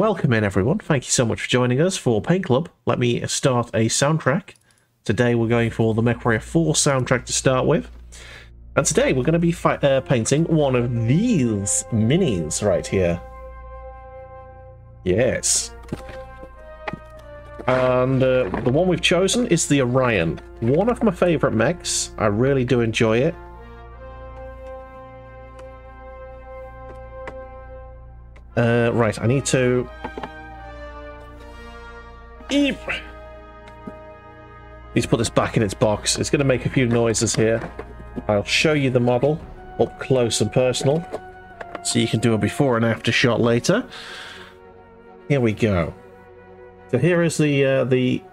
Welcome in, everyone. Thank you so much for joining us for Paint Club. Let me start a soundtrack. Today we're going for the MechWarrior 4 soundtrack to start with. And today we're going to be painting one of these minis right here. Yes. And the one we've chosen is the Orion. One of my favourite mechs. I really do enjoy it. Right, I need to... Need to put this back in its box. It's going to make a few noises here. I'll show you the model up close and personal, so you can do a before and after shot later. Here we go. So here is the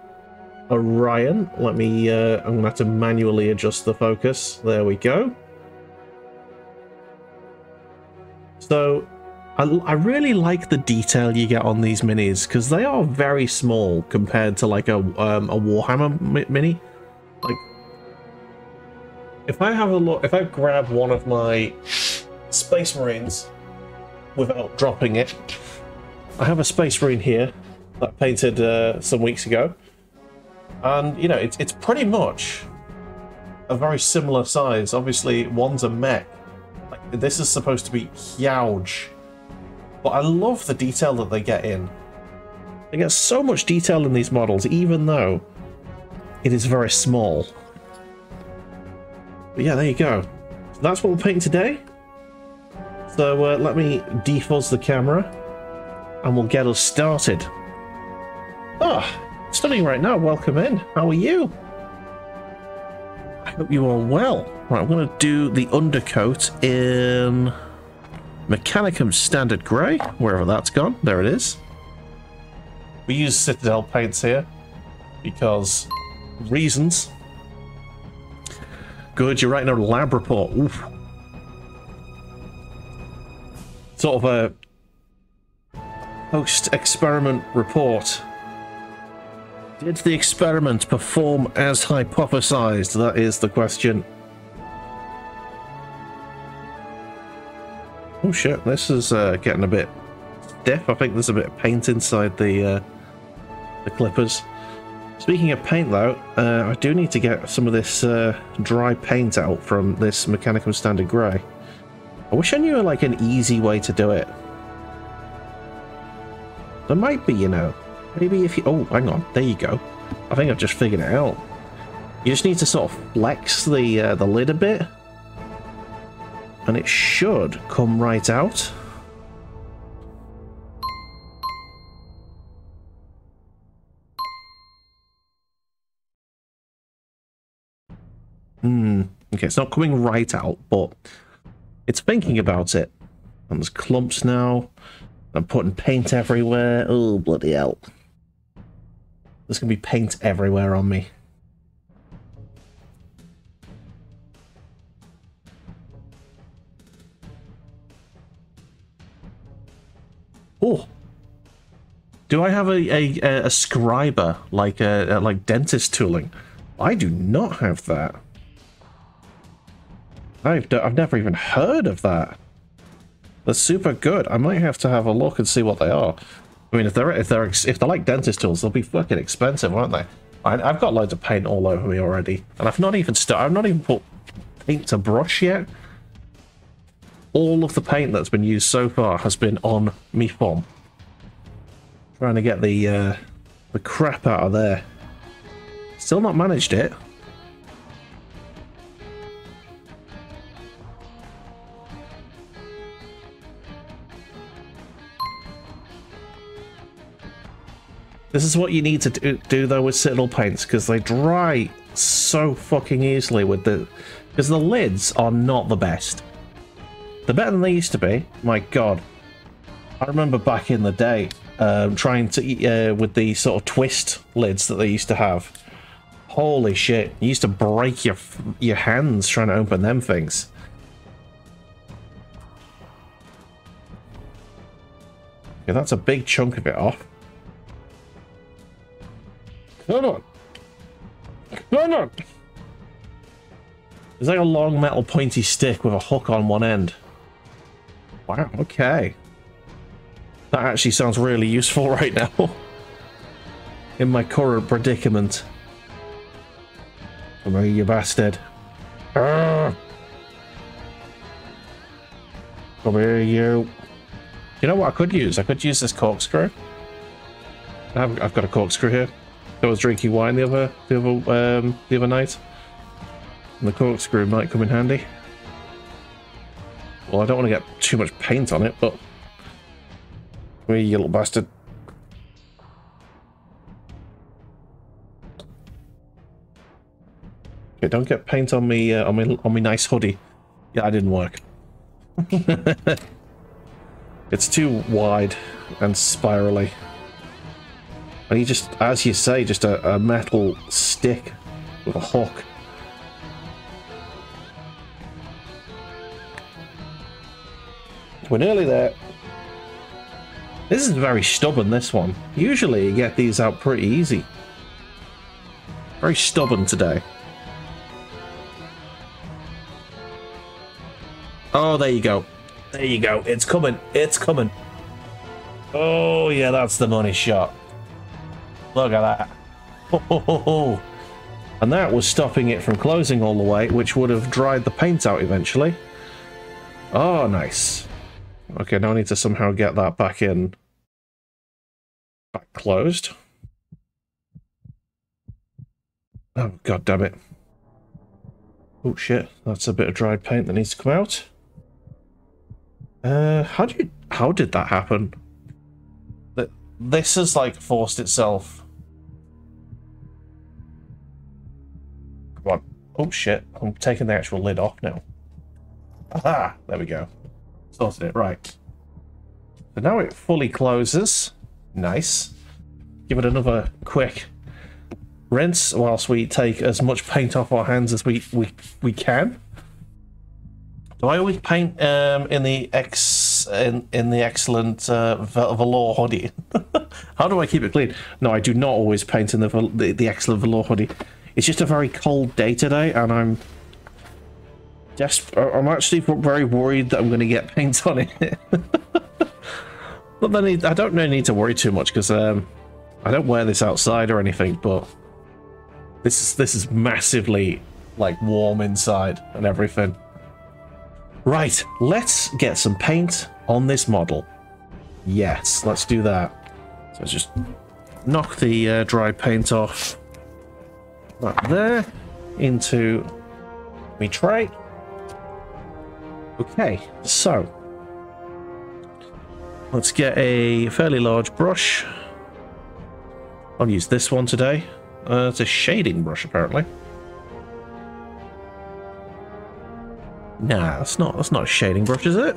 Orion. Let me... I'm going to have to manually adjust the focus. There we go. So... I really like the detail you get on these minis because they are very small compared to like a Warhammer mini. Like, if I have a look, if I grab one of my Space Marines without dropping it, I have a Space Marine here that I painted some weeks ago, and you know it's pretty much a very similar size. Obviously, one's a mech. Like, this is supposed to be huge. But I love the detail that they get in. They get so much detail in these models, even though it is very small. But yeah, there you go. So that's what we're painting today. So let me defuzz the camera, and we'll get us started. Ah, stunning right now. Welcome in. How are you? I hope you are well. Right, I'm going to do the undercoat in... Mechanicum Standard Grey, wherever that's gone. There it is. We use Citadel paints here because reasons. Good, you're writing a lab report. Oof. Sort of a post-experiment report. Did the experiment perform as hypothesized? That is the question. Oh shit, this is getting a bit stiff. I think there's a bit of paint inside the clippers. Speaking of paint though, I do need to get some of this dry paint out from this Mechanicum Standard Grey. I wish I knew like an easy way to do it. There might be, you know. Maybe if you... Oh, hang on. There you go. I think I've just figured it out. You just need to sort of flex the lid a bit. And it should come right out. Okay, it's not coming right out, but it's thinking about it. And there's clumps now. I'm putting paint everywhere. Oh, bloody hell. There's going to be paint everywhere on me. Oh, do I have a scriber like like dentist tooling? I do not have that. I've never even heard of that. They're super good. I might have to have a look and see what they are. I mean, if they're like dentist tools, they'll be fucking expensive, aren't they? I've got loads of paint all over me already, and I've not even put paint to brush yet. All of the paint that's been used so far has been on me thumb. Trying to get the crap out of there. Still not managed it. This is what you need to do though with Citadel paints, because they dry so fucking easily with because the lids are not the best. They're better than they used to be. My god. I remember back in the day trying to with the sort of twist lids that they used to have. Holy shit. You used to break your hands trying to open them things. Okay, that's a big chunk of it off. Come on. Come on. It's like a long metal pointy stick with a hook on one end. Wow, okay. That actually sounds really useful right now. In my current predicament. Come here, you bastard. Arrgh. Come here, you. You know what I could use? I could use this corkscrew. I've got a corkscrew here. I was drinking wine the other night. And the corkscrew might come in handy. Well, I don't want to get too much paint on it, but... Come here, you little bastard. Okay, don't get paint on me on my nice hoodie. Yeah, that didn't work. It's too wide and spirally. I need just, as you say, just a metal stick with a hook. We're nearly there. This is very stubborn, this one. Usually you get these out pretty easy. Very stubborn today. Oh, there you go. There you go. It's coming. It's coming. Oh, yeah, that's the money shot. Look at that. Oh. And that was stopping it from closing all the way, which would have dried the paint out eventually. Oh, nice. Okay, now I need to somehow get that back in. Back closed. Oh, god damn it. Oh, shit. That's a bit of dried paint that needs to come out. How did that happen? This has like forced itself. Come on. Oh shit, I'm taking the actual lid off now. Aha! There we go. Sorted it, right. So now it fully closes. Nice. Give it another quick rinse whilst we take as much paint off our hands as we can. Do I always paint in the excellent velour hoodie? How do I keep it clean? No, I do not always paint in the excellent velour hoodie. It's just a very cold day today, and I'm actually very worried that I'm going to get paint on it. But then I don't really need to worry too much because I don't wear this outside or anything. But this is massively like warm inside and everything. Right, let's get some paint on this model. Yes, let's do that. So let's just knock the dry paint off. That there, into my tray. Okay, so let's get a fairly large brush. I'll use this one today. It's a shading brush, apparently. Nah, that's not a shading brush, is it?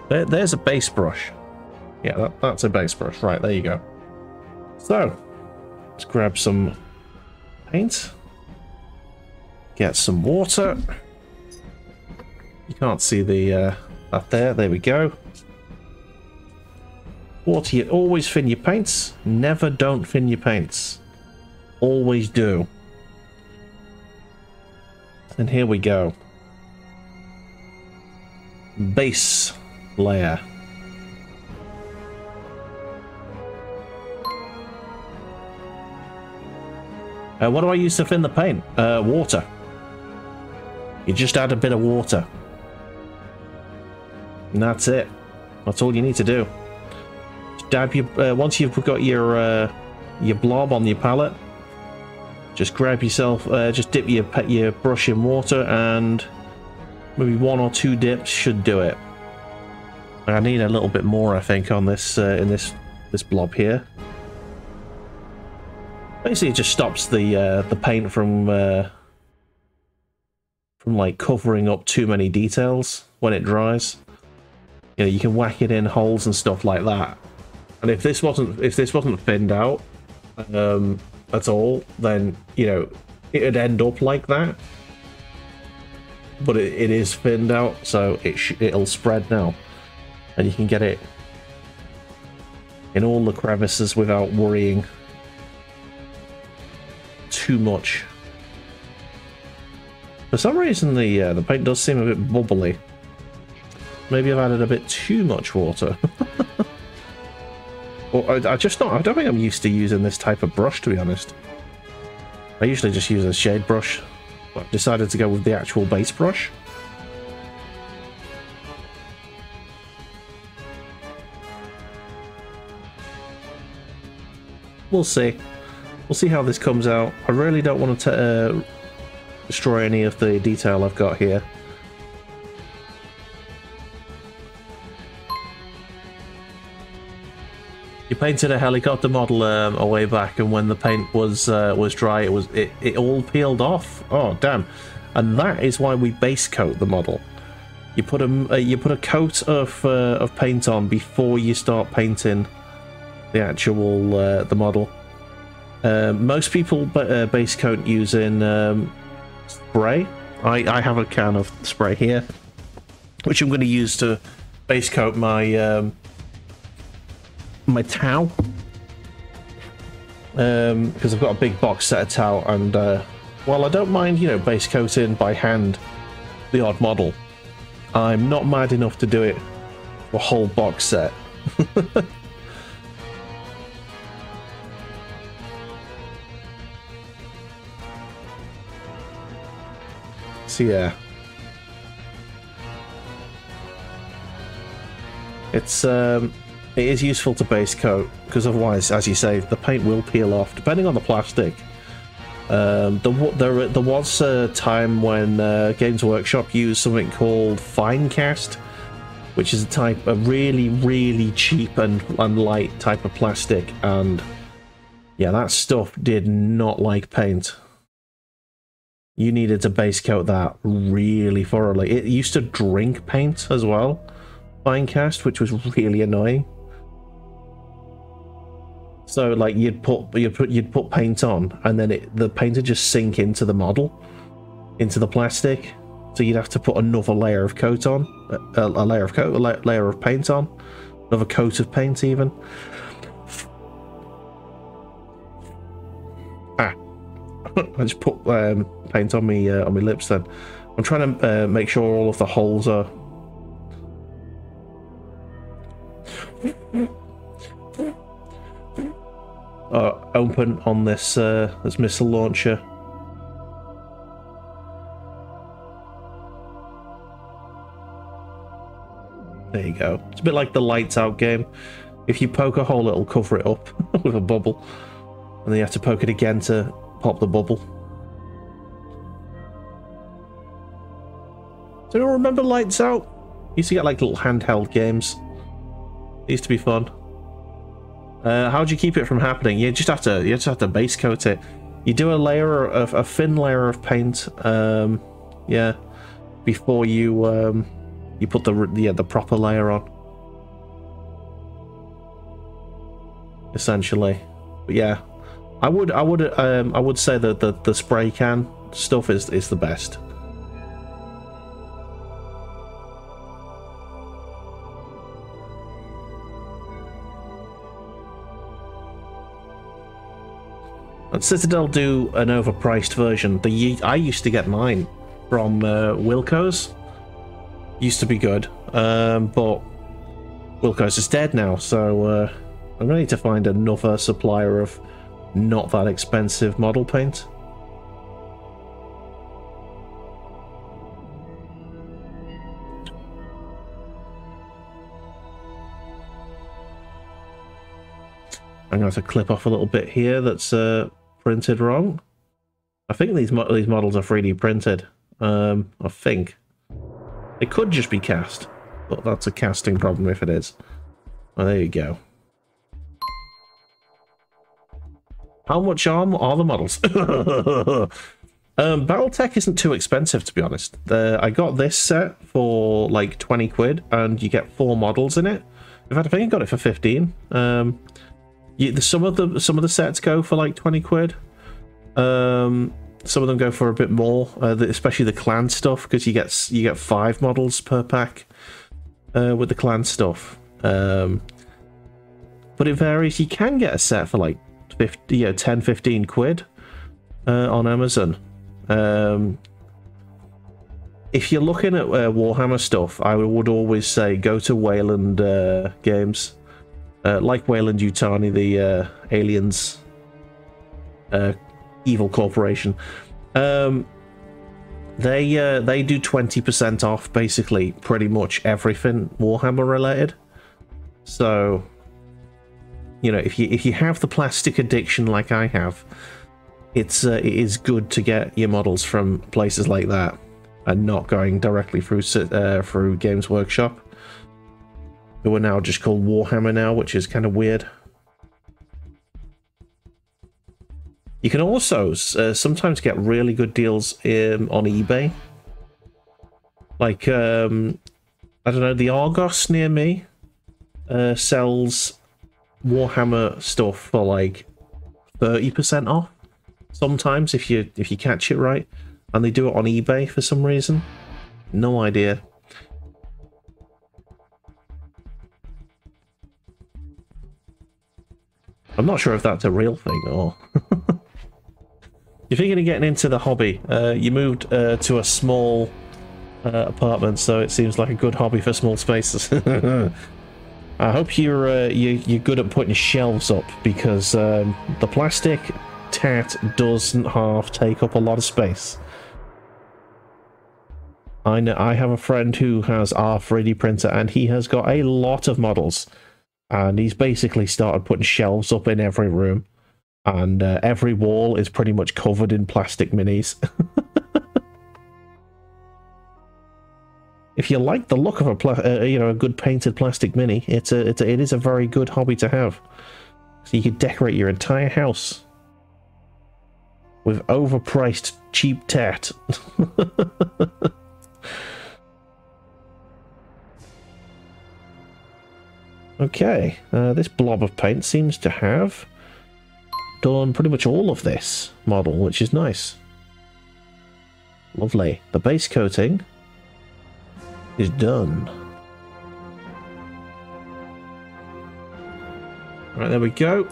There's a base brush. Yeah, that's a base brush. Right, there you go. So, let's grab some paint. Get some water. You can't see the that there. There we go. Water, you always thin your paints. Never don't thin your paints. Always do. And here we go. Base layer. What do I use to thin the paint? Water. You just add a bit of water. And that's it. That's all you need to do. Just dab your once you've got your blob on your palette, just grab yourself, just dip your brush in water, and maybe 1 or 2 dips should do it. I need a little bit more, I think, on this in this blob here. Basically, it just stops the paint from like covering up too many details when it dries. You know, you can whack it in holes and stuff like that. And if this wasn't thinned out at all, then you know it'd end up like that. But it is thinned out, so it'll spread now, and you can get it in all the crevices without worrying too much. For some reason, the paint does seem a bit bubbly. Maybe I've added a bit too much water. Or I don't think I'm used to using this type of brush, to be honest. I usually just use a shade brush. But I've decided to go with the actual base brush. We'll see. We'll see how this comes out. I really don't want to destroy any of the detail I've got here. You painted a helicopter model a way back, and when the paint was dry, it all peeled off. Oh damn! And that is why we base coat the model. You put a coat of paint on before you start painting the actual the model. Most people base coat using spray. I have a can of spray here, which I'm going to use to base coat my my towel, because I've got a big box set of towel, and while I don't mind, you know, base coating by hand the odd model, I'm not mad enough to do it for a whole box set. So yeah, it is useful to base coat, because otherwise, as you say, the paint will peel off, depending on the plastic. There was a time when Games Workshop used something called fine cast, which is a really, really cheap and light type of plastic, and yeah, that stuff did not like paint. You needed to base coat that really thoroughly. It used to drink paint as well, fine cast, which was really annoying. So like you'd put paint on, and then the paint would just sink into the model, into the plastic. So you'd have to put another layer of coat on, a layer of paint on, another coat of paint even. I just put paint on me on my lips. Then I'm trying to make sure all of the holes are open on this this missile launcher. There you go. It's a bit like the lights out game. If you poke a hole, it'll cover it up with a bubble, and then you have to poke it again to pop the bubble. Do you remember Lights Out? Used to get like little handheld games. It used to be fun. How do you keep it from happening? You just have to base coat it. You do a thin layer of paint, yeah, before you you put the proper layer on. Essentially, but yeah, I would say that the spray can stuff is the best. And Citadel do an overpriced version. I used to get mine from Wilco's. Used to be good, but Wilco's is dead now, so I'm going to need to find another supplier of not that expensive model paint. I'm going to have to clip off a little bit here that's printed wrong. I think these models are 3D printed. I think. It could just be cast, but that's a casting problem if it is. Oh, there you go. How much are the models? Battletech isn't too expensive, to be honest. I got this set for like 20 quid, and you get 4 models in it. In fact, I think I got it for 15. Some of the sets go for like 20 quid. Some of them go for a bit more, especially the clan stuff, because you get 5 models per pack with the clan stuff. But it varies. You can get a set for like 10-15 quid on Amazon. if you're looking at Warhammer stuff, I would always say go to Wayland Games. Like Wayland Yutani, the aliens evil corporation. They do 20% off basically pretty much everything Warhammer related. So, you know, if you have the plastic addiction like I have, it is good to get your models from places like that and not going directly through Games Workshop, who are now just called Warhammer now, which is kind of weird. You can also sometimes get really good deals on eBay. Like, I don't know, the Argos near me sells Warhammer stuff for like 30% off. Sometimes if you catch it right, and they do it on eBay for some reason. No idea. I'm not sure if that's a real thing or... If you're thinking of getting into the hobby, you moved to a small apartment, so it seems like a good hobby for small spaces. I hope you're good at putting shelves up, because the plastic tat doesn't half take up a lot of space. I know I have a friend who has our 3D printer, and he has got a lot of models, and he's basically started putting shelves up in every room, and every wall is pretty much covered in plastic minis. If you like the look of a good painted plastic mini, it is a very good hobby to have. So you could decorate your entire house with overpriced cheap tat. Okay, this blob of paint seems to have done pretty much all of this model, which is nice. Lovely. The base coating is done. Right, there we go.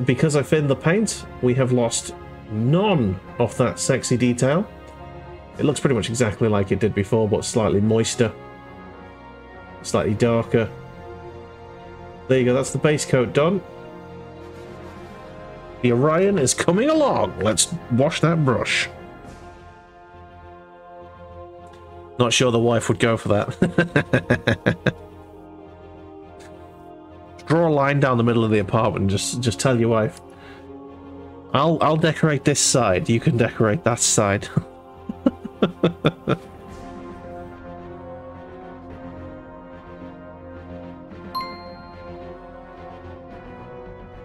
Because I thinned the paint, we have lost none of that sexy detail. It looks pretty much exactly like it did before, but slightly moister. Slightly darker. There you go, that's the base coat done. The Orion is coming along. Let's wash that brush. Not sure the wife would go for that. Draw a line down the middle of the apartment and just tell your wife, I'll decorate this side, you can decorate that side.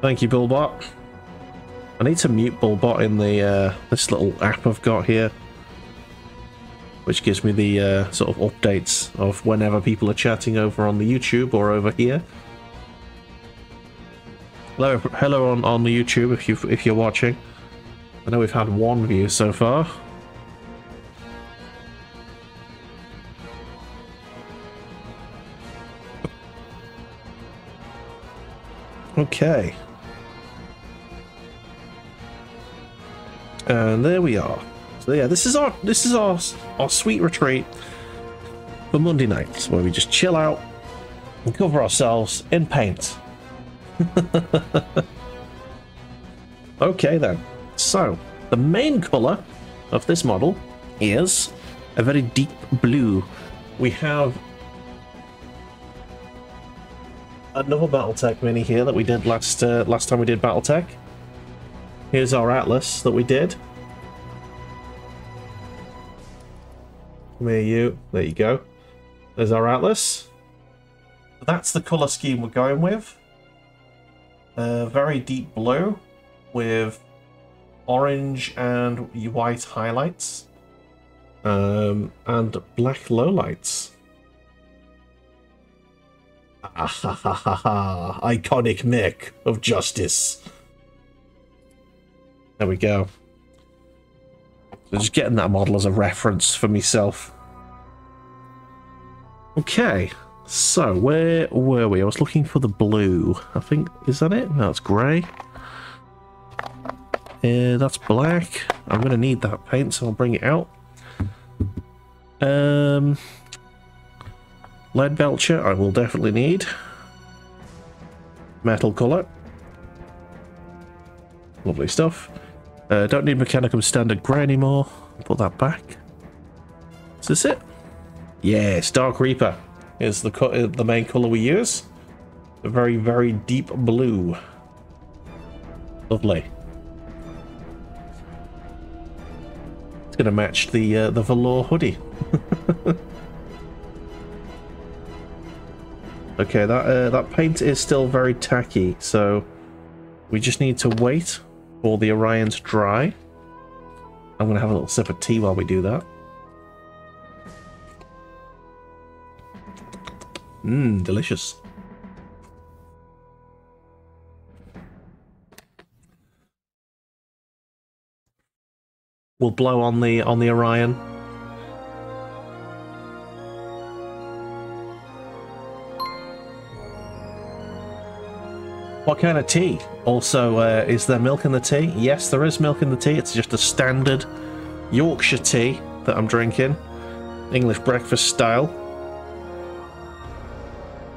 Thank you, Bullbot. I need to mute Bullbot in the this little app I've got here, which gives me the sort of updates of whenever people are chatting over on the YouTube or over here. Hello on the YouTube if you're watching. I know we've had one view so far. Okay. And there we are. So yeah, this is our sweet retreat for Monday nights, where we just chill out and cover ourselves in paint. Okay then. So the main color of this model is a very deep blue. We have another Battletech mini here that we did last time we did Battletech. Here's our Atlas that we did. Come here, you. There you go. There's our Atlas. That's the color scheme we're going with. Very deep blue with orange and white highlights, and black lowlights. Iconic mech of justice. There we go. So just getting that model as a reference for myself. Okay, so where were we? I was looking for the blue. I think, is that it? No, it's grey. That's black. I'm going to need that paint, so I'll bring it out. Lead belcher I will definitely need. Metal colour. Lovely stuff. Don't need mechanicum standard grey anymore. Put that back. Is this it? Yes, Dark Reaper is the main colour we use. A very, very deep blue. Lovely. It's going to match the velour hoodie. Okay, that paint is still very tacky, so we just need to wait for the Orion to dry. I'm going to have a little sip of tea while we do that. Mmm, delicious. We'll blow on the Orion. What kind of tea? Also, is there milk in the tea? Yes, there is milk in the tea. It's just a standard Yorkshire tea that I'm drinking. English breakfast style.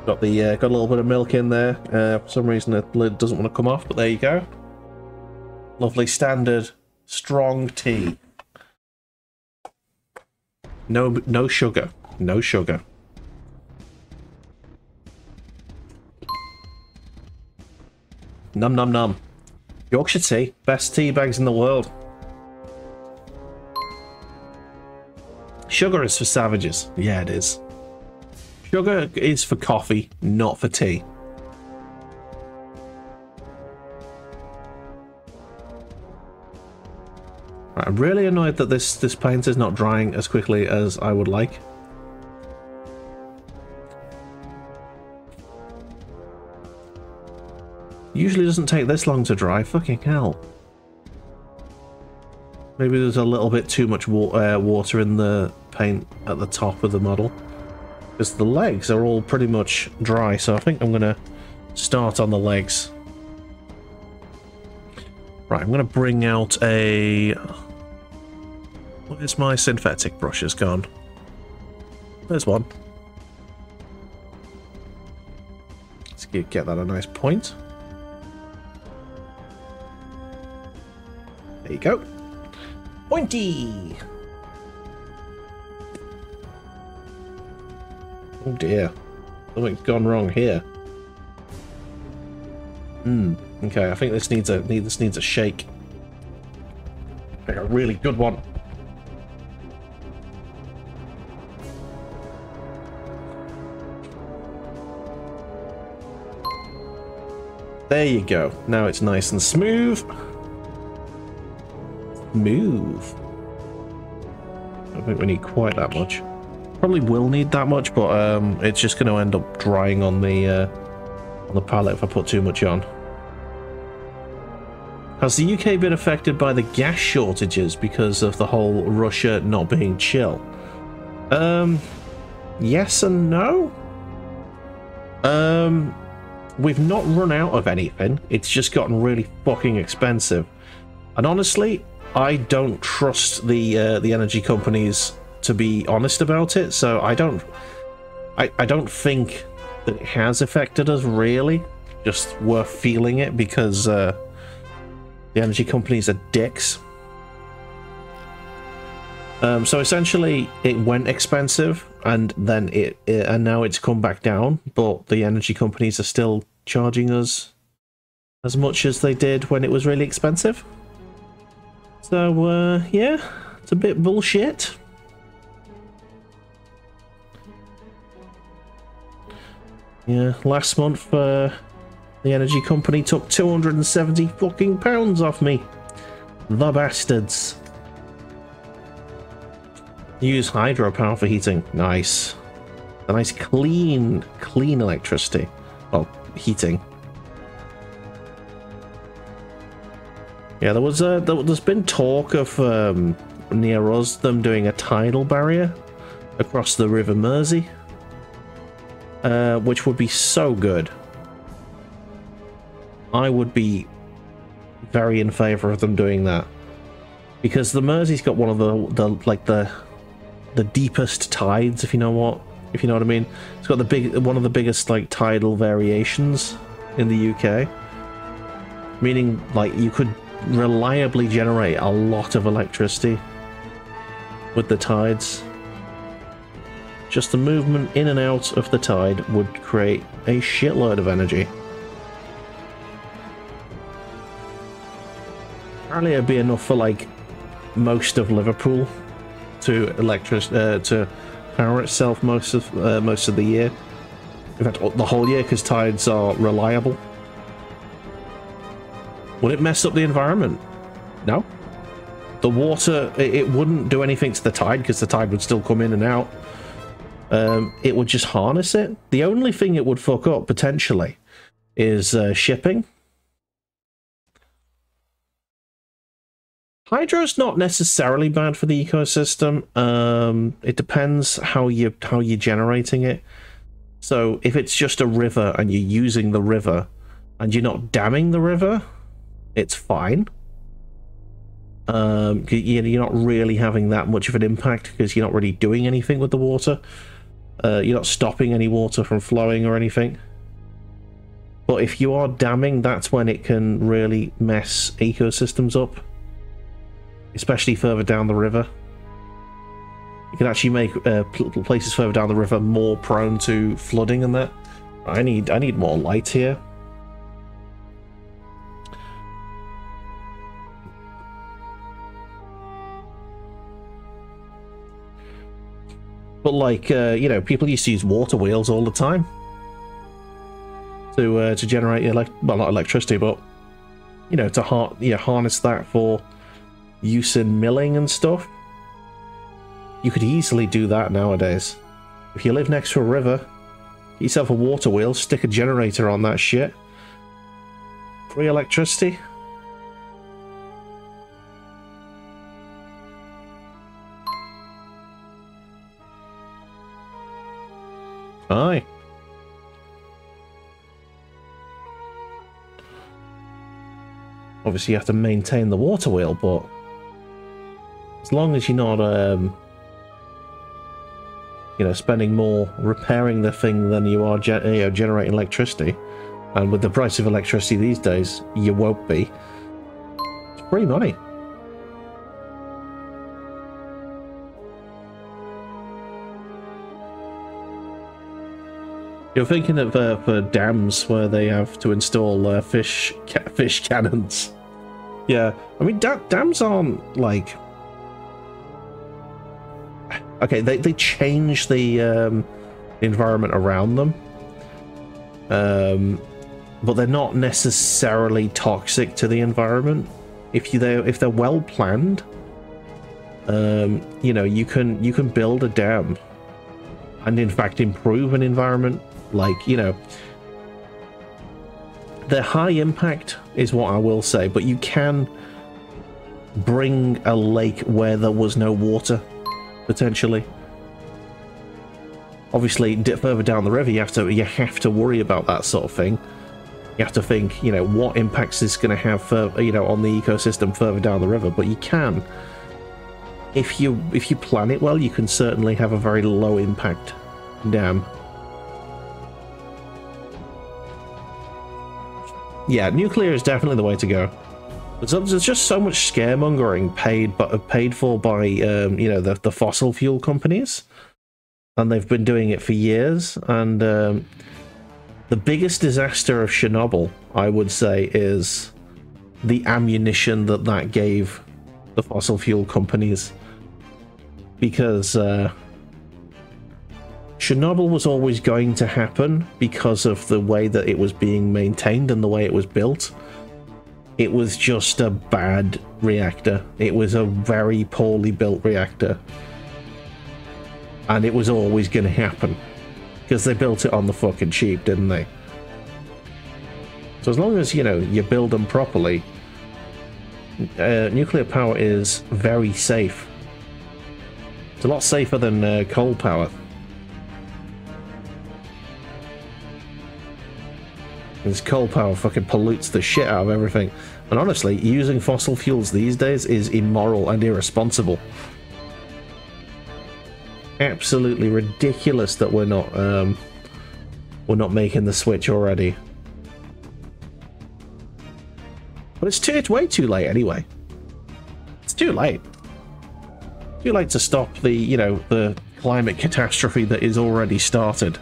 Got a little bit of milk in there. For some reason the lid doesn't want to come off, but there you go. Lovely standard strong tea. No sugar. No sugar. Num num num. Yorkshire tea, best tea bags in the world. Sugar is for savages. Yeah, it is. Sugar is for coffee, not for tea. Right, I'm really annoyed that this paint is not drying as quickly as I would like. Usually doesn't take this long to dry. Fucking hell. Maybe there's a little bit too much water in the paint at the top of the model. Because the legs are all pretty much dry, so I think I'm going to start on the legs. Right, I'm going to bring out a... Where's my synthetic brushes gone? There's one. Let's get that a nice point. There you go. Pointy! Oh dear. Something's gone wrong here. Okay, I think this needs a shake. Like a really good one. There you go. Now it's nice and smooth. Smooth. I don't think we need quite that much. Probably will need that much, but it's just going to end up drying on the palette if I put too much on. Has the UK been affected by the gas shortages because of the whole Russia not being chill? Yes and no. We've not run out of anything. It's just gotten really fucking expensive. And honestly, I don't trust the energy companies to be honest about it, so I don't think that it has affected us really. Just worth feeling it because the energy companies are dicks. So essentially, it went expensive, and then and now it's come back down. But the energy companies are still charging us as much as they did when it was really expensive. So yeah, it's a bit bullshit. Yeah, last month the energy company took 270 fucking pounds off me. The bastards. Use hydropower for heating. Nice. A nice clean electricity. Well, heating. Yeah, there's been talk of near us them doing a tidal barrier across the River Mersey, which would be so good. I would be very in favour of them doing that, because the Mersey's got one of the the deepest tides, if you know what I mean. It's got one of the biggest like tidal variations in the UK, meaning like you could reliably generate a lot of electricity with the tides. Just the movement in and out of the tide would create a shitload of energy. Apparently it'd be enough for like most of Liverpool to to power itself most of the year. In fact, the whole year, because tides are reliable. Would it mess up the environment? No. The water, it wouldn't do anything to the tide, because the tide would still come in and out. It would just harness it. The only thing it would fuck up, potentially, is shipping. Hydro's not necessarily bad for the ecosystem. It depends how you're generating it. So if it's just a river and you're using the river and you're not damming the river, it's fine. You're not really having that much of an impact because you're not really doing anything with the water. You're not stopping any water from flowing or anything. But if you are damming, that's when it can really mess ecosystems up. Especially further down the river. You can actually make places further down the river more prone to flooding and that. I need more light here. But like, you know, people used to use water wheels all the time to generate well, not electricity, but you know, to harness that for use in milling and stuff. You could easily do that nowadays. If you live next to a river, get yourself a water wheel, stick a generator on that shit. Free electricity. Aye. Obviously you have to maintain the water wheel, but as long as you're not, you know, spending more repairing the thing than you are generating electricity, and with the price of electricity these days, you won't be. It's free money. You're thinking of for dams where they have to install fish cannons. Yeah, I mean dams aren't like. Okay, they change the environment around them, but they're not necessarily toxic to the environment. If they're well planned, you know, you can build a dam and in fact improve an environment. Like, you know, they're high impact is what I will say, but you can bring a lake where there was no water. Potentially. Obviously, further down the river, you have to worry about that sort of thing. You have to think, you know, what impacts is going to have for, you know, on the ecosystem further down the river. But you can, if you plan it well, you can certainly have a very low impact dam. Yeah, nuclear is definitely the way to go. There's just so much scaremongering paid for by you know, the fossil fuel companies, and they've been doing it for years. And the biggest disaster of Chernobyl, I would say, is the ammunition that gave the fossil fuel companies, because Chernobyl was always going to happen because of the way that it was being maintained and the way it was built. It was just a bad reactor. It was a very poorly built reactor. And it was always going to happen. Because they built it on the fucking cheap, didn't they? So as long as, you know, you build them properly, nuclear power is very safe. It's a lot safer than coal power. This coal power fucking pollutes the shit out of everything. And honestly, using fossil fuels these days is immoral and irresponsible. absolutely ridiculous that we're not making the switch already. But it's way too late anyway. It's too late. Too late to stop the, you know, the climate catastrophe that is already started.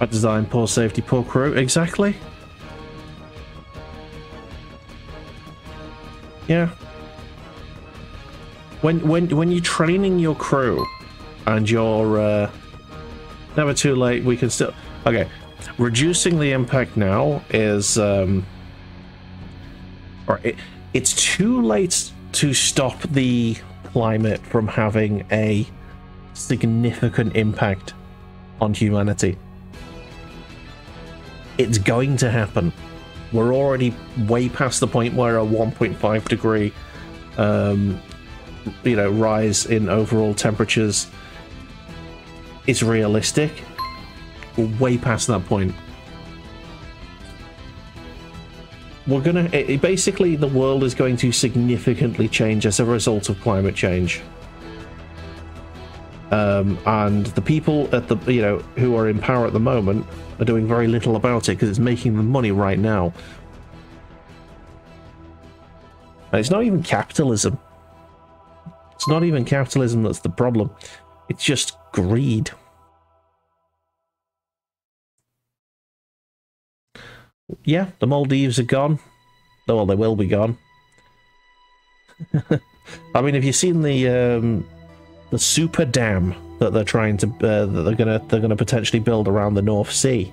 Bad design, poor safety, poor crew. Exactly. Yeah. When you're training your crew and you're never too late, we can still okay. Reducing the impact now is it's too late to stop the climate from having a significant impact on humanity. It's going to happen. We're already way past the point where a 1.5 degree you know, rise in overall temperatures is realistic. We're way past that point. We're gonna basically the world is going to significantly change as a result of climate change, and the people at the, you know, who are in power at the moment are doing very little about it because it's making them money right now. And it's not even capitalism. It's not even capitalism that's the problem. It's just greed. Yeah, the Maldives are gone. Oh, well, they will be gone. I mean, have you seen the super dam that they're trying to that they're gonna potentially build around the North Sea?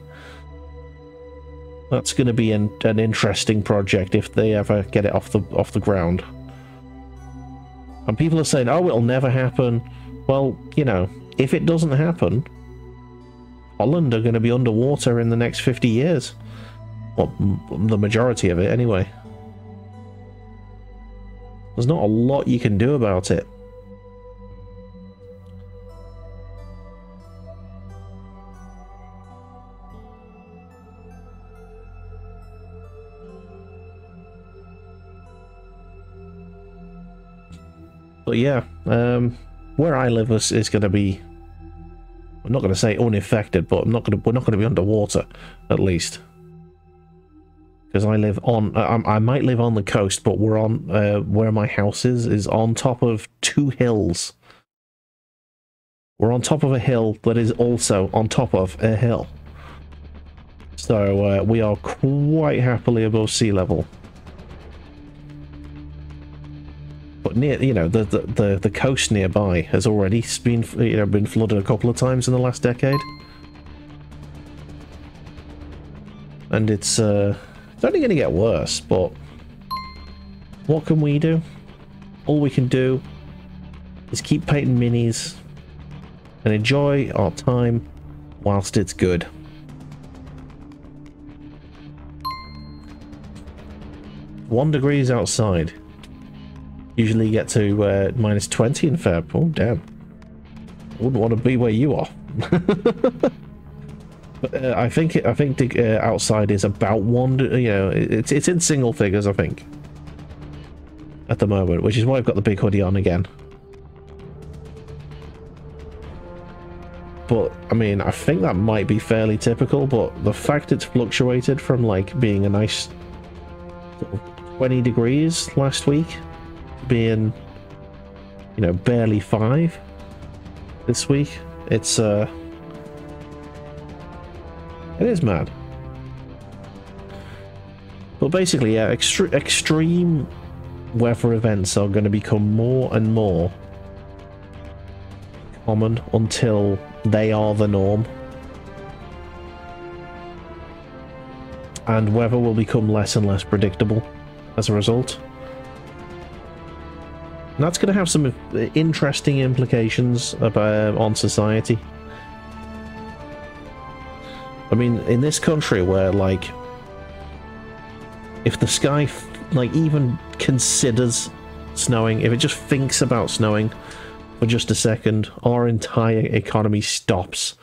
That's going to be an interesting project if they ever get it off the ground. And people are saying, "Oh, it'll never happen." Well, you know, if it doesn't happen, Holland are going to be underwater in the next 50 years. Well, the majority of it, anyway. There's not a lot you can do about it. But yeah, where I live is going to be, I'm not going to say unaffected, but we're not going to be underwater, at least. Because I live on, I might live on the coast, but we're on, where my house is on top of two hills. We're on top of a hill that is also on top of a hill. So we are quite happily above sea level. But near, you know, the coast nearby has already been, you know, been flooded a couple of times in the last decade, and it's only going to get worse. But what can we do? All we can do is keep painting minis and enjoy our time whilst it's good. -1 degrees outside. Usually get to -20 in Feb. Oh, damn. I wouldn't want to be where you are. But I think outside is about 1, you know, it's in single figures, I think, at the moment, which is why I've got the big hoodie on again. But, I mean, I think that might be fairly typical, but the fact it's fluctuated from, like, being a nice sort of 20 degrees last week, being, you know, barely 5 this week, it's it is mad. But basically, yeah, extreme weather events are going to become more and more common until they are the norm, and weather will become less and less predictable as a result. And that's going to have some interesting implications on society. I mean, in this country where, like, if the sky, like, even considers snowing, if it just thinks about snowing for just a second, our entire economy stops.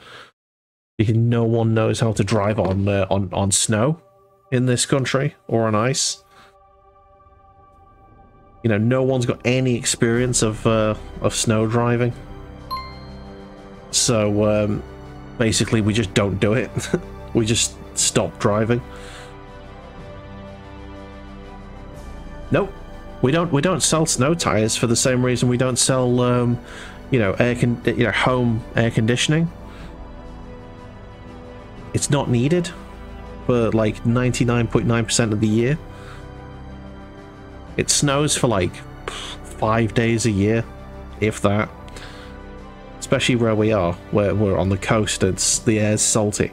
Because no one knows how to drive on snow in this country, or on ice. You know, no one's got any experience of snow driving. So basically we just don't do it. We just stop driving. Nope. We don't sell snow tires for the same reason we don't sell you know, home air conditioning. It's not needed for like 99.9% of the year. It snows for like 5 days a year, if that. Especially where we are, where we're on the coast, the air's salty.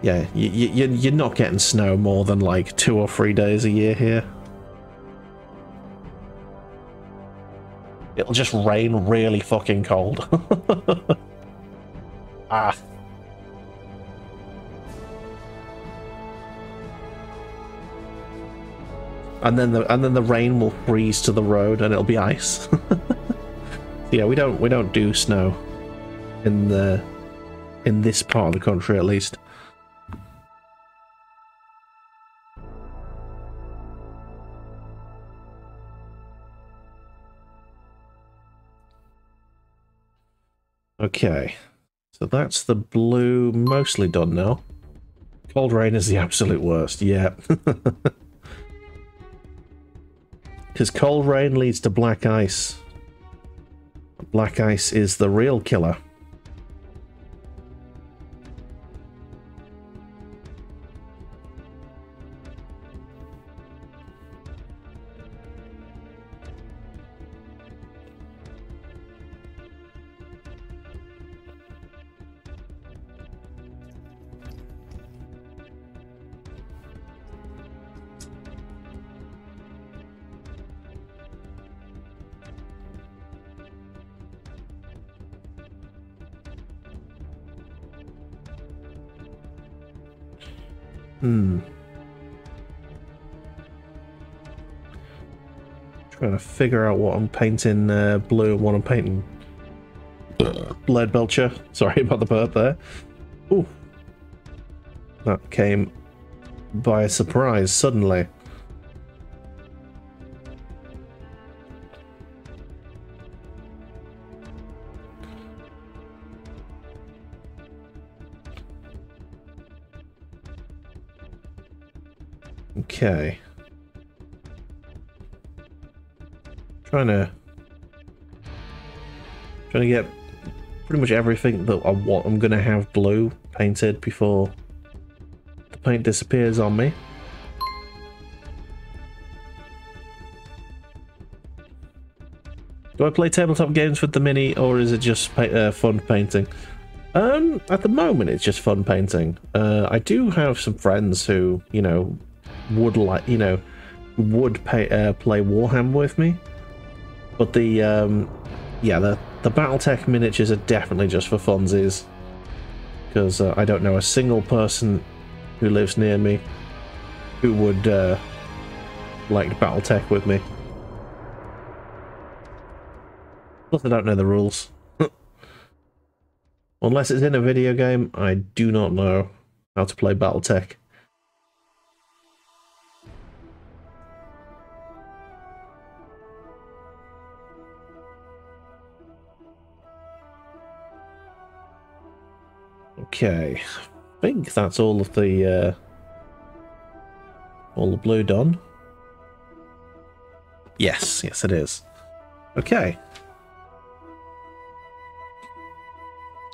Yeah, you're not getting snow more than like 2 or 3 days a year here. It'll just rain really fucking cold. Ah. And then the rain will freeze to the road and it'll be ice. Yeah, we don't do snow in this part of the country, at least. Okay, so that's the blue mostly done now. Cold rain is the absolute worst, yeah. Because cold rain leads to black ice. Black ice is the real killer. Trying to figure out what I'm painting blue and what I'm painting lead belcher. Sorry about the burp there. Ooh. That came by surprise suddenly. Okay. Trying to get pretty much everything that I'm gonna have blue painted before the paint disappears on me. Do I play tabletop games with the Mini, or is it just fun painting? At the moment, it's just fun painting. I do have some friends who, you know, would like, you know, play Warhammer with me, but the yeah, the Battletech miniatures are definitely just for funsies, because I don't know a single person who lives near me who would like Battletech with me. Plus, I don't know the rules. Unless it's in a video game, I do not know how to play Battletech. Okay, I think that's all of the blue done. Yes, yes it is. Okay.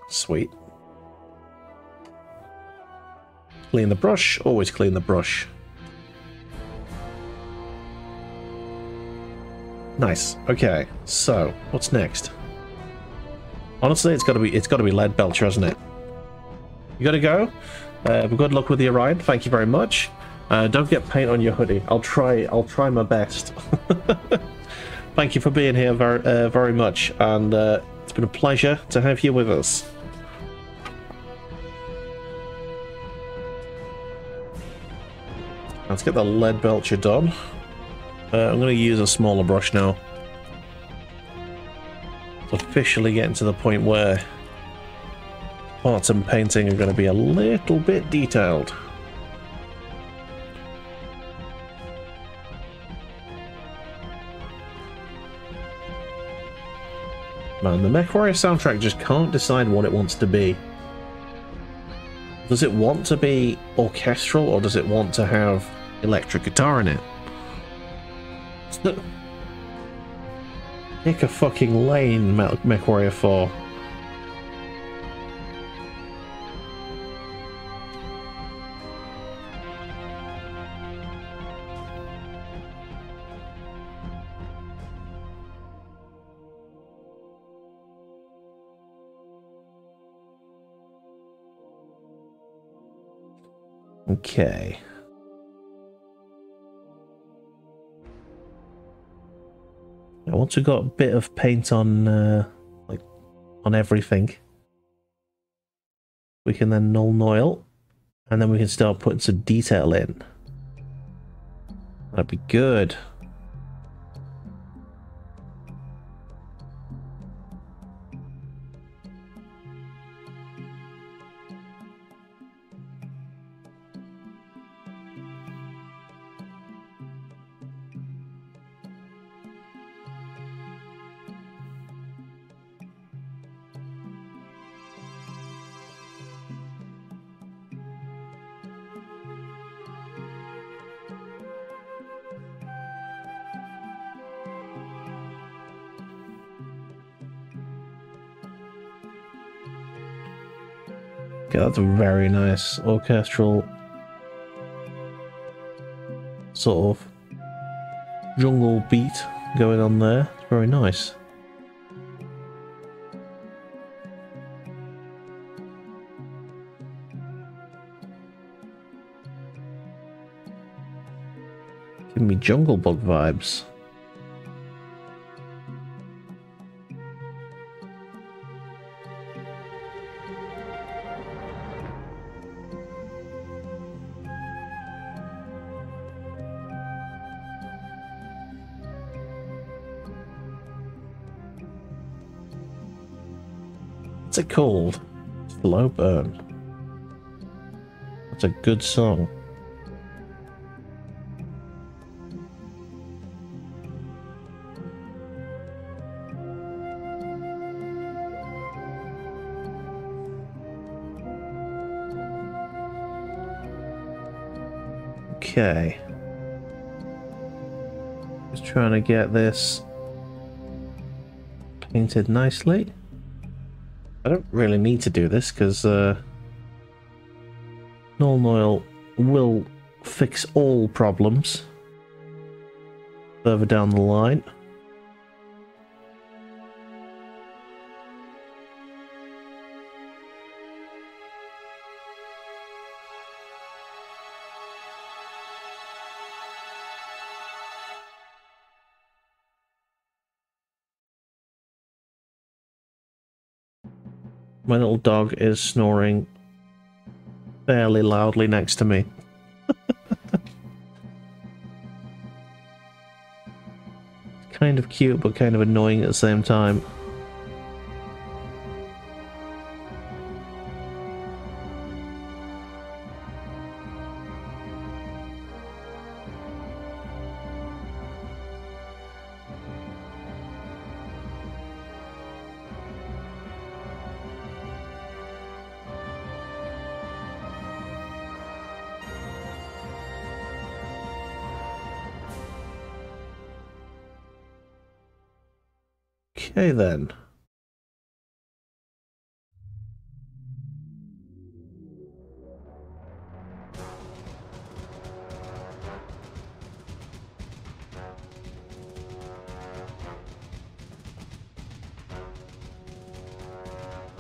Sweet. Clean the brush, always clean the brush. Nice. Okay, so what's next? Honestly, it's got to be lead belcher, hasn't it? You gotta go. Good luck with the Orion. Thank you very much. Don't get paint on your hoodie. I'll try my best. Thank you for being here very much, and it's been a pleasure to have you with us. Let's get the lead belcher done. I'm going to use a smaller brush now. It's officially getting to the point where parts and painting are going to be a little bit detailed. Man, the MechWarrior soundtrack just can't decide what it wants to be. Does it want to be orchestral, or does it want to have electric guitar in it? Pick a fucking lane, MechWarrior 4. Okay. Now, once we've got a bit of paint on, like, on everything, we can then null oil, and then we can start putting some detail in. That'd be good. Okay, that's a very nice orchestral sort of jungle beat going on there. It's very nice. Give me Jungle Book vibes. What's it called? Slow Burn. That's a good song. Okay. Just trying to get this painted nicely. I don't really need to do this because null oil will fix all problems further down the line. My little dog is snoring fairly loudly next to me. Kind of cute, but kind of annoying at the same time. Okay then.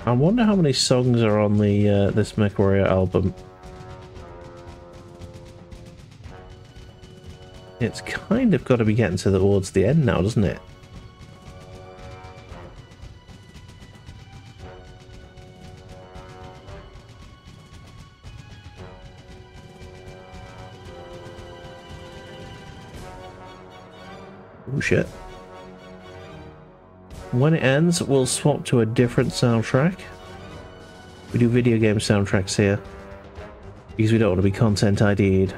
I wonder how many songs are on the this MechWarrior album. It's kind of got to be getting towards the end now, doesn't it? Oh shit. When it ends, we'll swap to a different soundtrack. We do video game soundtracks here because we don't want to be content ID'd.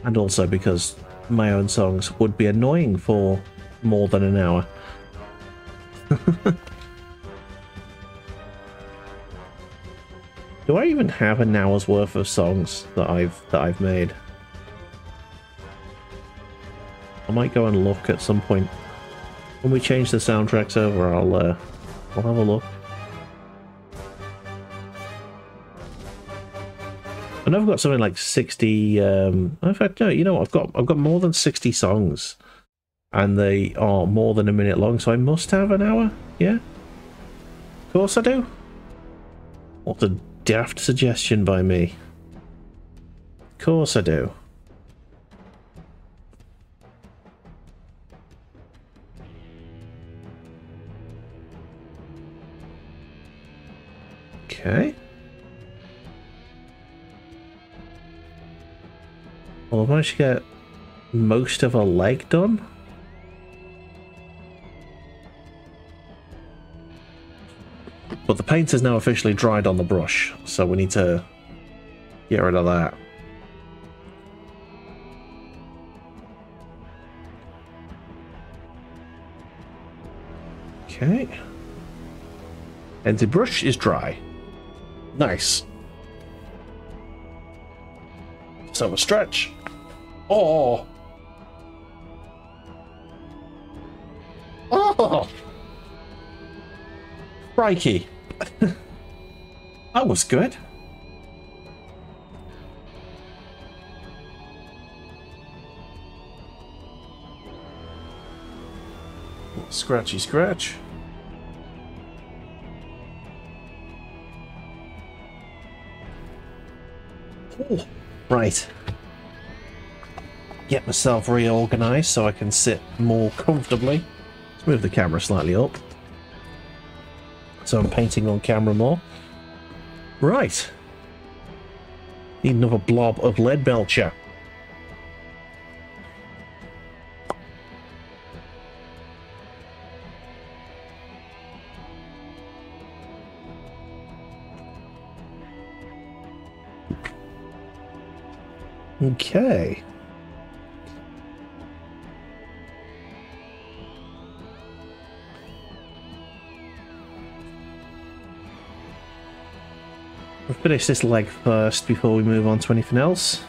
And also because my own songs would be annoying for more than an hour. Do I even have an hour's worth of songs that I've made? I might go and look at some point. When we change the soundtracks over, I'll have a look. I know I've got something like 60. In fact, no, you know what? I've got more than 60 songs, and they are more than a minute long. So I must have an hour. Yeah, of course I do. What a daft suggestion by me. Of course I do. Okay. Well, I've managed to get most of a leg done. But the paint is now officially dried on the brush, so we need to get rid of that. Okay. And the brush is dry. Nice. So a stretch. Oh. Oh. Crikey. That was good. Scratchy scratch. Oh, right. Get myself reorganized so I can sit more comfortably. Let's move the camera slightly up. So I'm painting on camera more. Right. Need another blob of lead belcher. Okay. We'll finish this leg first before we move on to anything else.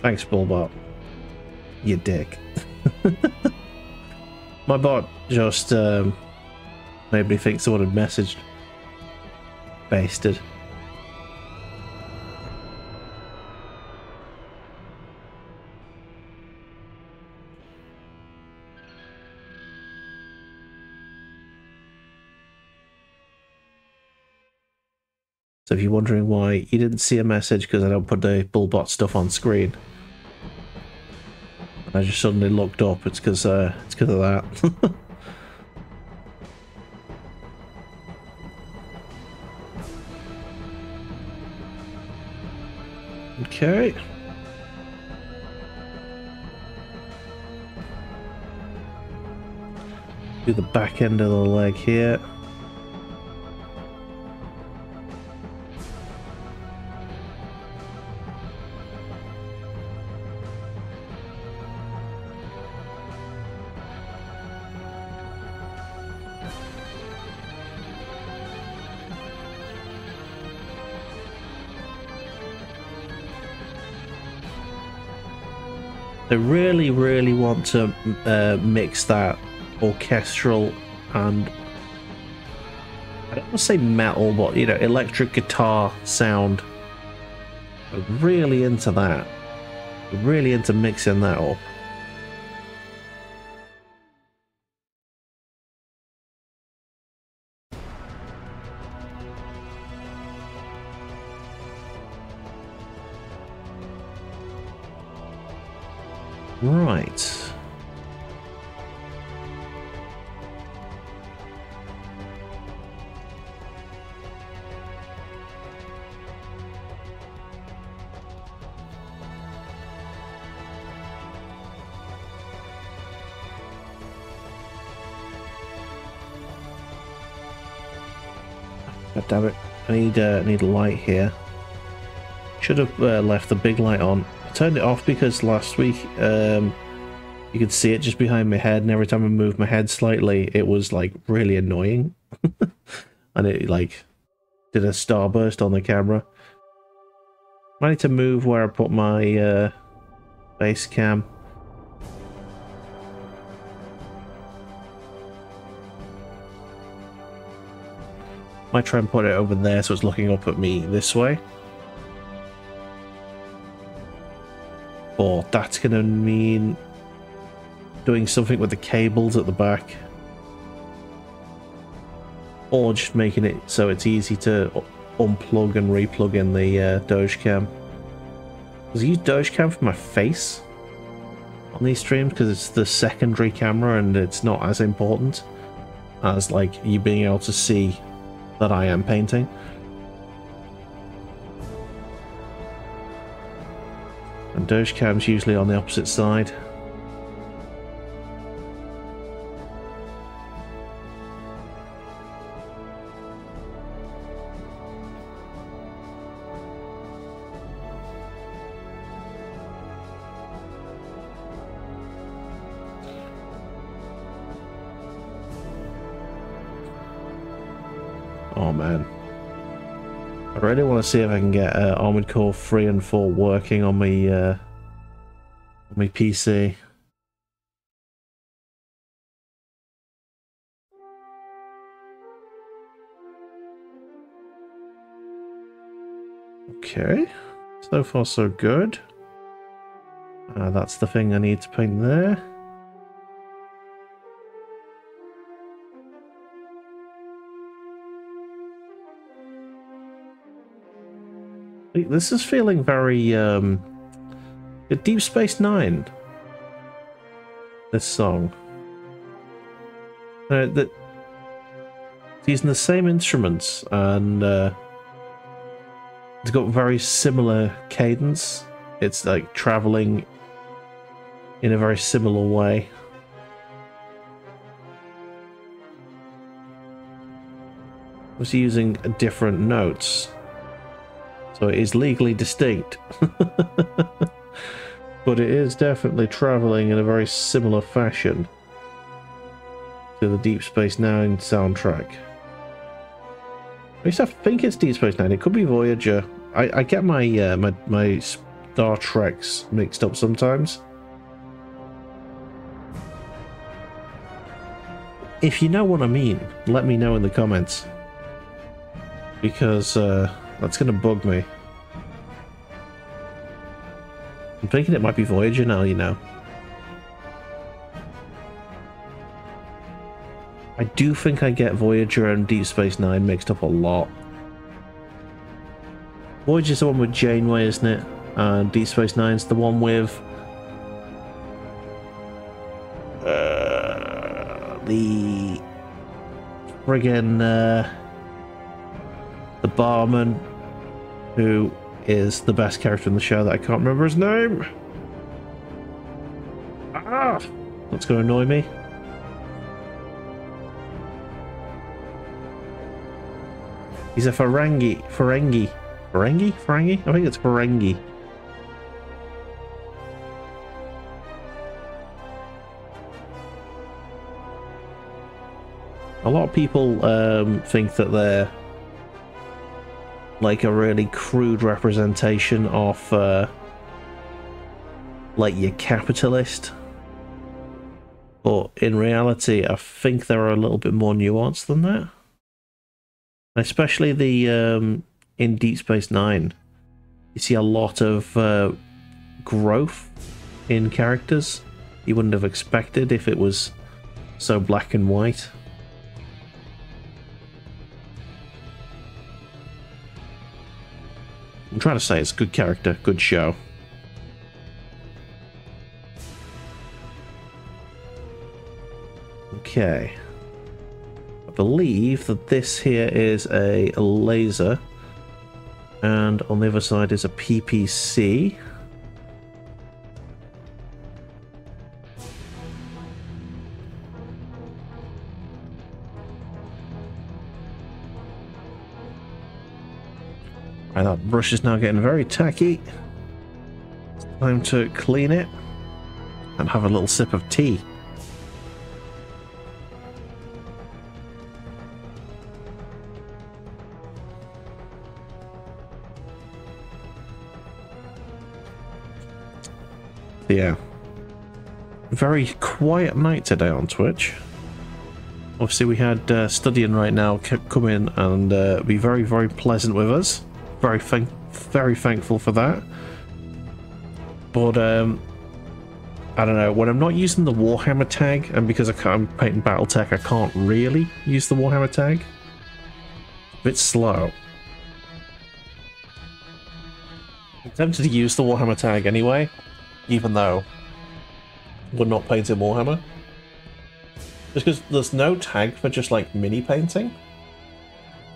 Thanks, Bullbot. You dick. My bot just made me think someone had messaged. Basted. So if you're wondering why you didn't see a message because I don't put the Bullbot stuff on screen, I just suddenly looked up. It's because of that. Okay. Do the back end of the leg here. They really, really want to mix that orchestral and, I don't want to say metal, but, you know, electric guitar sound. I'm really into that. I'm really into mixing that up. Right. God damn it. I need a light here. Should have left the big light on. I turned it off because last week you could see it just behind my head, and every time I moved my head slightly, it was like really annoying. And it like did a starburst on the camera. I need to move where I put my base cam. Might try and put it over there so it's looking up at me this way. Or that's gonna mean doing something with the cables at the back. Or just making it so it's easy to unplug and replug in the Doge cam. Because I use Doge cam for my face on these streams because it's the secondary camera and it's not as important as like you being able to see that I am painting. And Doge cam's usually on the opposite side. Oh man, I really want to see if I can get Armored Core 3 and 4 working on my PC. Okay, so far so good. That's the thing I need to paint there. This is feeling very Deep Space Nine. This song. That using the same instruments and it's got very similar cadence. It's like traveling in a very similar way. I was using different notes. So it is legally distinct. But it is definitely travelling in a very similar fashion to the Deep Space Nine soundtrack. At least I think it's Deep Space Nine. It could be Voyager. I get my my Star Treks mixed up sometimes. If you know what I mean, let me know in the comments. Because that's gonna bug me. I'm thinking it might be Voyager now, you know. I do think I get Voyager and Deep Space Nine mixed up a lot. Voyager's the one with Janeway, isn't it? And Deep Space Nine's the one with the friggin' the barman, who is the best character in the show that I can't remember his name. Ah, that's going to annoy me. He's a Ferengi. Ferengi? I think it's Ferengi. A lot of people think that they're like a really crude representation of like your capitalist, but in reality I think they're a little bit more nuanced than that. Especially the in Deep Space Nine, you see a lot of growth in characters you wouldn't have expected if it was so black and white. I'm trying to say it's good character, good show. Okay. I believe that this here is a laser, and on the other side is a PPC. And that brush is now getting very tacky. It's time to clean it and have a little sip of tea. Yeah. Very quiet night today on Twitch. Obviously we had Studying right now come in and be very, very pleasant with us. Very thankful for that. But I don't know, when I'm not using the Warhammer tag, and because I'm painting Battletech, I can't really use the Warhammer tag. A bit slow. I'm tempted to use the Warhammer tag anyway, even though we're not painting Warhammer. Just because there's no tag for just like mini painting.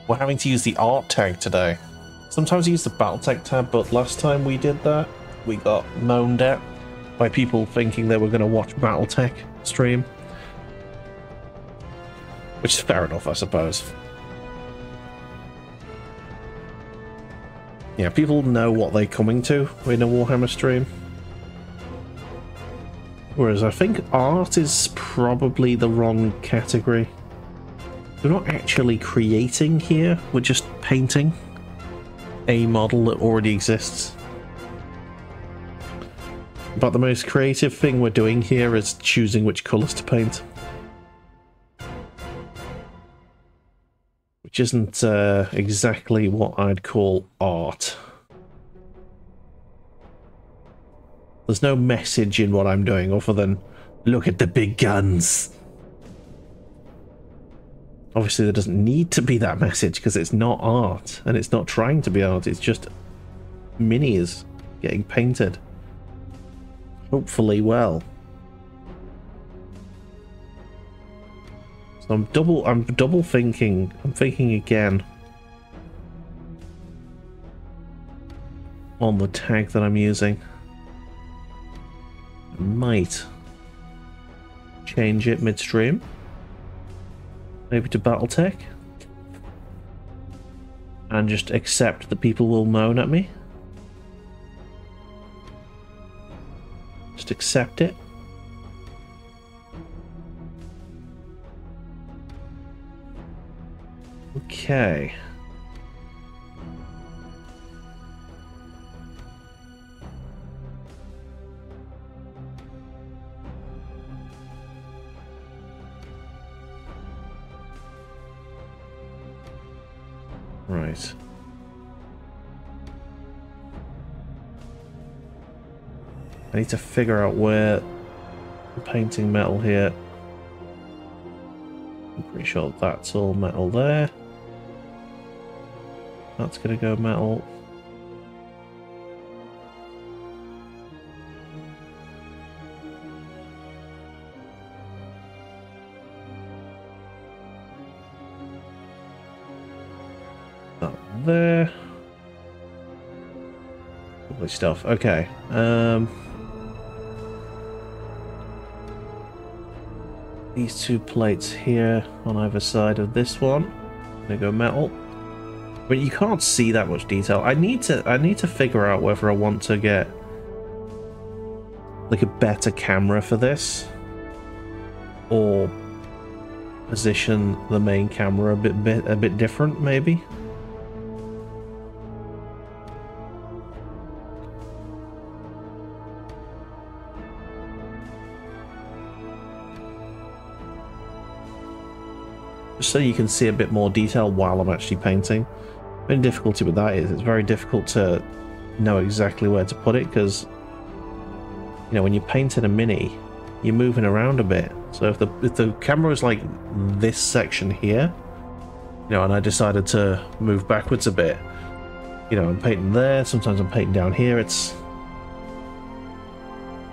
We're having to use the art tag today. Sometimes I use the Battletech tab, but last time we did that, we got moaned at by people thinking they were going to watch Battletech stream. Which is fair enough, I suppose. Yeah, people know what they're coming to in a Warhammer stream. Whereas I think art is probably the wrong category. We're not actually creating here, we're just painting a model that already exists. But the most creative thing we're doing here is choosing which colours to paint. Which isn't exactly what I'd call art. There's no message in what I'm doing other than, look at the big guns. Obviously there doesn't need to be that message because it's not art, and it's not trying to be art, it's just minis getting painted. Hopefully well. So I'm double thinking. I'm thinking again on the tag that I'm using. I might change it midstream. Maybe to Battletech. And just accept that people will moan at me. Just accept it. Okay. Right. I need to figure out where the painting metal here. I'm pretty sure that's all metal there. That's gonna go metal. That there. Lovely stuff. Okay. These two plates here on either side of this one. They go metal. But you can't see that much detail. I need to figure out whether I want to get like a better camera for this, or position the main camera a bit different, maybe. So you can see a bit more detail while I'm actually painting. The only difficulty with that is it's very difficult to know exactly where to put it, because you know when you're painting a mini, you're moving around a bit. So if the camera is like this section here, you know, and I decided to move backwards a bit, you know, I'm painting there, sometimes I'm painting down here, it's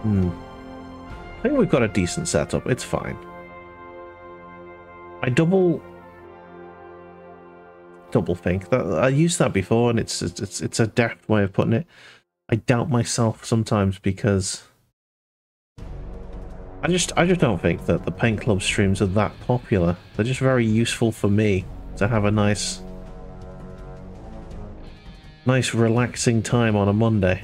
I think we've got a decent setup, it's fine. I double think that I used that before, and it's a daft way of putting it. I doubt myself sometimes because I just don't think that the paint club streams are that popular. They're just very useful for me to have a nice Nice relaxing time on a Monday.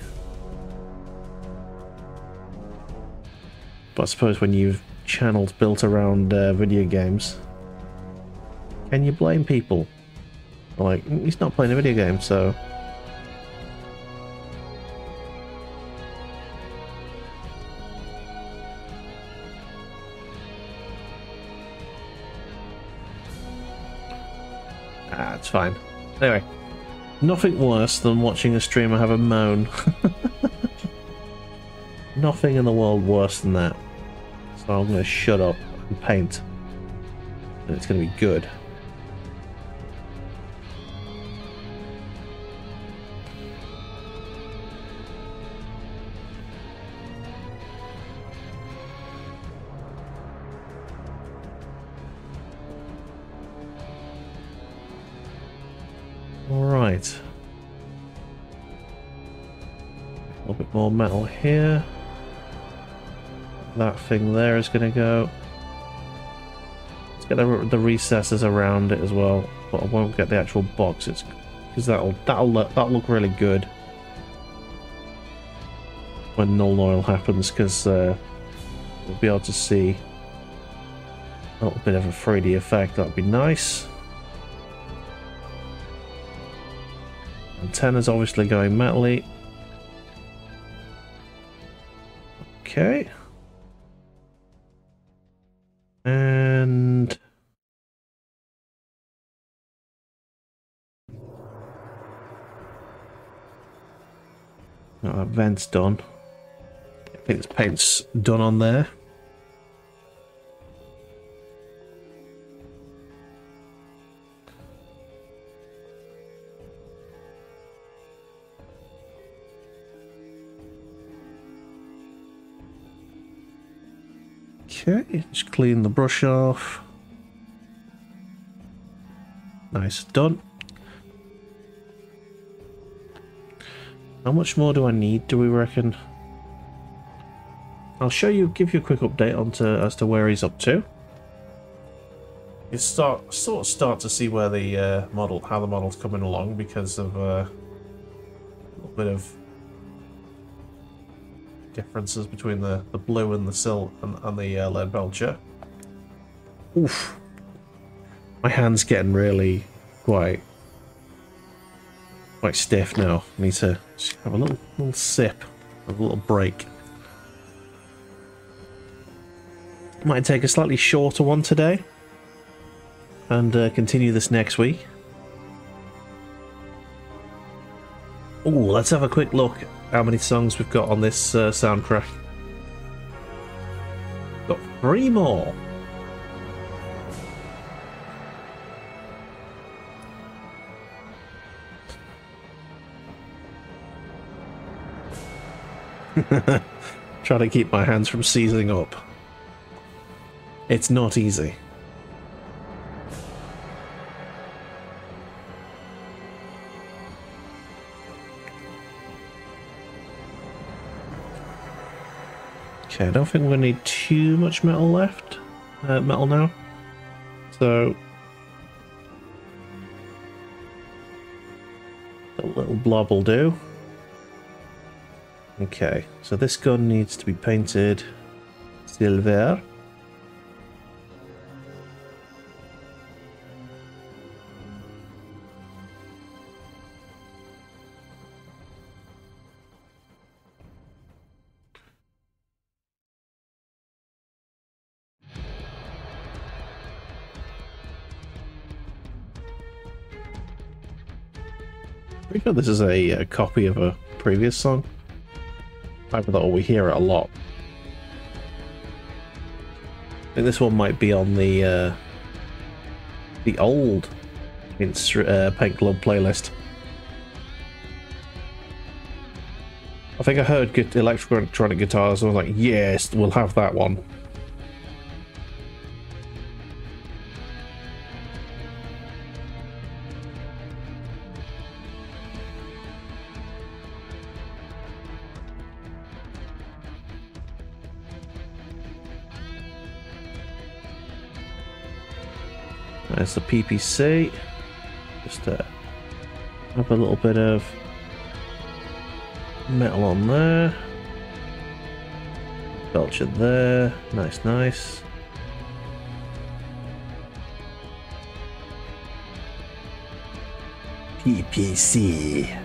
But I suppose when you've channels built around video games, can you blame people? Like, he's not playing a video game, so... it's fine. Anyway, nothing worse than watching a streamer have a moan. Nothing in the world worse than that. So I'm going to shut up and paint. And it's going to be good. Alright. A little bit more metal here. That thing there is going to go. Let's get the recesses around it as well, but I won't get the actual box. It's because that'll look really good when null oil happens, because we'll be able to see a little bit of a 3D effect. That'd be nice. Antenna's obviously going metally. Okay. And that vent's done. I think this paint's done on there. Okay, just clean the brush off. Nice, done. How much more do I need, do we reckon? I'll show you, give you a quick update as to where he's up to. You sort of start to see where the how the model's coming along because of a little bit of differences between the blue and the silk and the lead belcher. Oof. My hand's getting really quite stiff now. I need to just have a little sip, a little break. Might take a slightly shorter one today and continue this next week. Oh, let's have a quick look how many songs we've got on this soundtrack. Got 3 more. Trying to keep my hands from seizing up. It's not easy. Okay, I don't think we're going to need too much metal left. Metal now. So a little blob will do. Okay, so this gun needs to be painted silver. Pretty sure this is a copy of a previous song. Either that or we hear it a lot. I think this one might be on the old Paint Club playlist. I think I heard electronic guitars and I was like, yes, we'll have that one. There's the PPC. Just have a little bit of Metal on there. Belcher there. Nice, nice. PPC.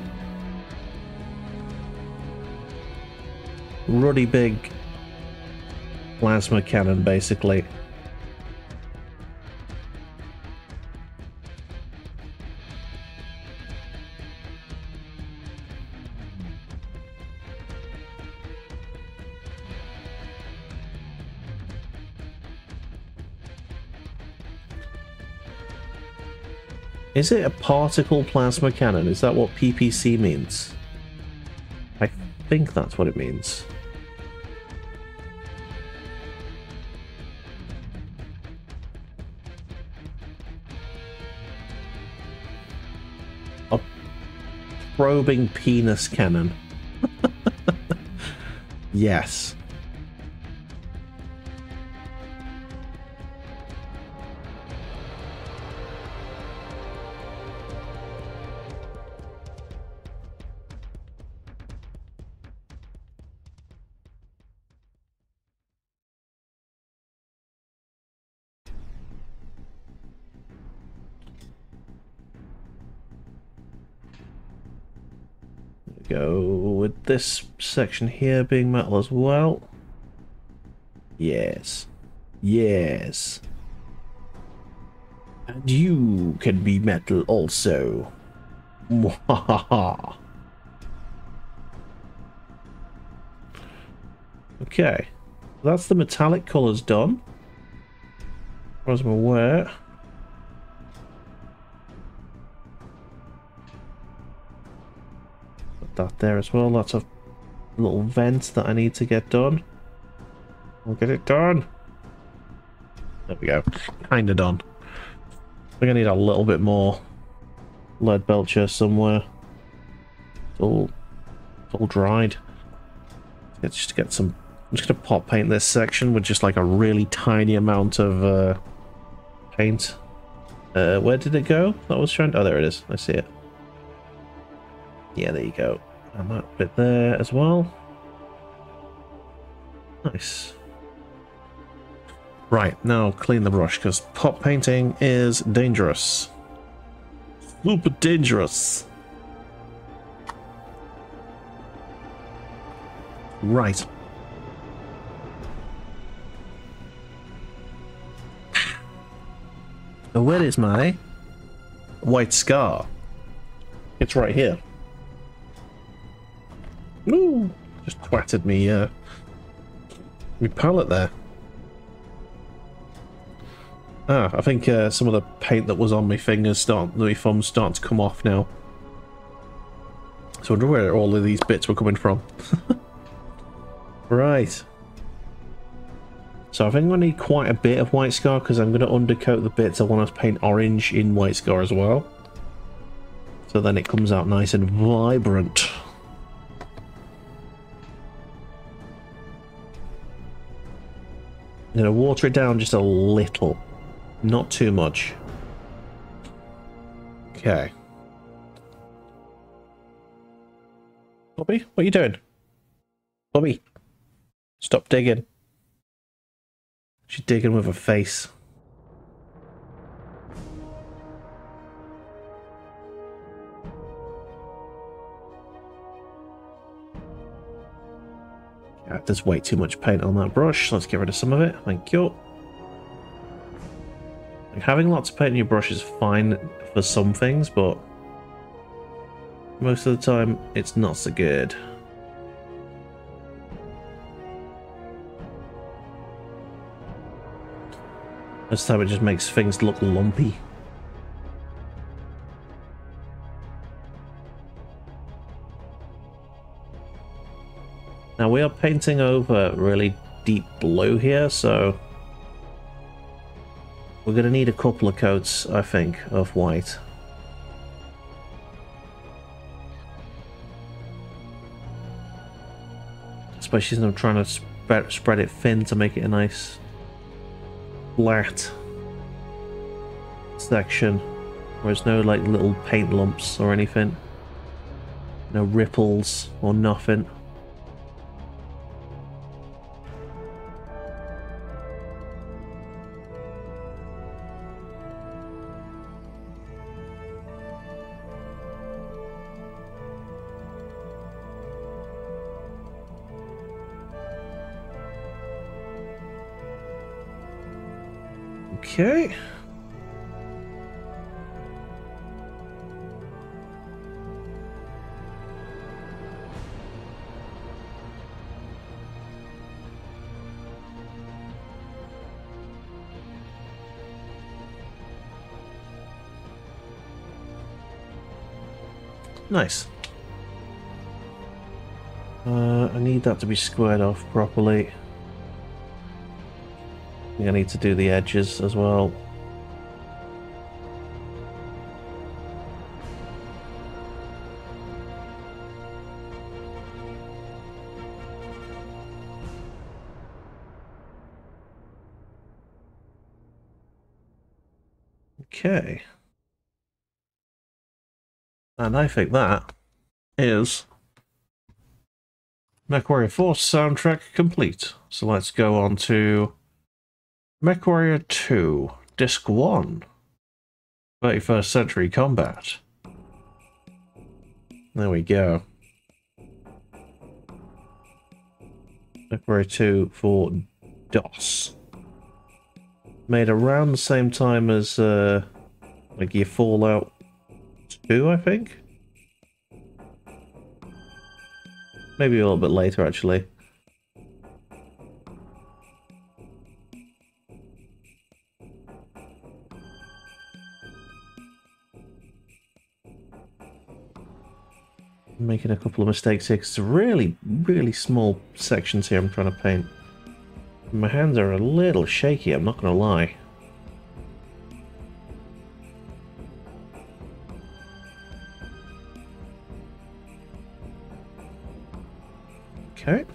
Ruddy big plasma cannon, basically. Is it a particle plasma cannon? Is that what PPC means? I think that's what it means. A probing penis cannon. Yes. Go with this section here being metal as well. Yes. Yes. And you can be metal also. Mwahaha. Okay. That's the metallic colours done. As far as I'm aware. That there as well. That's a little vent that I need to get done. I'll get it done. There we go. Kinda done. We're gonna need a little bit more lead belcher somewhere. It's all dried. Let's just get some. I'm just gonna pot paint this section with just like a really tiny amount of paint. Where did it go? That was trying. Oh, there it is. I see it. Yeah, there you go. And that bit there as well. Nice. Right, now clean the brush, because pot painting is dangerous. Super dangerous. Right. Now where is my white scar? It's right here. Ooh, just twatted me, my palette there. Ah, I think some of the paint that was on my fingers, my thumbs starting to come off now. So I wonder where all of these bits were coming from. Right. So I think I'm going to need quite a bit of white scar because I'm going to undercoat the bits I want to paint orange in white scar as well. So then it comes out nice and vibrant. I'm going to water it down just a little. Not too much. Okay. Bobby, what are you doing? Bobby, stop digging. She's digging with her face. Yeah, there's way too much paint on that brush. Let's get rid of some of it. Thank you. Like, having lots of paint in your brush is fine for some things, but most of the time it's not so good. Most of the time it just makes things look lumpy. Now we are painting over really deep blue here, so we're going to need a couple of coats, I think, of white. Especially since I'm trying to spread it thin to make it a nice flat section where there's no like little paint lumps or anything. No ripples or nothing. Okay. Nice. I need that to be squared off properly. I think I need to do the edges as well. Okay. And I think that is MechWarrior 4 soundtrack complete. So let's go on to MechWarrior 2, Disc 1, 31st Century Combat. There we go. MechWarrior 2 for DOS. Made around the same time as like your Fallout 2, I think? Maybe a little bit later, actually. I'm making a couple of mistakes here, because it's really, really small sections here I'm trying to paint. My hands are a little shaky, I'm not going to lie. Okay.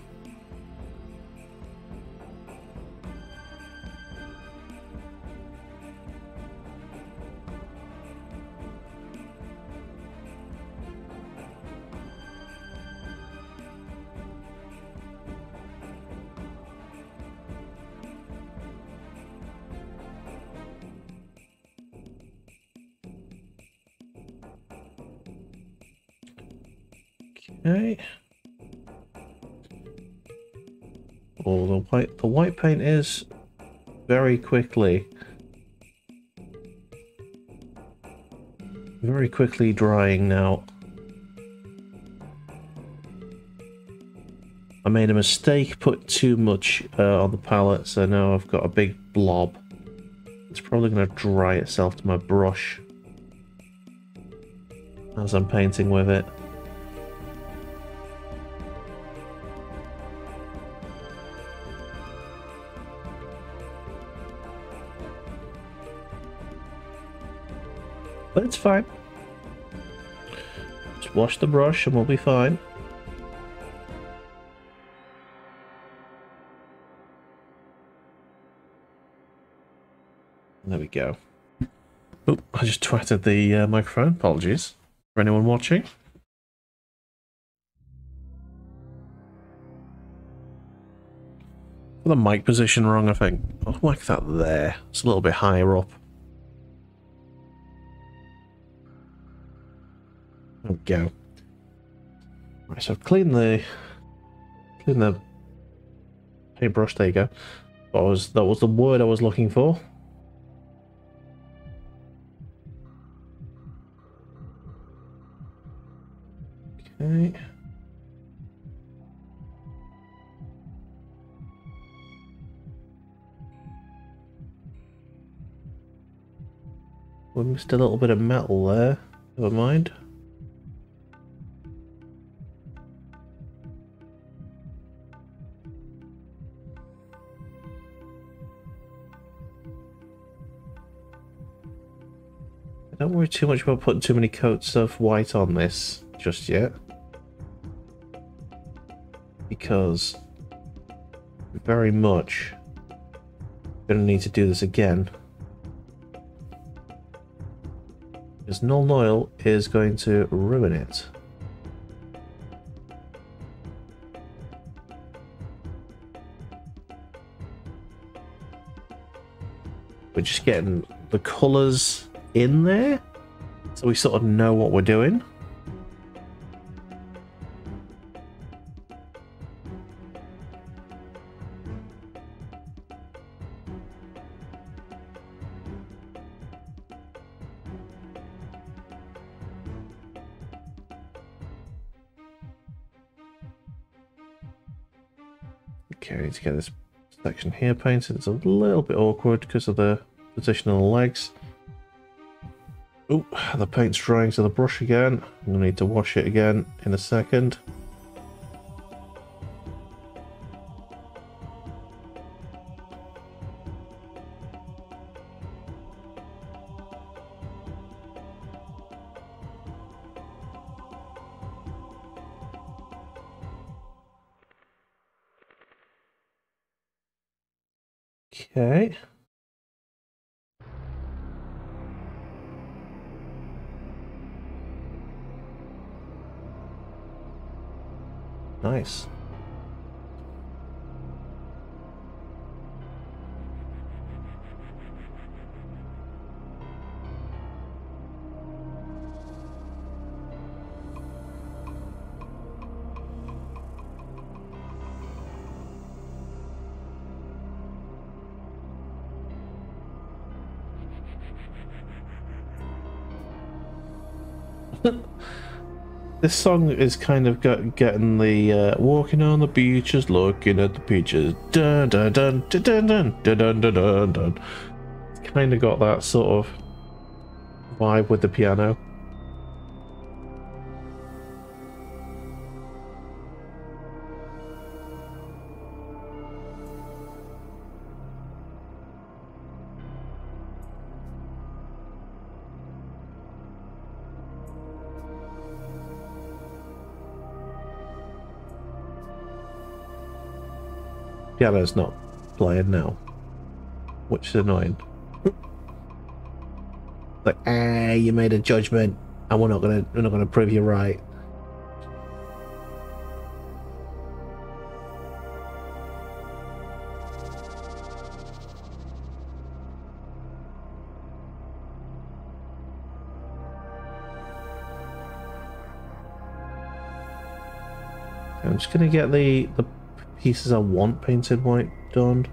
Okay. Oh, the white paint is very quickly drying now. I made a mistake, put too much on the palette, so now I've got a big blob. It's probably going to dry itself to my brush as I'm painting with it. But it's fine. Just wash the brush and we'll be fine. There we go. Oh, I just twatted the microphone. Apologies for anyone watching. Got the mic position wrong, I think. I'll whack that there. It's a little bit higher up. There we go. Right, so I've cleaned the paintbrush. There you go. That was the word I was looking for. Okay. We missed a little bit of metal there. Never mind. Don't worry too much about putting too many coats of white on this just yet, because we're very much going to need to do this again, because null oil is going to ruin it. We're just getting the colours in there, so we sort of know what we're doing. Okay, I need to get this section here painted. It's a little bit awkward because of the position of the legs. Oh, the paint's drying to the brush again. I'm going to need to wash it again in a second. Okay. Nice. This song is kind of getting the walking on the beaches, looking at the peaches. Dun dun dun dun dun dun dun dun dun dun. It's kind of got that sort of vibe with the piano. Piano's not playing now, which is annoying. Like, you made a judgment, and we're not gonna prove you right. I'm just gonna get the pieces I want painted white done.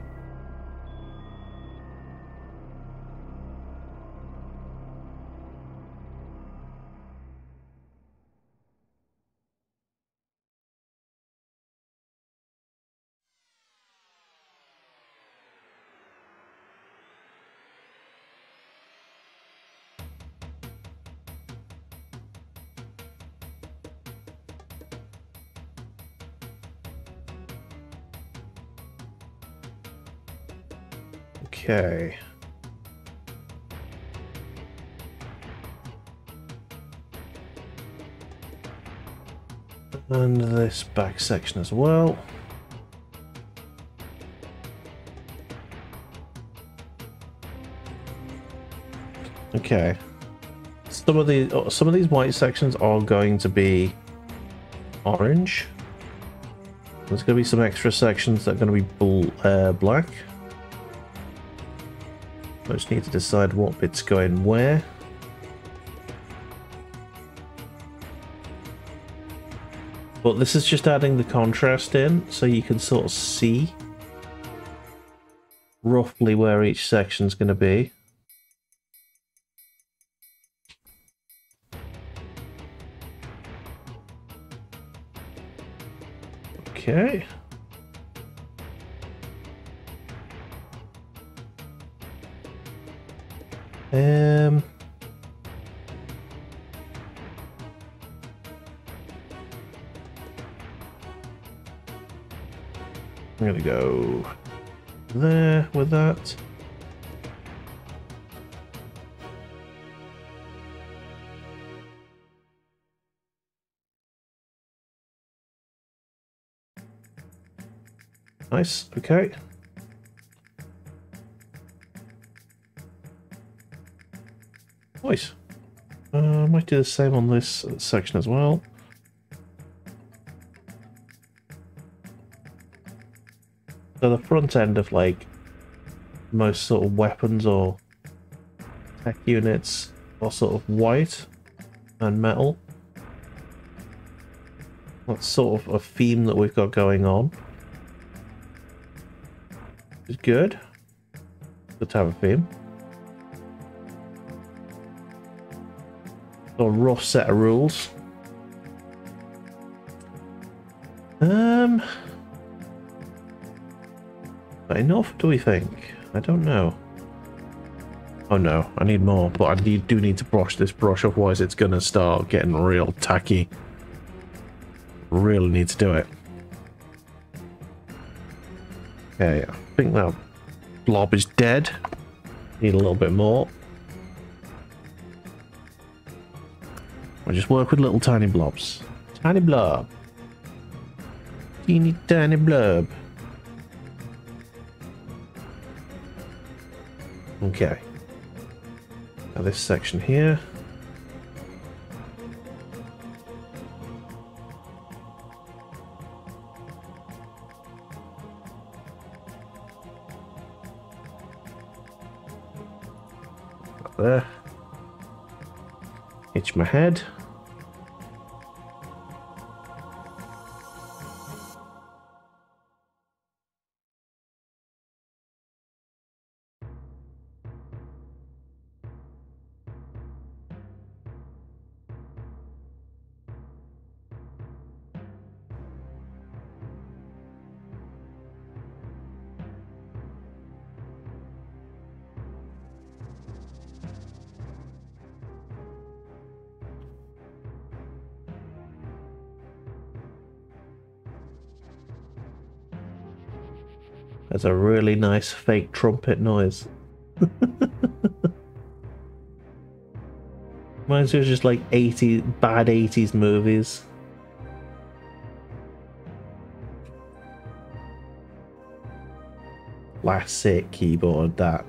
Okay. And this back section as well. Okay. Some of these white sections are going to be orange. There's going to be some extra sections that are going to be black. I just need to decide what bit's going where. But this is just adding the contrast in, so you can sort of see roughly where each section's going to be. Okay. I'm gonna go there with that. Nice, okay. Nice. I might do the same on this section as well. So the front end of like most sort of weapons or tech units are sort of white and metal. That's sort of a theme that we've got going on. It's good. Good to have a theme. Got a rough set of rules. But enough, do we think? I don't know. Oh no, I need more, but I do need to brush this brush, otherwise it's gonna start getting real tacky. Really need to do it. Okay, I think that blob is dead. Need a little bit more. I just work with little tiny blobs. Tiny blob. Teeny tiny blob. Okay. Now this section here. Right there. Itch my head. That's a really nice fake trumpet noise. Reminds me of just like bad 80s movies. Classic keyboard, that.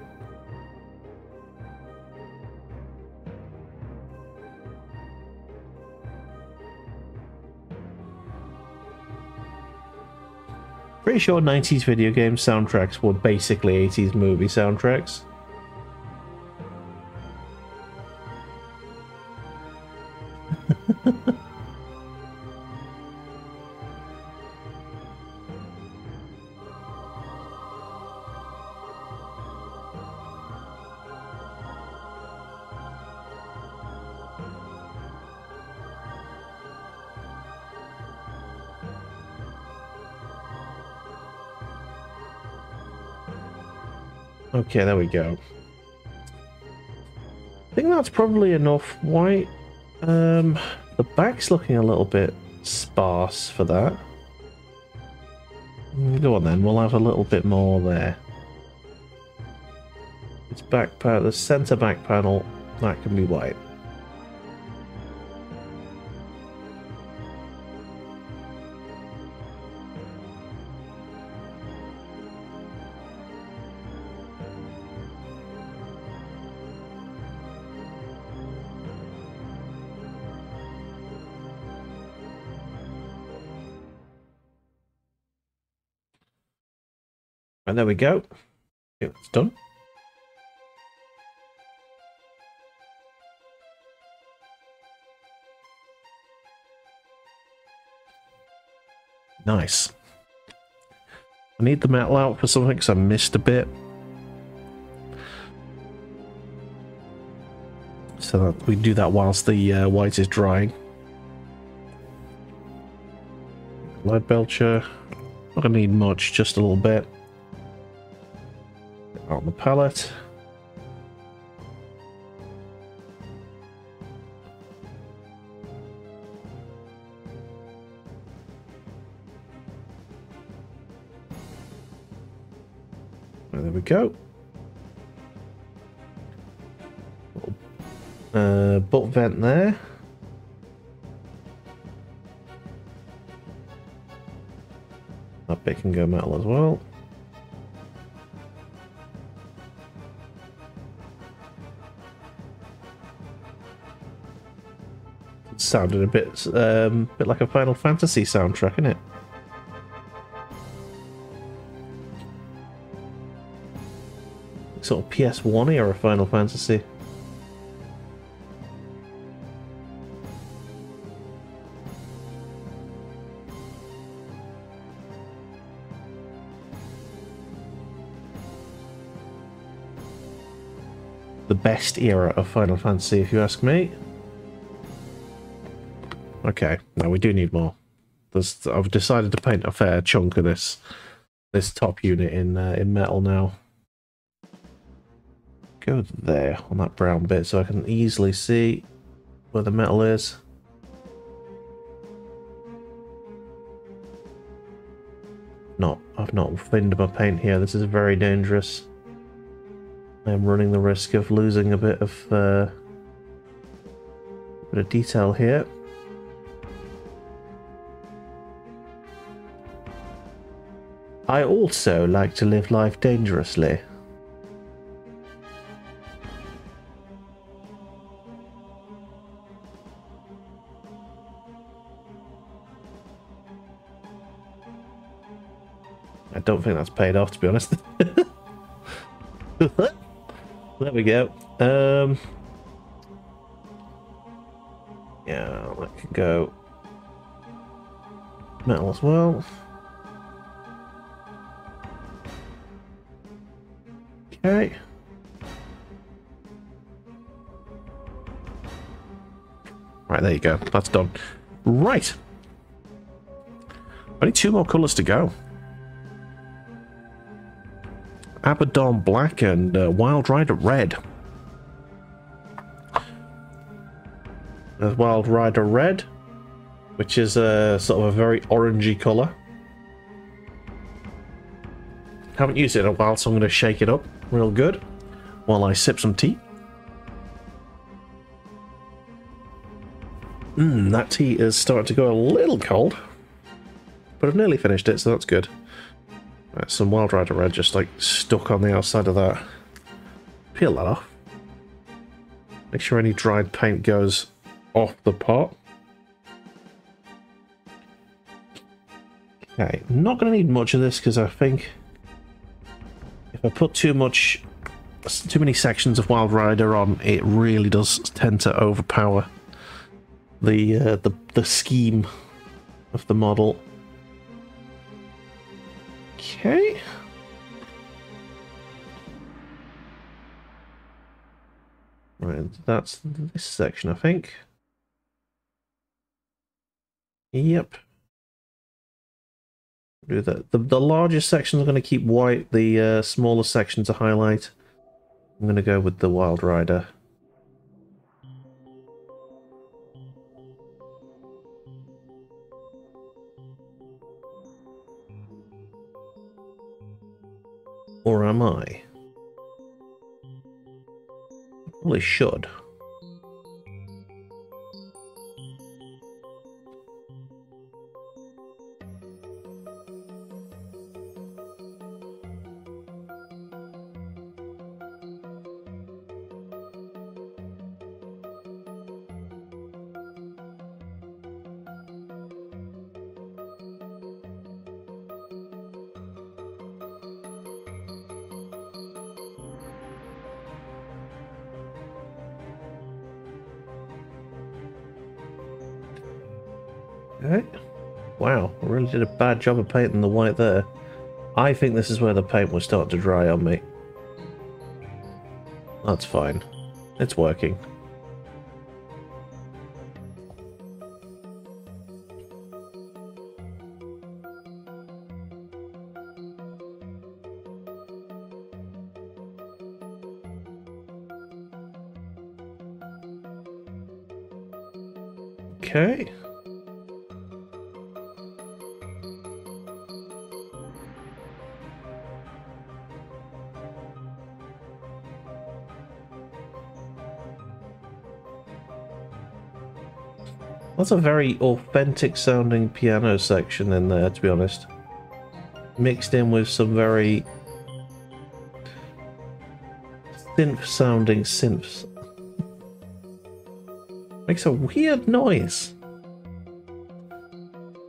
Pretty sure 90s video game soundtracks were basically 80s movie soundtracks. Okay, there we go. I think that's probably enough white. The back's looking a little bit sparse for that. Go on then, we'll have a little bit more there. It's back panel, the center back panel, that can be white. And there we go. Okay, it's done. Nice. I need the metal out for something because I missed a bit. So that we do that whilst the white is drying. Lead belcher. Not gonna need much, just a little bit. On the palette. There we go. Butt vent there. That bit can go metal as well. Sounded a bit like a Final Fantasy soundtrack, isn't it? sort of PS1 era Final Fantasy. The best era of Final Fantasy, if you ask me. Okay, now we do need more. I've decided to paint a fair chunk of this top unit in metal now. Go there on that brown bit so I can easily see where the metal is. I've not thinned my paint here. This is very dangerous. I am running the risk of losing a bit of detail here. I also like to live life dangerously. I don't think that's paid off, to be honest. There we go. Yeah, that could go metal as well. Okay. Right, there you go. That's done. Right. Only 2 more colours to go. Abaddon Black and Wild Rider Red. There's Wild Rider Red, which is a sort of a very orangey colour. Haven't used it in a while, so I'm going to shake it up real good while I sip some tea. That tea is starting to go a little cold, but I've nearly finished it, so that's good. Right, some Wild Rider Red just like stuck on the outside of that. Peel that off. Make sure any dried paint goes off the pot. Okay, I'm not going to need much of this because I think if I put too many sections of Wild Rider on, it really does tend to overpower the scheme of the model. Okay. Right, that's this section, I think. Yep. Do that. The largest sections are going to keep white. The smaller sections are highlight. I'm going to go with the Wild Rider. Or am I? Probably should. Okay. Wow, I really did a bad job of painting the white there. I think this is where the paint will start to dry on me. That's fine. It's working. Okay. That's a very authentic sounding piano section in there, to be honest. Mixed in with some very synth sounding synths. Makes a weird noise.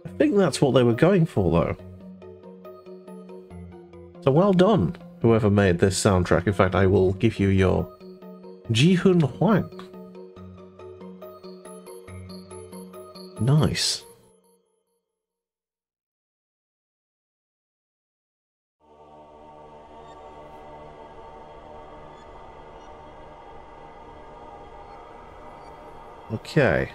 I think that's what they were going for though. So well done. whoever made this soundtrack. In fact, I will give you your Jihun Huang. Nice. Okay.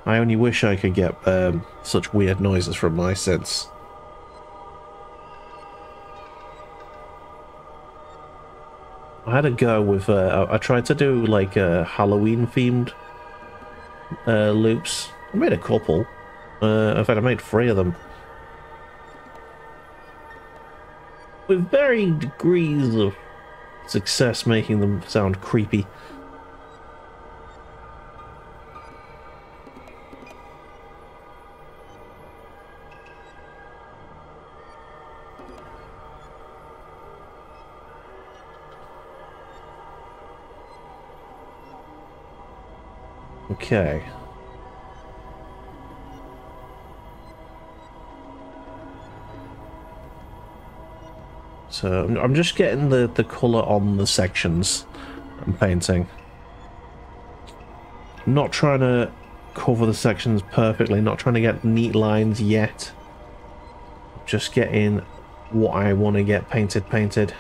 I only wish I could get such weird noises from my synths. I had a go with, I tried to do like Halloween themed loops. I made a couple. In fact, I made 3 of them. With varying degrees of success making them sound creepy. Okay. So I'm just getting the colour on the sections I'm painting. I'm not trying to cover the sections perfectly, not trying to get neat lines yet. Just getting what I want to get painted.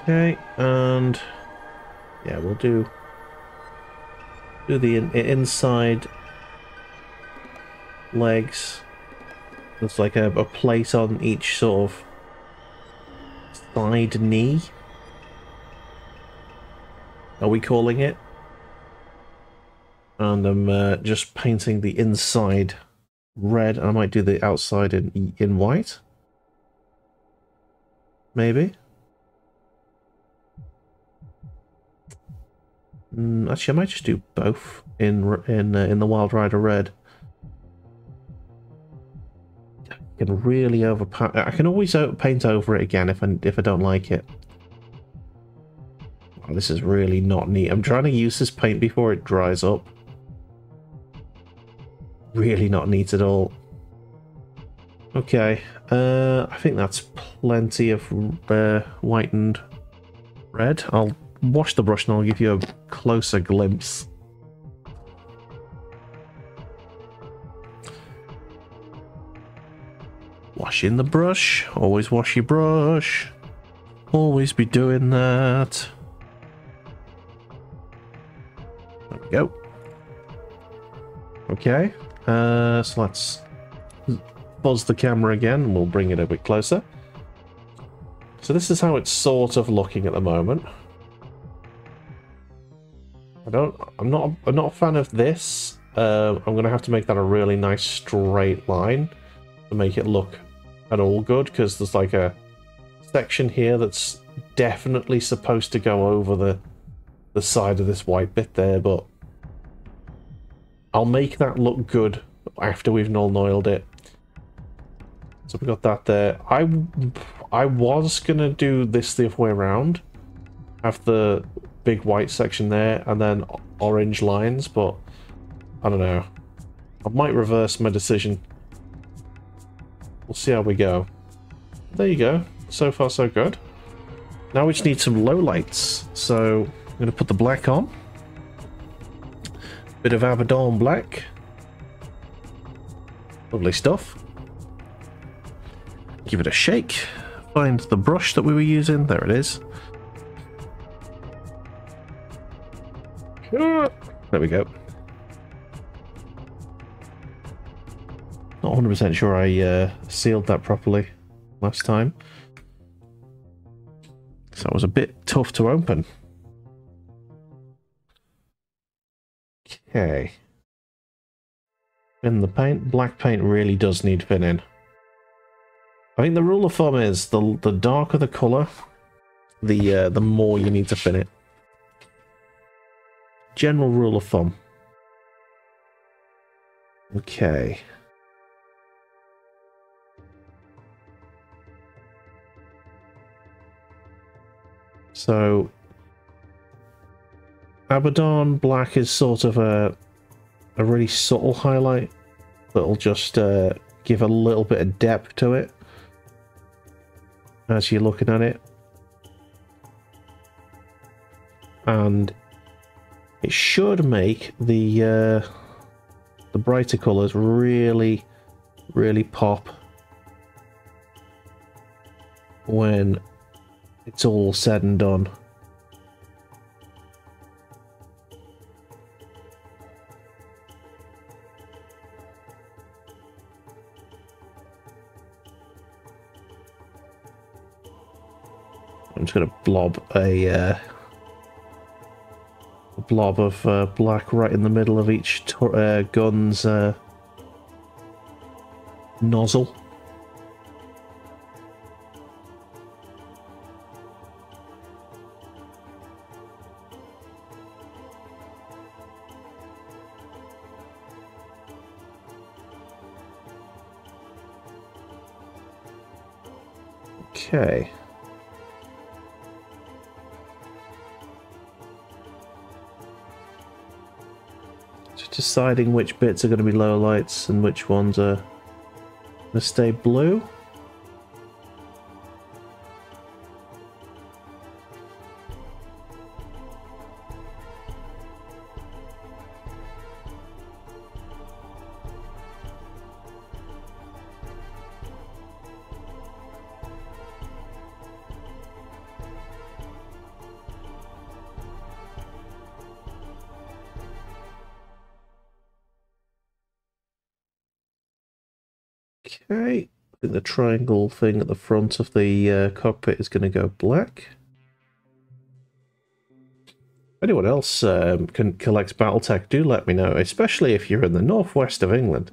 Okay, and yeah, we'll do the inside legs. There's like a plate on each sort of side knee. Are we calling it? And I'm just painting the inside red. I might do the outside in white. Maybe. Actually, I might just do both in the Wild Rider red. I can really I can always paint over it again if I don't like it. Oh, this is really not neat. I'm trying to use this paint before it dries up. Really not neat at all. Okay, I think that's plenty of whitened red. I'll wash the brush and I'll give you a closer glimpse. Washing the brush. Always wash your brush. Always be doing that. There we go. Okay, so let's buzz the camera again and we'll bring it a bit closer. So this is how it's sort of looking at the moment. I'm not a fan of this. I'm gonna have to make that a really nice straight line to make it look at all good, because there's like a section here that's definitely supposed to go over the side of this white bit there, but I'll make that look good after we've null-noiled it. So we got that there. I was gonna do this the other way around, have the big white section there and then orange lines, but I don't know. I might reverse my decision. We'll see how we go. There you go. So far so good. Now we just need some lowlights. So I'm going to put the black on. Bit of Abaddon black. Lovely stuff. Give it a shake. Find the brush that we were using. There it is. There we go. Not 100% sure I sealed that properly last time. So it was a bit tough to open. Okay. In the paint, black paint really does need thinning. I think the rule of thumb is the darker the colour, the more you need to thin it. General rule of thumb. Okay. So Abaddon black is sort of a really subtle highlight that'll just give a little bit of depth to it as you're looking at it. And it should make the brighter colours really, really pop when it's all said and done. I'm just going to blob a blob of black right in the middle of each gun's nozzle. Okay. Just deciding which bits are going to be low lights and which ones are going to stay blue. Okay, I think the triangle thing at the front of the cockpit is going to go black. If anyone else can collect Battletech, do let me know, especially if you're in the northwest of England.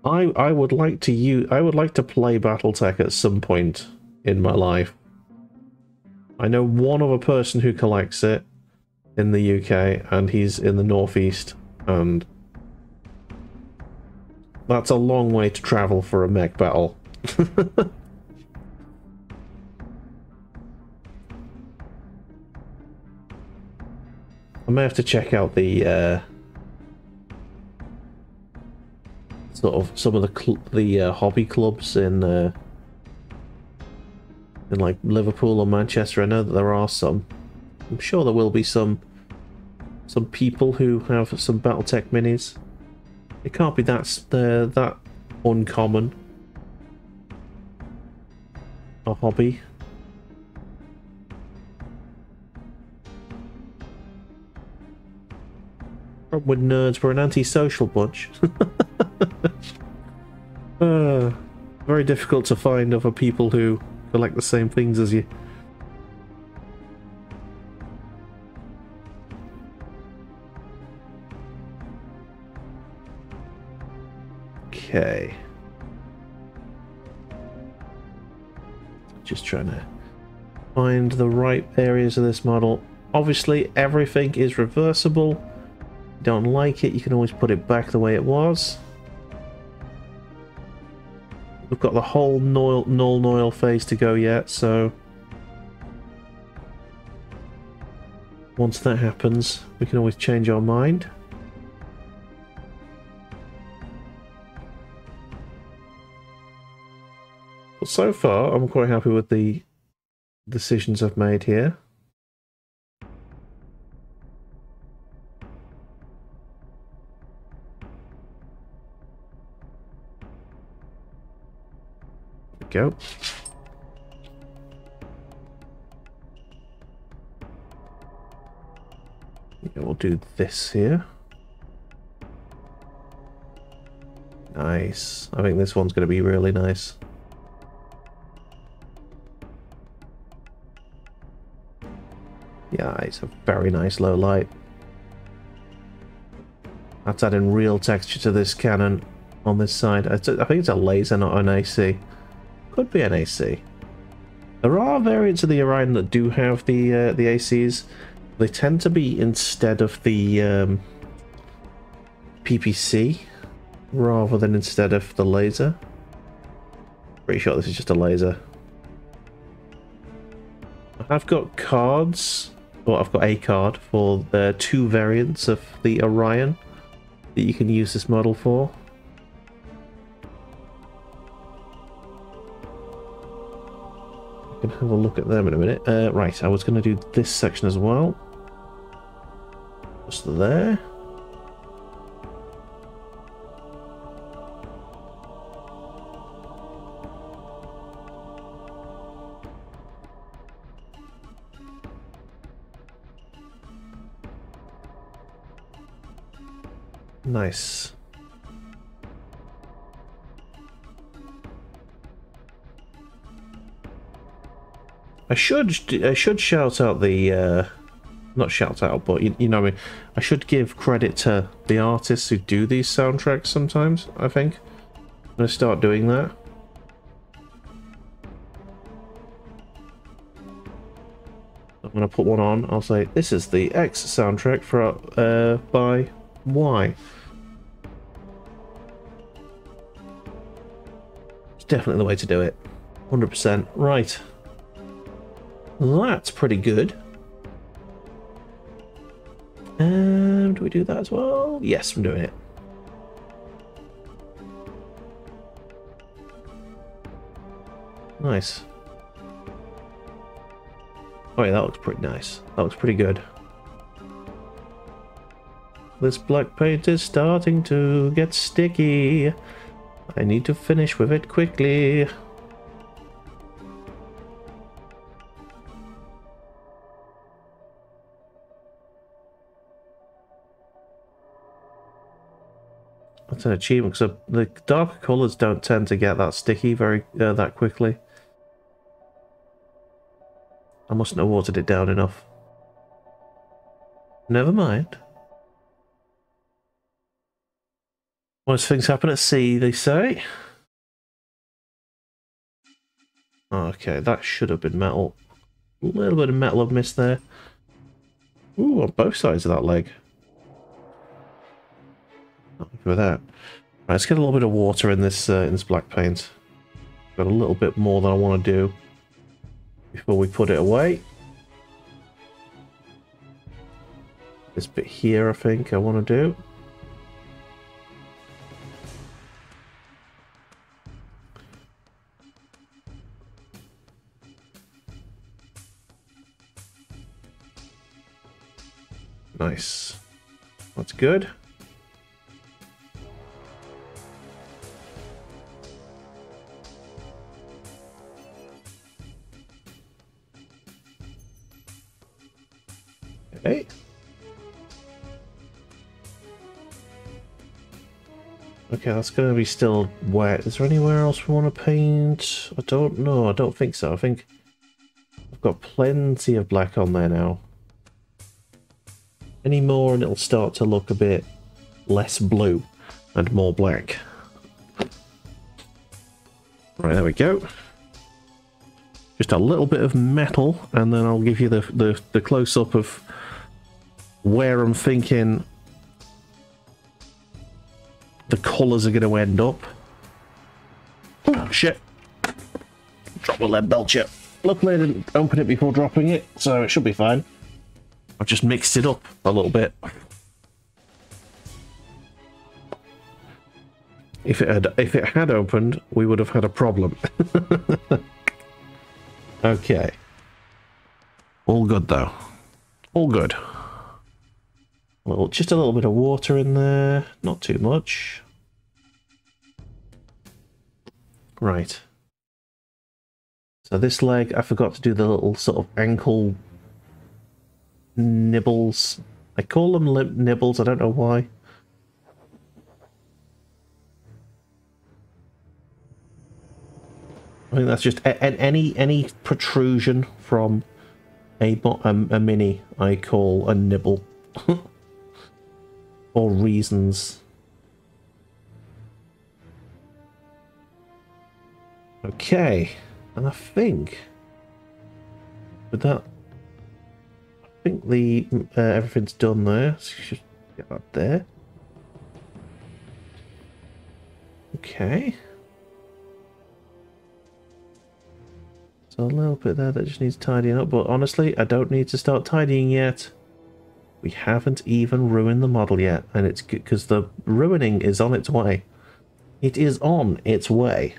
I would like to play Battletech at some point in my life. I know one other person who collects it in the UK, and he's in the northeast, and that's a long way to travel for a mech battle. I may have to check out the sort of some of the hobby clubs in like Liverpool or Manchester. I know that there are some. I'm sure there will be some people who have some Battletech minis. It can't be that uncommon a hobby. Problem with nerds, we're an antisocial bunch. Very difficult to find other people who collect the same things as you. Okay. Just trying to find the right areas of this model. Obviously, everything is reversible. Don't like it, you can always put it back the way it was. We've got the whole null Noil phase to go yet, so once that happens, we can always change our mind. But so far, I'm quite happy with the decisions I've made here. Go. Yeah, we'll do this here. Nice. I think this one's going to be really nice. Yeah, it's a very nice low light. That's adding real texture to this cannon on this side. I think it's a laser, not an AC. Could be an AC. There are variants of the Orion that do have the ACs. They tend to be instead of the PPC rather than instead of the laser. Pretty sure this is just a laser. I've got cards, or I've got a card for the 2 variants of the Orion that you can use this model for. I can have a look at them in a minute. Right, I was going to do this section as well. Just there. Nice. I should shout out the not shout out, but you know what I mean. I should give credit to the artists who do these soundtracks sometimes. I think I'm gonna start doing that. I'm gonna put one on. I'll say this is the X soundtrack for by Y. It's definitely the way to do it. 100%. Right. That's pretty good. Do we do that as well? Yes, I'm doing it. Nice. Oh yeah, that looks pretty nice. That looks pretty good. This black paint is starting to get sticky. I need to finish with it quickly. That's an achievement, because the darker colours don't tend to get that sticky that quickly. I mustn't have watered it down enough. Never mind. Worst things happen at sea, they say. Okay, that should have been metal. A little bit of metal I've missed there. Ooh, on both sides of that leg. Not happy with that. Right, let's get a little bit of water in this black paint. Got a little bit more than I want to do before we put it away. This bit here, I think I want to do. Nice. That's good. Okay. Okay, that's going to be still wet. Is there anywhere else we want to paint? I don't know. I don't think so. I think I've got plenty of black on there now. Any more and it'll start to look a bit less blue and more black. Right, there we go. Just a little bit of metal, and then I'll give you the close-up of where I'm thinking the colours are going to end up. Oh, shit. Drop the lead belcher. Luckily I didn't open it before dropping it, so it should be fine. I've just mixed it up a little bit. If it had opened, we would have had a problem. Okay. All good though. All good. Just a little bit of water in there, not too much. Right. So this leg, I forgot to do the little sort of ankle nibbles. I call them nibbles, I don't know why. I think that's just any protrusion from a mini I call a nibble. or reasons. Okay, and I think with that, I think the everything's done there. So you should get that there. Okay. So a little bit there that just needs tidying up, but honestly, I don't need to start tidying yet. We haven't even ruined the model yet, and it's because the ruining is on its way. It is on its way.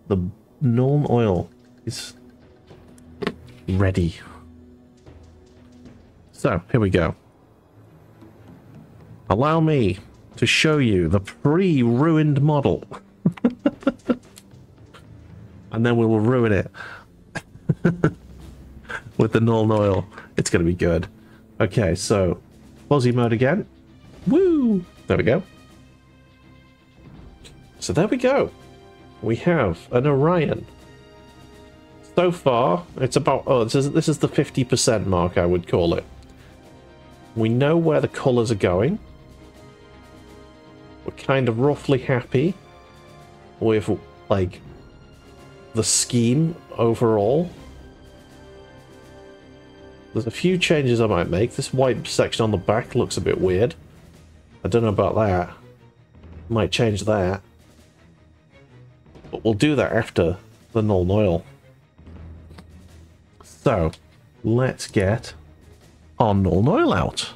The Nuln oil is ready. So, here we go. Allow me to show you the pre-ruined model. And then we will ruin it with the Nuln oil. It's going to be good. Okay, so fuzzy mode again. Woo! There we go. So there we go. We have an Orion. So far, it's about... Oh, this is the 50% mark, I would call it. We know where the colours are going. We're kind of roughly happy with, like, the scheme overall. There's a few changes I might make. This white section on the back looks a bit weird. I don't know about that. Might change that. But we'll do that after the Nuln oil. So, let's get our Nuln oil out.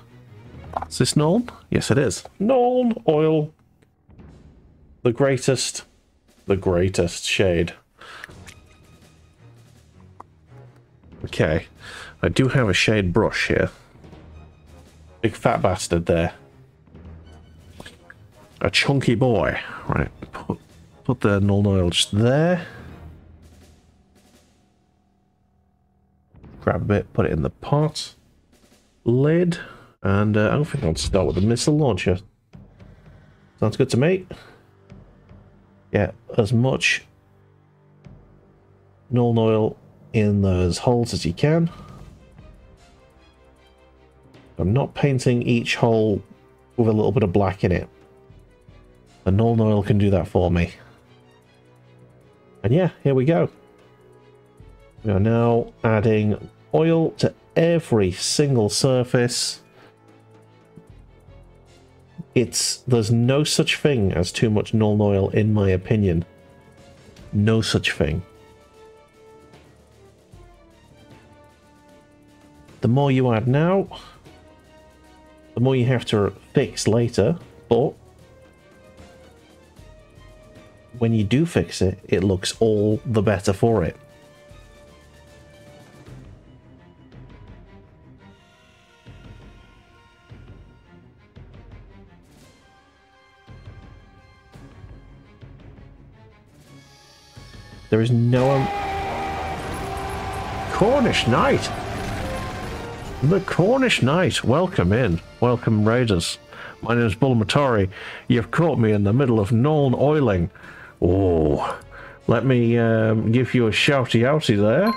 Is this Nuln? Yes, it is. Nuln oil. The greatest shade. Okay, I do have a shade brush here. Big fat bastard there. A chunky boy. Right, put the Nuln oil just there. Grab a bit, put it in the pot. Lid. And I think I'll start with the missile launcher. Sounds good to me. Get as much Nuln oil in those holes as you can. I'm not painting each hole with a little bit of black in it. The Nuln oil can do that for me. And yeah, here we go. We are now adding oil to every single surface. There's no such thing as too much Nuln oil, in my opinion. No such thing. The more you add now, the more you have to fix later, but when you do fix it, it looks all the better for it. There is no... Cornish Knight! The Cornish Knight! Welcome in. Welcome, Raiders. My name is Bula. You've caught me in the middle of Nuln oiling. Oh, let me give you a shouty outy there.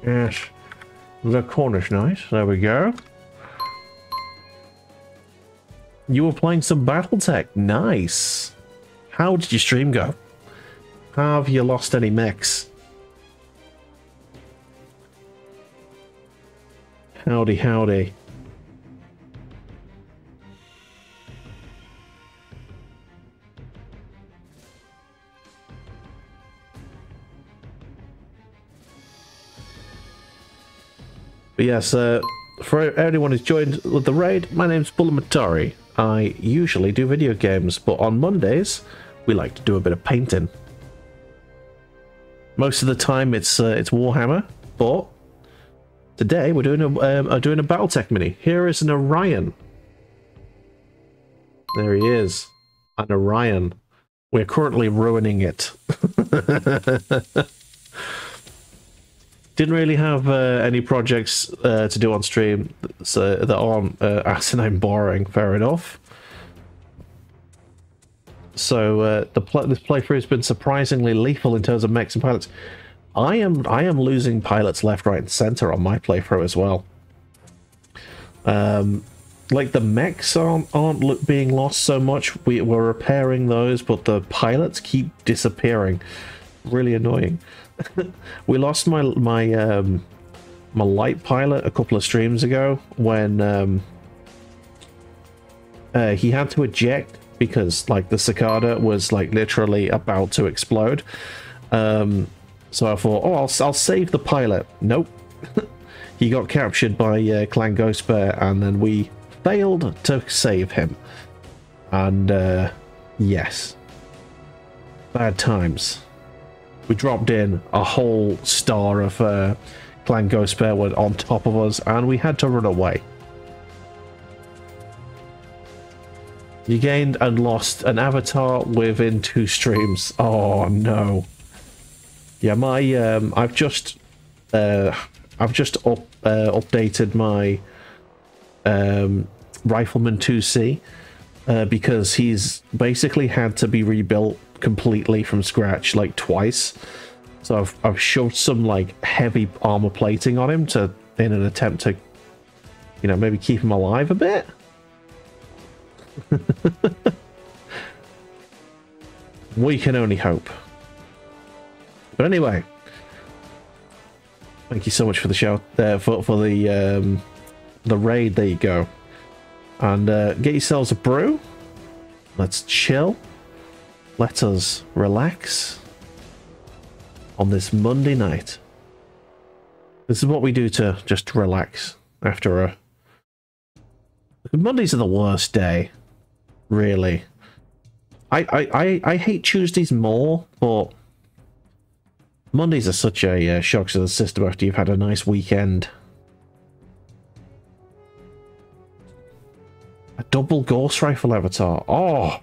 Yes, the Cornish Knight. There we go. You were playing some Battletech. Nice. How did your stream go? Have you lost any mechs? Howdy, howdy. But yes, for anyone who's joined with the raid, my name's Bula. I usually do video games, but on Mondays, we like to do a bit of painting. Most of the time it's Warhammer, but today we're doing a Battletech mini. Here is an Orion. There he is, an Orion. We're currently ruining it. Didn't really have any projects to do on stream that aren't asinine boring. Fair enough. So this playthrough has been surprisingly lethal in terms of mechs and pilots. I am losing pilots left, right, and center on my playthrough as well. Like the mechs aren't being lost so much. We're repairing those, but the pilots keep disappearing. Really annoying. We lost my light pilot a couple of streams ago when he had to eject because like the cicada was like literally about to explode. So I thought, oh, I'll save the pilot. Nope. He got captured by Clan Ghost Bear, and then we failed to save him. And yes, bad times. We dropped in a whole star of Clan Ghost Bear went on top of us, and we had to run away. You gained and lost an avatar within 2 streams. Oh no. Yeah, my I've just updated my Rifleman 2C because he's basically had to be rebuilt completely from scratch like twice. So I've shoved some like heavy armor plating on him in an attempt to, you know, maybe keep him alive a bit. We can only hope. But anyway, thank you so much for the shout there for the raid. There you go, and get yourselves a brew. Let's chill. Let us relax on this Monday night. This is what we do to just relax after a... Mondays are the worst day, really. I hate Tuesdays more, but Mondays are such a shock to the system after you've had a nice weekend. A double Ghost Rifle avatar. Oh!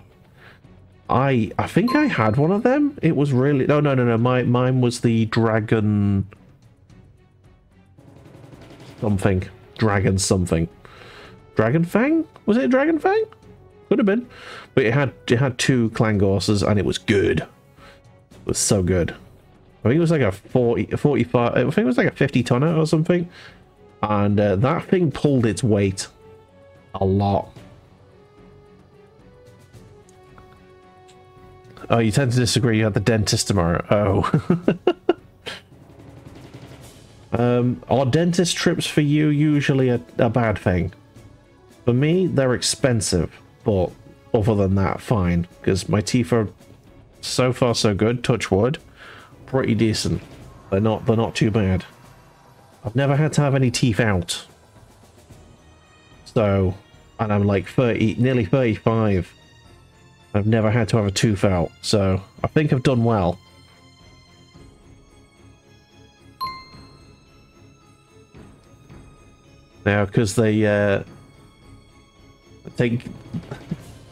I think I had one of them. It was really... No. Mine was the Dragon... something. Dragon something. Dragon Fang? Was it a Dragon Fang? Could have been. But it had 2 Clan Horses, and it was good. It was so good. I think it was like a 45... I think it was like a 50 tonner or something. And that thing pulled its weight. A lot. Oh, you tend to disagree. You had the dentist tomorrow. Oh. Are dentist trips for you usually a bad thing? For me, they're expensive, but other than that, fine. Because my teeth are so far so good, touch wood. Pretty decent. They're not too bad. I've never had to have any teeth out. So, and I'm like 30, nearly 35. I've never had to have a tooth out, so I think I've done well. Now, because they take,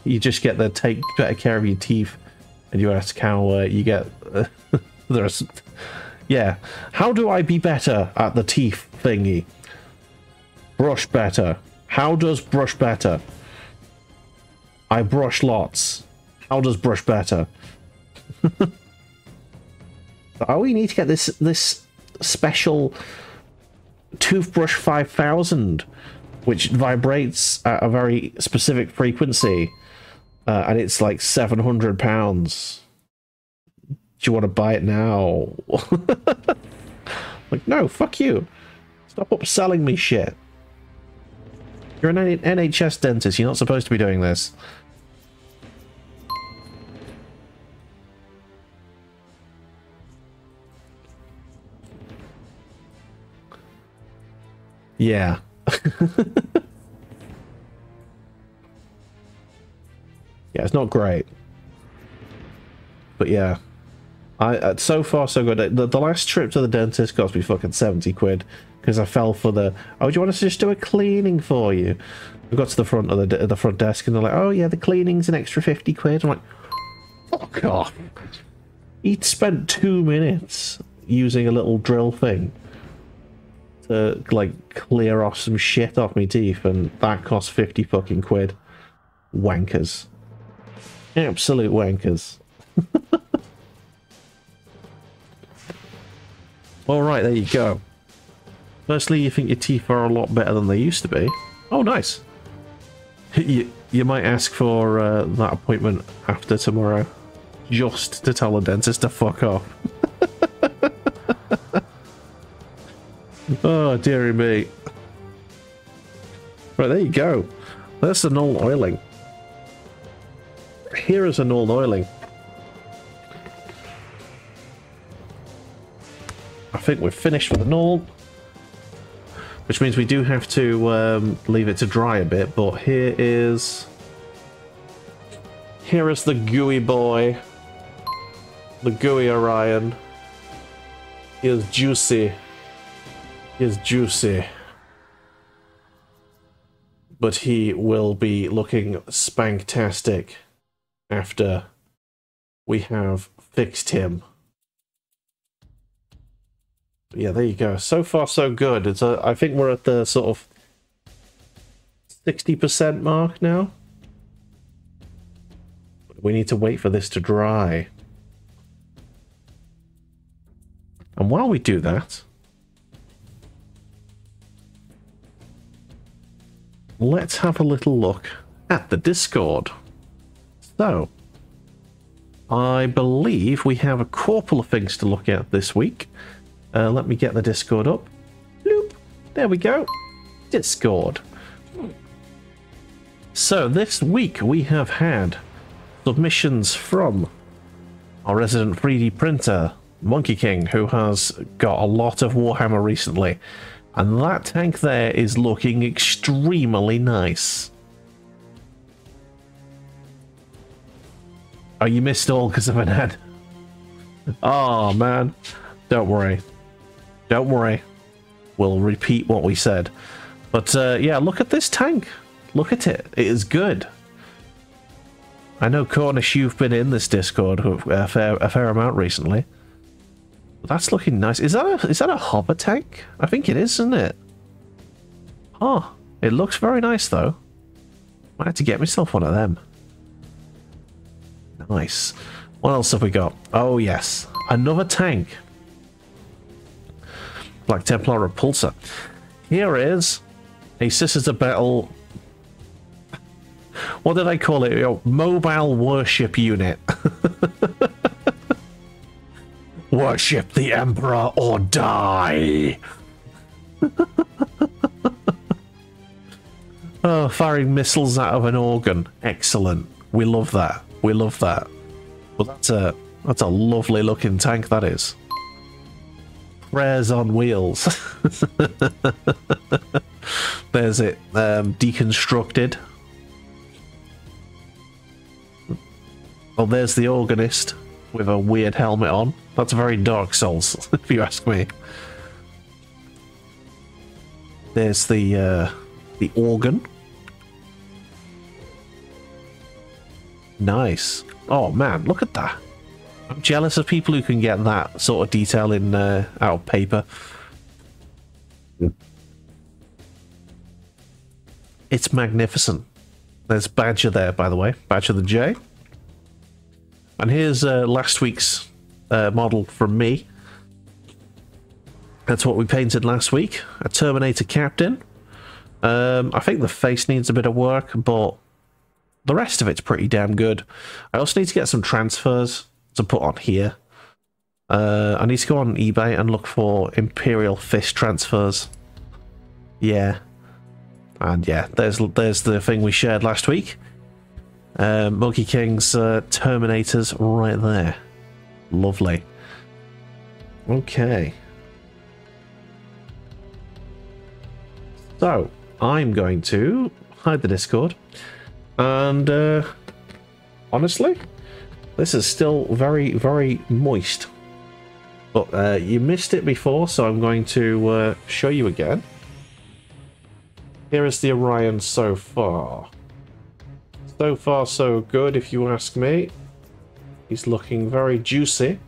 you just get the take better care of your teeth, and you ask how you get the rest. Yeah, how do I be better at the teeth thingy? Brush better. How does brush better? I brush lots. How does brush better? Oh, we need to get this special toothbrush 5000, which vibrates at a very specific frequency, and it's like £700. Do you want to buy it now? Like, no, fuck you. Stop upselling me shit. You're an NHS dentist. You're not supposed to be doing this. Yeah. Yeah, it's not great. But yeah. So far so good. The last trip to the dentist cost me fucking 70 quid because I fell for the, oh, do you want us to just do a cleaning for you? We got to the front of the front desk and they're like, oh yeah, the cleaning's an extra 50 quid. I'm like, fuck off. He'd spent 2 minutes using a little drill thing to like clear off some shit off my teeth, and that cost 50 fucking quid. Wankers. Absolute wankers. All right, there you go. Firstly, you think your teeth are a lot better than they used to be. Oh, nice. You might ask for that appointment after tomorrow, just to tell the dentist to fuck off. Oh, dearie me. Right, there you go. That's the null oiling. Here is a null oiling. I think we're finished with the null, which means we do have to leave it to dry a bit, but here is the gooey boy. The gooey Orion. He is juicy. He is juicy. But he will be looking spanktastic after we have fixed him. Yeah, there you go. So far, so good. It's I think we're at the sort of 60% mark now. We need to wait for this to dry. And while we do that, let's have a little look at the Discord. So, I believe we have a couple of things to look at this week. Let me get the Discord up. Bloop. There we go. Discord. So this week we have had submissions from our resident 3D printer, Monkey King, who has got a lot of Warhammer recently. And that tank there is looking extremely nice. Oh, you missed all because of an ad. Oh, man. Don't worry. Don't worry. We'll repeat what we said. But, yeah, look at this tank. Look at it. It is good. I know, Cornish, you've been in this Discord a fair amount recently. But that's looking nice. Is that a hover tank? I think it is, isn't it? Oh, it looks very nice, though. Might have to get myself one of them. Nice. What else have we got? Oh, yes. Another tank. Black Templar Repulsor. Here is a Sisters of Battle. What did I call it? Mobile worship unit. Worship the Emperor or die. Oh, firing missiles out of an organ. Excellent. We love that. We love that. Well, that's a lovely looking tank, that is. Prayers on wheels. There's it, deconstructed. Oh, there's the organist with a weird helmet on. That's very Dark Souls, if you ask me. There's the organ. Nice. Oh man, look at that. I'm jealous of people who can get that sort of detail in out of paper. It's magnificent. There's Badger there, by the way. Badger the J. And here's last week's model from me. That's what we painted last week. A Terminator Captain. I think the face needs a bit of work, but the rest of it's pretty damn good. I also need to get some transfers to put on here. I need to go on eBay and look for Imperial Fist transfers. Yeah. And yeah, there's the thing we shared last week. Monkey King's Terminators right there. Lovely. Okay. So, I'm going to hide the Discord. And, honestly, this is still very, very moist. But you missed it before, so I'm going to show you again. Here is the Orion so far. So far, so good, if you ask me. He's looking very juicy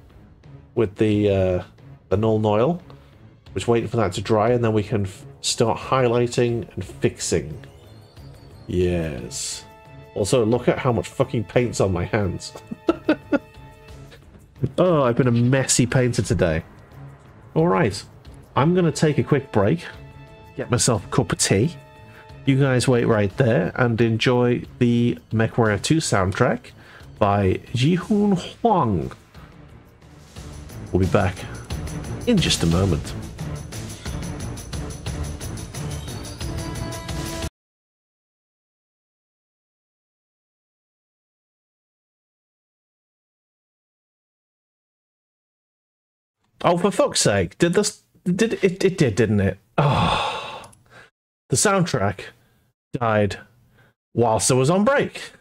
with the null oil. Just waiting for that to dry, and then we can start highlighting and fixing. Yes. Also, look at how much fucking paint's on my hands. Oh, I've been a messy painter today. Alright, I'm going to take a quick break, get myself a cup of tea. You guys wait right there and enjoy the MechWarrior 2 soundtrack by Jihoon Hwang. We'll be back in just a moment. Oh, for fuck's sake! Did it did, didn't it? Oh, the soundtrack died whilst I was on break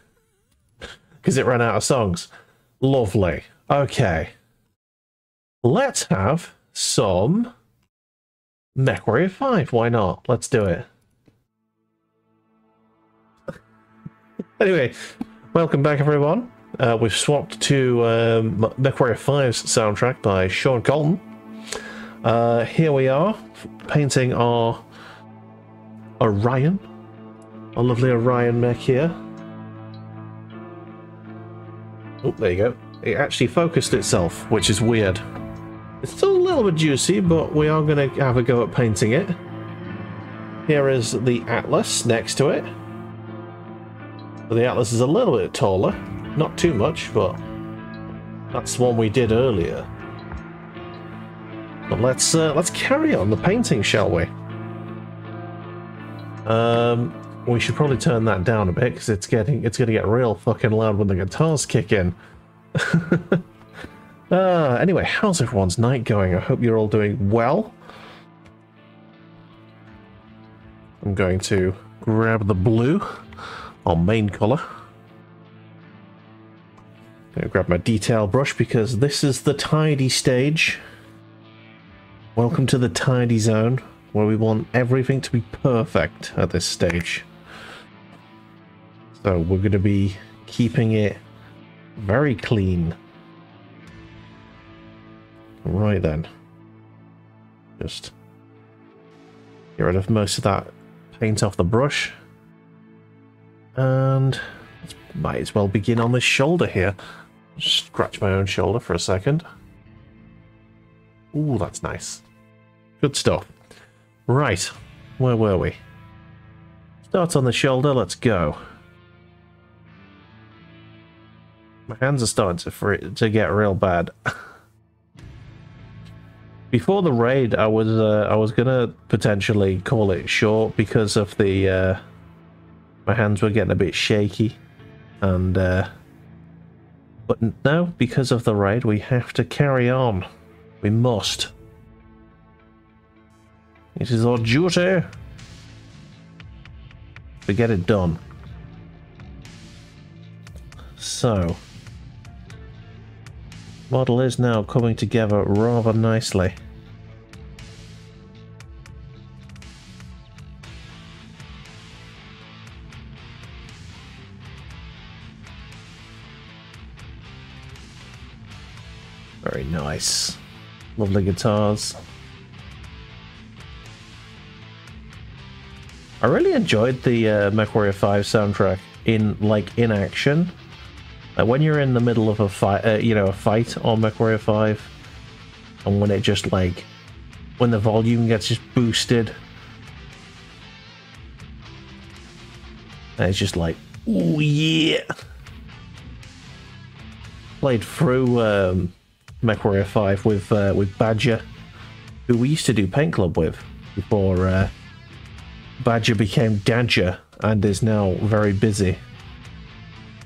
because it ran out of songs. Lovely. Okay, let's have some MechWarrior 5. Why not? Let's do it. Anyway, welcome back, everyone. We've swapped to MechWarrior 5's soundtrack by Sean Colton. Here we are, painting our Orion. Our lovely Orion mech here. Oh, there you go. It actually focused itself, which is weird. It's still a little bit juicy, but we are going to have a go at painting it. Here is the Atlas next to it. The Atlas is a little bit taller. Not too much, but that's the one we did earlier. But let's carry on the painting, shall we? We should probably turn that down a bit because it's gonna get real fucking loud when the guitars kick in. Anyway, how's everyone's night going? I hope you're all doing well. I'm going to grab the blue, our main color. Gonna grab my detail brush because this is the tidy stage. Welcome to the tidy zone, where we want everything to be perfect at this stage. So we're going to be keeping it very clean. Right then. Just get rid of most of that paint off the brush. And might as well begin on this shoulder here. Scratch my own shoulder for a second. Ooh, that's nice. Good stuff. Right, where were we? Start on the shoulder, let's go. My hands are starting to get real bad. Before the raid, I was gonna potentially call it short because of the my hands were getting a bit shaky, and but now because of the raid, we have to carry on. We must. It is our duty to get it done. So, model is now coming together rather nicely. Very nice. Lovely guitars. I really enjoyed the MechWarrior 5 soundtrack in action. Like when you're in the middle of a fight, a fight on MechWarrior 5, and when it just when the volume gets just boosted, and it's just like, oh yeah. Played through MechWarrior 5 with Badger, who we used to do Paint Club with before Badger became Dadger and is now very busy.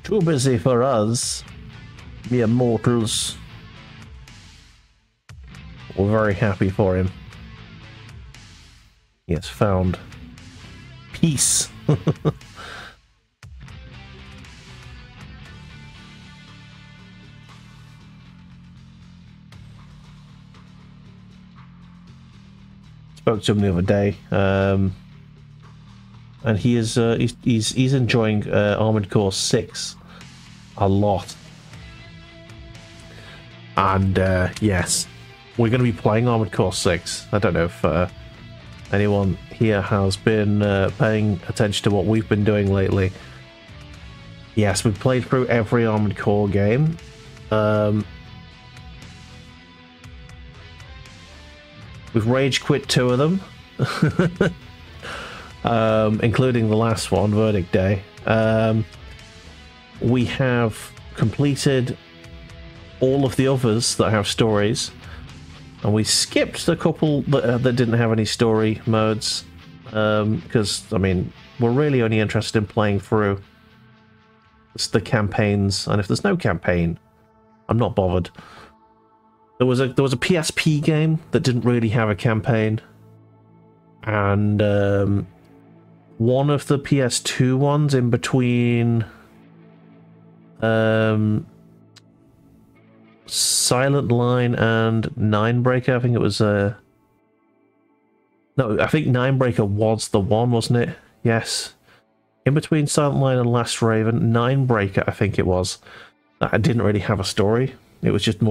Too busy for us, mere mortals. We're very happy for him. He has found peace. Spoke to him the other day, and he is he's enjoying Armored Core 6 a lot. And yes, we're going to be playing Armored Core 6. I don't know if anyone here has been paying attention to what we've been doing lately. Yes, we've played through every Armored Core game. We've rage quit 2 of them. Including the last one, Verdict Day. We have completed all of the others that have stories, and we skipped the couple that didn't have any story modes, because, I mean, we're really only interested in playing through the campaigns, and if there's no campaign, I'm not bothered. There was a PSP game that didn't really have a campaign, and one of the PS2 ones in between Silent Line and Ninebreaker. I think it was no, I think Ninebreaker was the one, wasn't it? Yes. In between Silent Line and Last Raven, Ninebreaker, I think it was. That didn't really have a story. It was just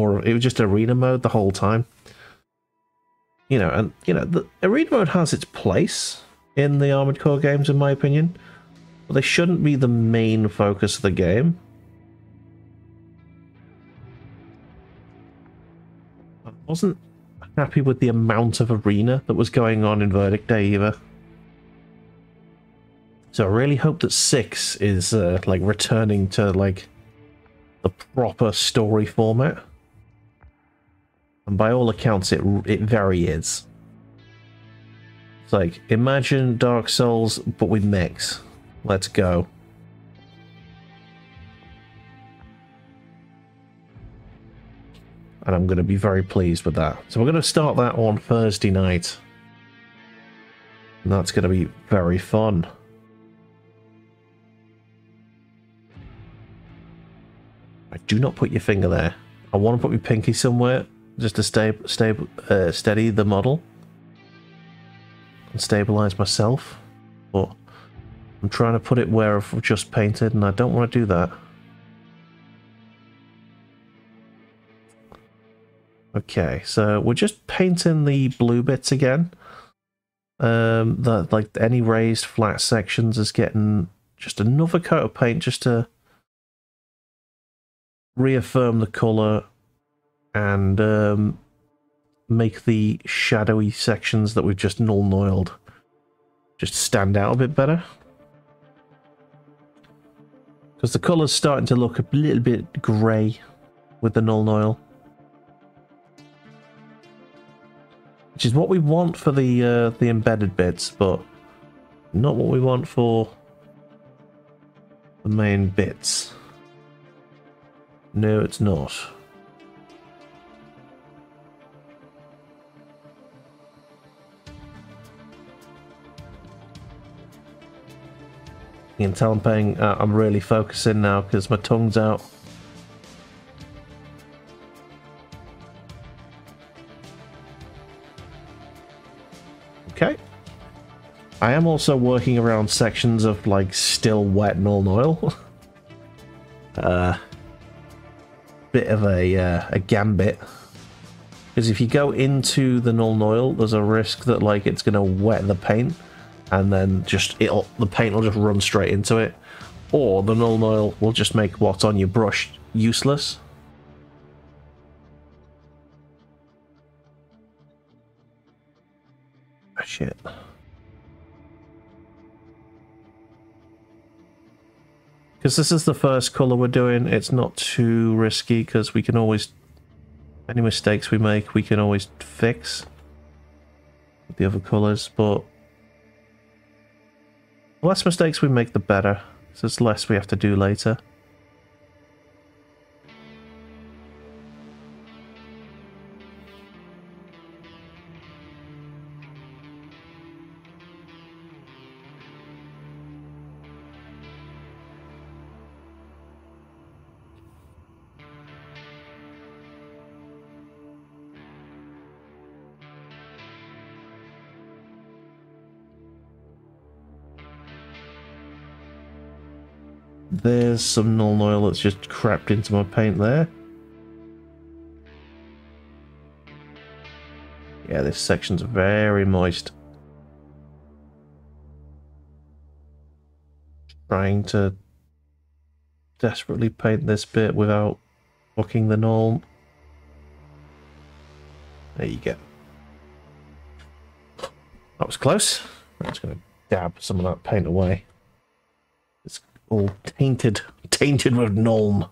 arena mode the whole time. You know, and you know, the arena mode has its place in the Armored Core games, in my opinion, but they shouldn't be the main focus of the game. I wasn't happy with the amount of arena that was going on in Verdict Day either. So I really hope that 6 is like returning to like the proper story format. And by all accounts, it very is. It's like, imagine Dark Souls, but with mechs. Let's go. And I'm going to be very pleased with that. So we're going to start that on Thursday night. And that's going to be very fun. Do not put your finger there. I want to put my pinky somewhere just to steady the model and stabilize myself, but I'm trying to put it where I've just painted, and I don't want to do that. Okay, so we're just painting the blue bits again. Like any raised flat sections is getting just another coat of paint just to reaffirm the color and make the shadowy sections that we've just null-noiled just stand out a bit better. Because the color's starting to look a little bit grey with the null-noil. Which is what we want for the embedded bits, but not what we want for the main bits. No, it's not. You can tell I'm really focusing now because my tongue's out. Okay. I am also working around sections of like still wet null-noil. Bit of a gambit, because if you go into the null-noil, there's a risk that like it's gonna wet the paint, and then the paint will just run straight into it, or the null-noil will just make what's on your brush useless. Ah, shit. Because this is the first colour we're doing, it's not too risky, because we can always... any mistakes we make, we can always fix with the other colours, but... the less mistakes we make, the better. So it's less we have to do later. There's some null-noil that's just crept into my paint there. Yeah, this section's very moist. Trying to desperately paint this bit without fucking the null. There you go. That was close. I'm just going to dab some of that paint away. It's all tainted with Nuln.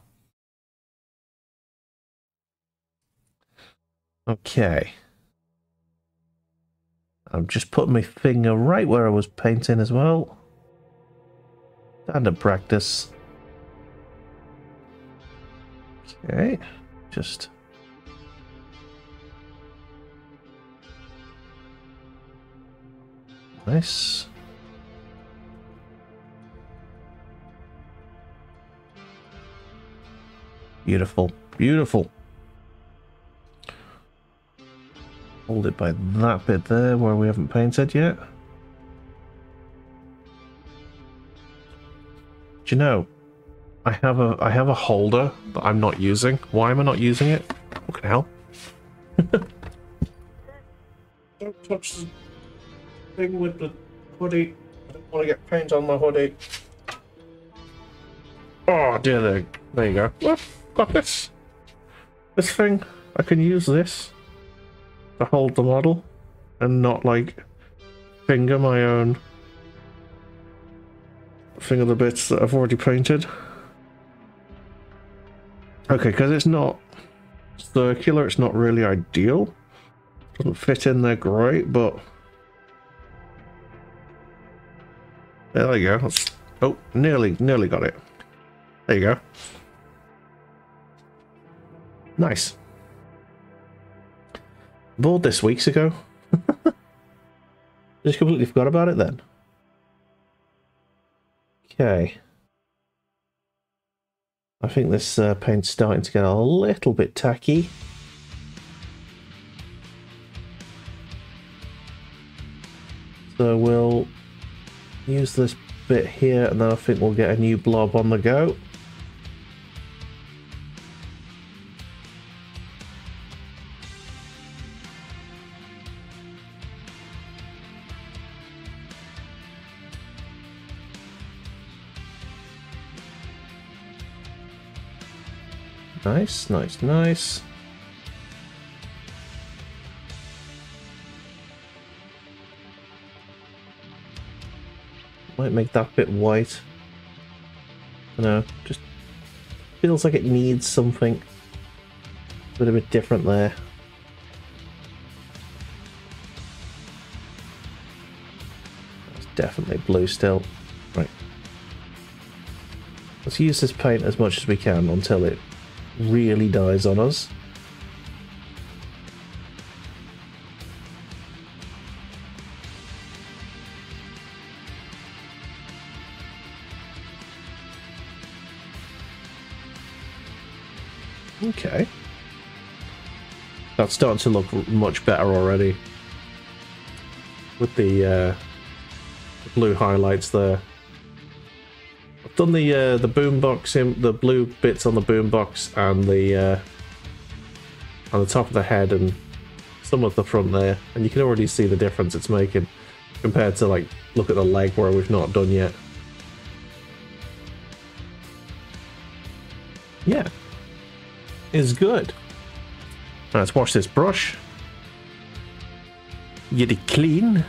Okay. I'm just putting my finger right where I was painting as well. Standard practice. Okay, just... Nice. Beautiful, beautiful. Hold it by that bit there where we haven't painted yet. Do you know, I have a holder that I'm not using. Why am I not using it? Fucking hell. Don't touch the thing with the hoodie. I don't want to get paint on my hoodie. Oh dear, there you go. Look, got this. This thing, I can use this to hold the model and not like finger my own finger the bits that I've already painted. Okay, because it's not circular, it's not really ideal. Doesn't fit in there great, but there you go. That's... Oh, nearly got it. There you go. Nice. Bought this weeks ago. Just completely forgot about it then. Okay. I think this paint's starting to get a little bit tacky. So we'll use this bit here and then I think we'll get a new blob on the go. Nice, nice, nice. Might make that bit white. I know, just feels like it needs something a bit different there. That's definitely blue still. Right. Let's use this paint as much as we can until it really dies on us. Okay. That's starting to look much better already. With the blue highlights there. I've done the boombox in the blue bits on the boombox and the on the top of the head and some of the front there, and you can already see the difference it's making compared to, like, look at the leg where we've not done yet. Yeah, it's good. Now let's wash this brush. Get it clean.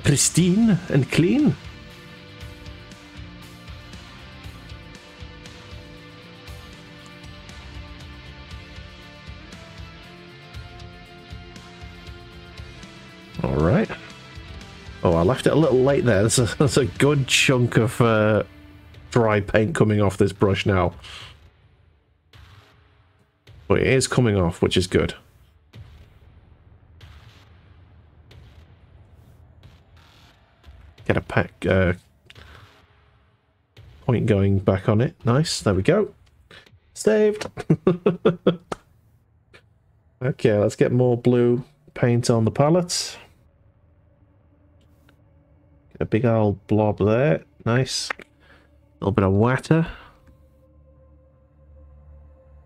Pristine and clean. All right. Oh, I left it a little late there. There's a good chunk of dry paint coming off this brush now. But it is coming off, which is good. Get a point going back on it. Nice. There we go. Saved. Okay, let's get more blue paint on the palette. Get a big old blob there. Nice. A little bit of water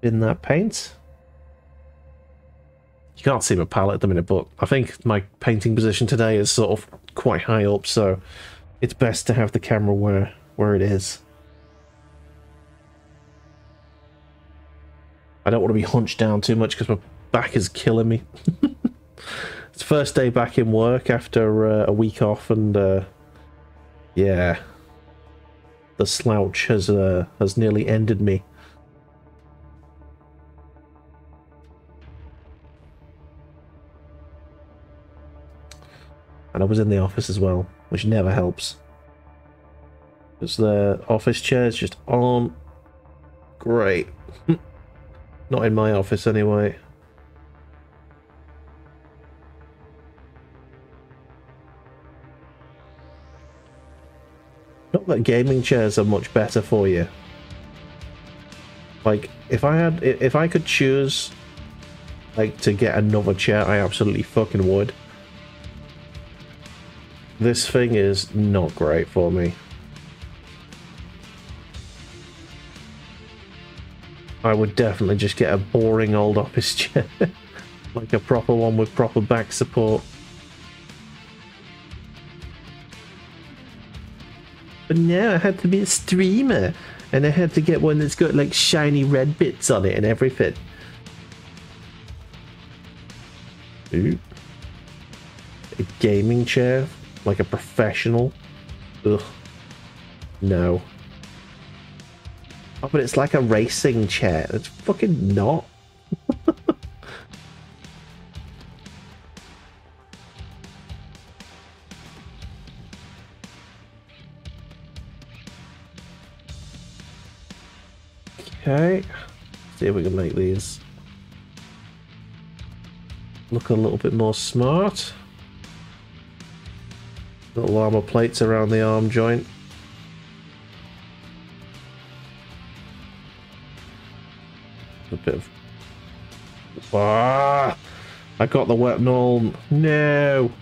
in that paint. You can't see my palette at the minute, but I think my painting position today is sort of quite high up, so it's best to have the camera where it is. I don't want to be hunched down too much because my back is killing me. It's first day back in work after a week off, and yeah, the slouch has nearly ended me. And I was in the office as well, which never helps. Because the office chairs just aren't great. Not in my office anyway. Not that gaming chairs are much better for you. Like, if I could choose, like, to get another chair, I absolutely fucking would. This thing is not great for me. I would definitely just get a boring old office chair. Like a proper one with proper back support. But now I had to be a streamer, and I had to get one that's got like shiny red bits on it and everything. Ooh. A gaming chair? Like a professional? Ugh. No. Oh, but it's like a racing chair. It's fucking not. Okay. See if we can make these look a little bit more smart. Little armor plates around the arm joint. A bit of... Ah! I got the wet null. No!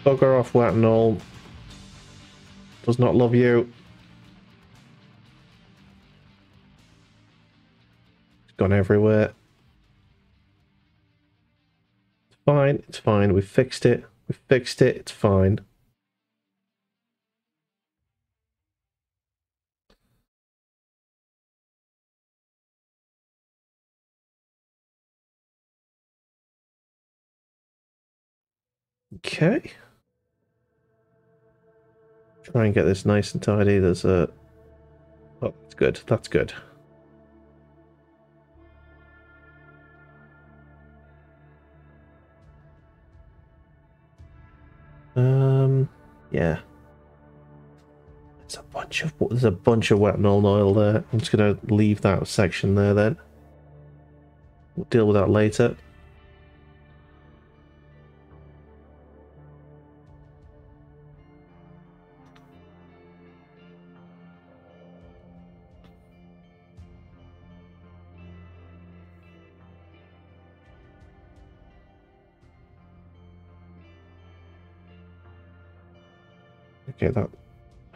Bugger off, wet null. Does not love you. It's gone everywhere. It's fine, it's fine. We fixed it. We fixed it, it's fine. Okay. Try and get this nice and tidy. There's a... Oh, that's good. That's good. Yeah. There's a bunch of wet null oil there. I'm just gonna leave that section there then. We'll deal with that later. Okay, that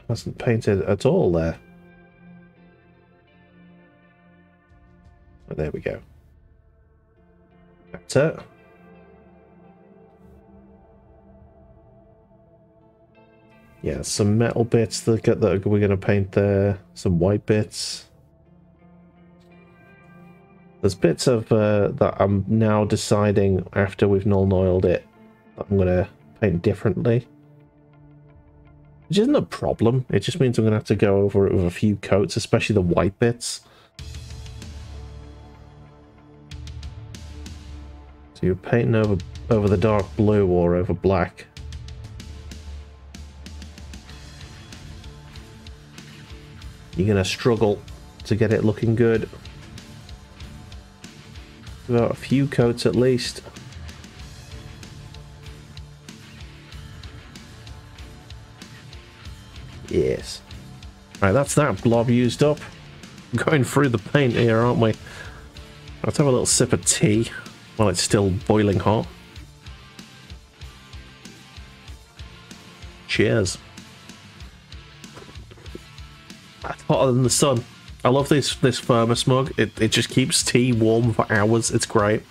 hasn't painted at all there. Oh, there we go. That's it. Yeah, some metal bits that we're going to paint there. Some white bits. There's bits of that I'm now deciding after we've null oiled it that I'm going to paint differently. Which isn't a problem. It just means I'm going to have to go over it with a few coats, especially the white bits. So you're painting over the dark blue or over black. You're going to struggle to get it looking good. About a few coats at least. Yes. Right, that's that blob used up. Going through the paint here, aren't we? Let's have a little sip of tea while it's still boiling hot. Cheers. That's hotter than the sun. I love this thermos mug. It just keeps tea warm for hours. It's great.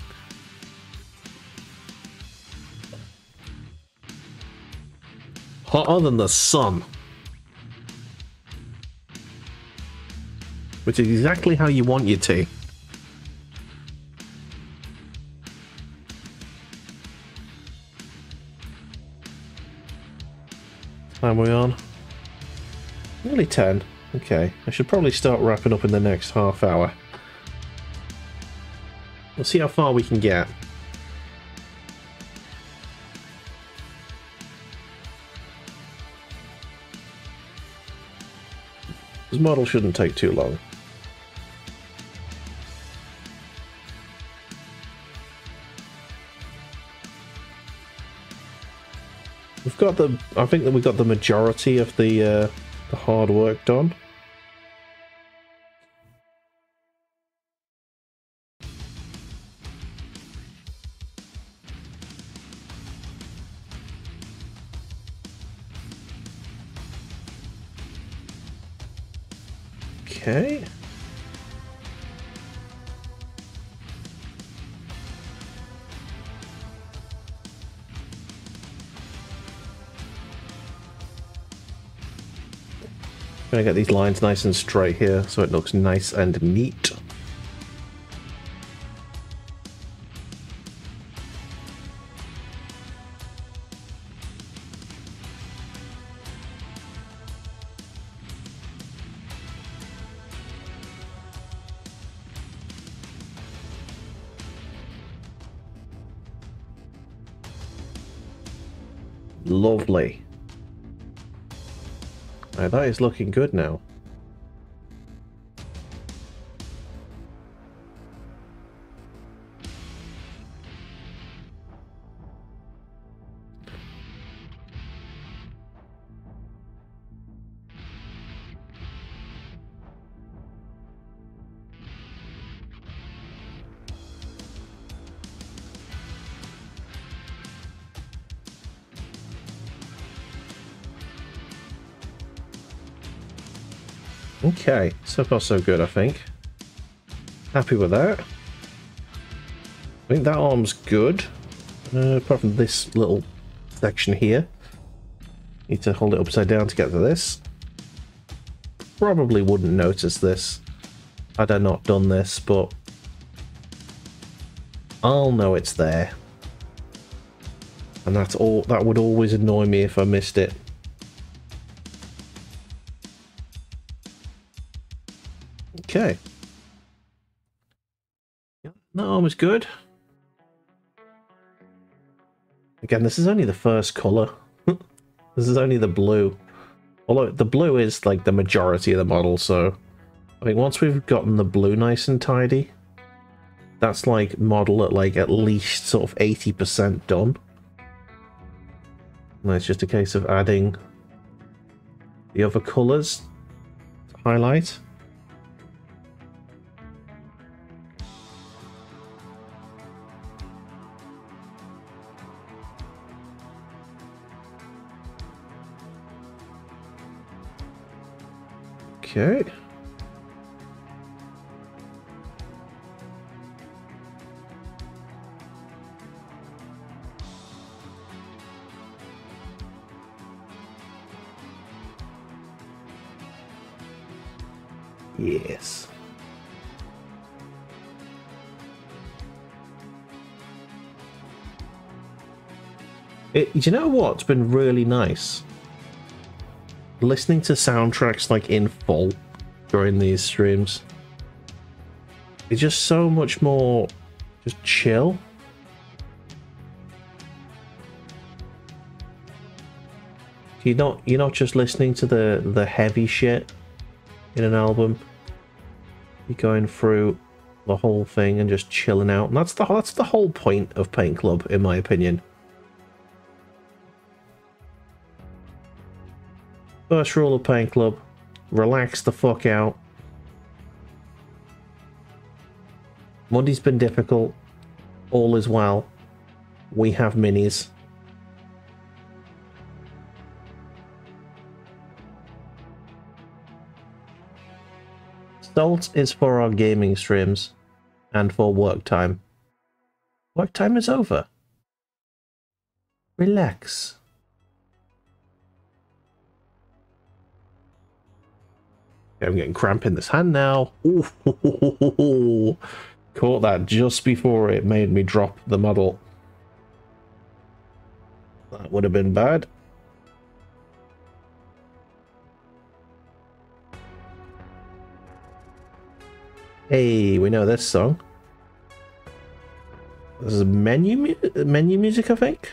Hotter than the sun. Which is exactly how you want your tea. time are we on? Nearly 10. Okay, I should probably start wrapping up in the next half hour. We'll see how far we can get. This model shouldn't take too long. We've got the... I think that we got the majority of the hard work done. Okay. Gonna get these lines nice and straight here so it looks nice and neat. Lovely. Right, that is looking good now. Okay, so far so good, I think. Happy with that. I think that arm's good. Apart from this little section here. Need to hold it upside down to get to this. Probably wouldn't notice this had I not done this, but I'll know it's there. And that's all. That would always annoy me if I missed it. Okay. That arm is good. Again, this is only the first colour. This is only the blue. Although the blue is like the majority of the model, so I think once we've gotten the blue nice and tidy, that's like model at like at least sort of 80% done. And it's just a case of adding the other colours to highlight. Okay. Yes. You know what's been really nice? Listening to soundtracks like in full during these streams. It's just so much more just chill. You're not just listening to the heavy shit in an album. You're going through the whole thing and just chilling out. And that's the whole point of Paint Club, in my opinion. First rule of Paint Club, relax the fuck out. Monday's been difficult. All is well. We have minis. Salt is for our gaming streams and for work time. Work time is over. Relax. I'm getting cramp in this hand now. Ooh, caught that just before it made me drop the model. That would have been bad. Hey, we know this song. This is menu music, I think.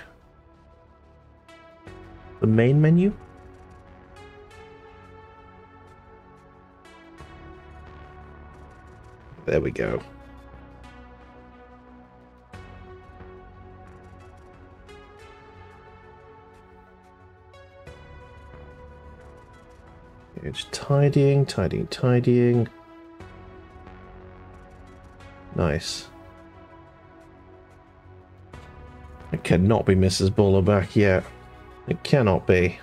The main menu. There we go. It's tidying, tidying, tidying. Nice. It cannot be Mrs. Bula back yet. It cannot be.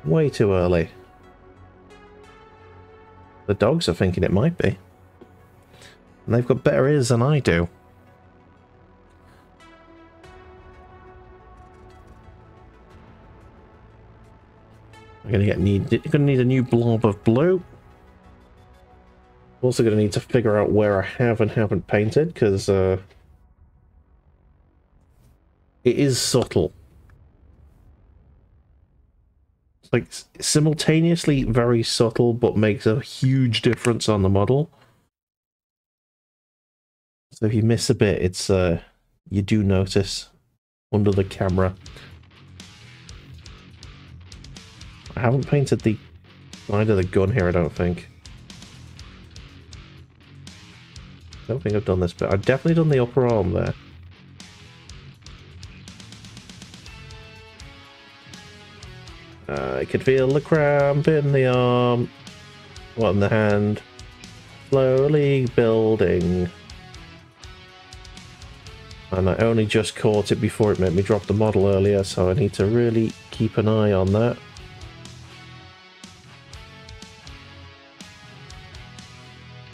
Way too early. The dogs are thinking it might be. And they've got better ears than I do. I'm gonna need a new blob of blue. Also gonna need to figure out where I have and haven't painted, because it is subtle. It's like simultaneously very subtle, but makes a huge difference on the model. So if you miss a bit, it's you do notice under the camera. I haven't painted the side of the gun here, I don't think. I don't think I've done this bit. I've definitely done the upper arm there. I could feel the cramp in the arm. What in the hand? Slowly building. And I only just caught it before it made me drop the model earlier, so I need to really keep an eye on that.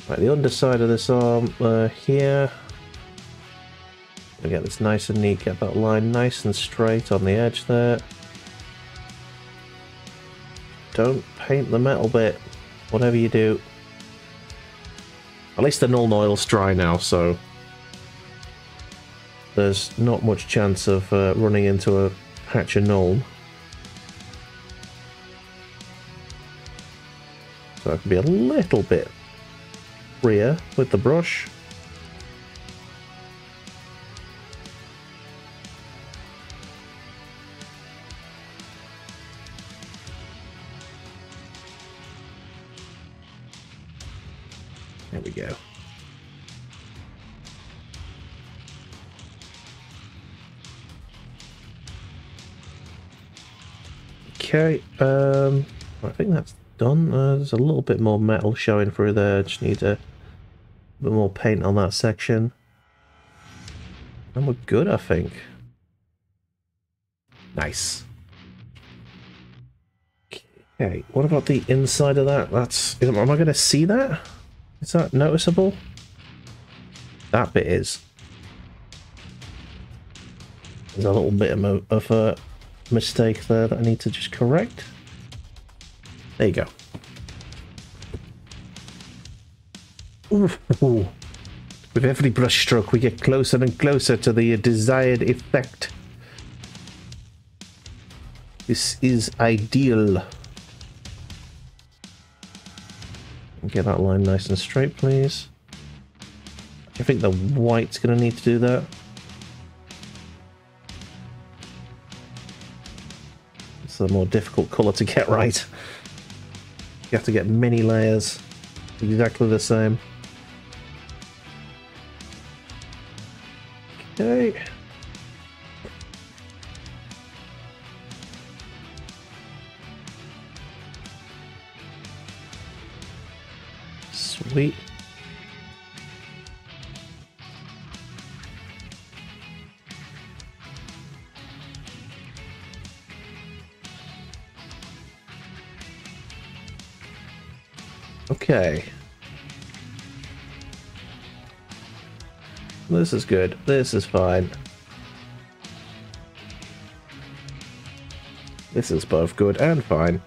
Right, the underside of this arm here. I'll get this nice and neat, get that line nice and straight on the edge there. Don't paint the metal bit, whatever you do. At least the null oil's dry now, so there's not much chance of running into a patch of null. So I can be a little bit freer with the brush. There we go. Okay, I think that's done. There's a little bit more metal showing through there. Just need a bit more paint on that section. And we're good, I think. Nice. Okay, what about the inside of that? Am I going to see that? Is that noticeable? That bit is. There's a little bit of a mistake there that I need to just correct. There you go. Ooh. With every brush stroke we get closer and closer to the desired effect. This is ideal. Get that line nice and straight, please. I think the white's going to need to do that. It's a more difficult colour to get right. You have to get many layers exactly the same. Okay. Sweet. Okay. This is good. This is fine. This is both good and fine.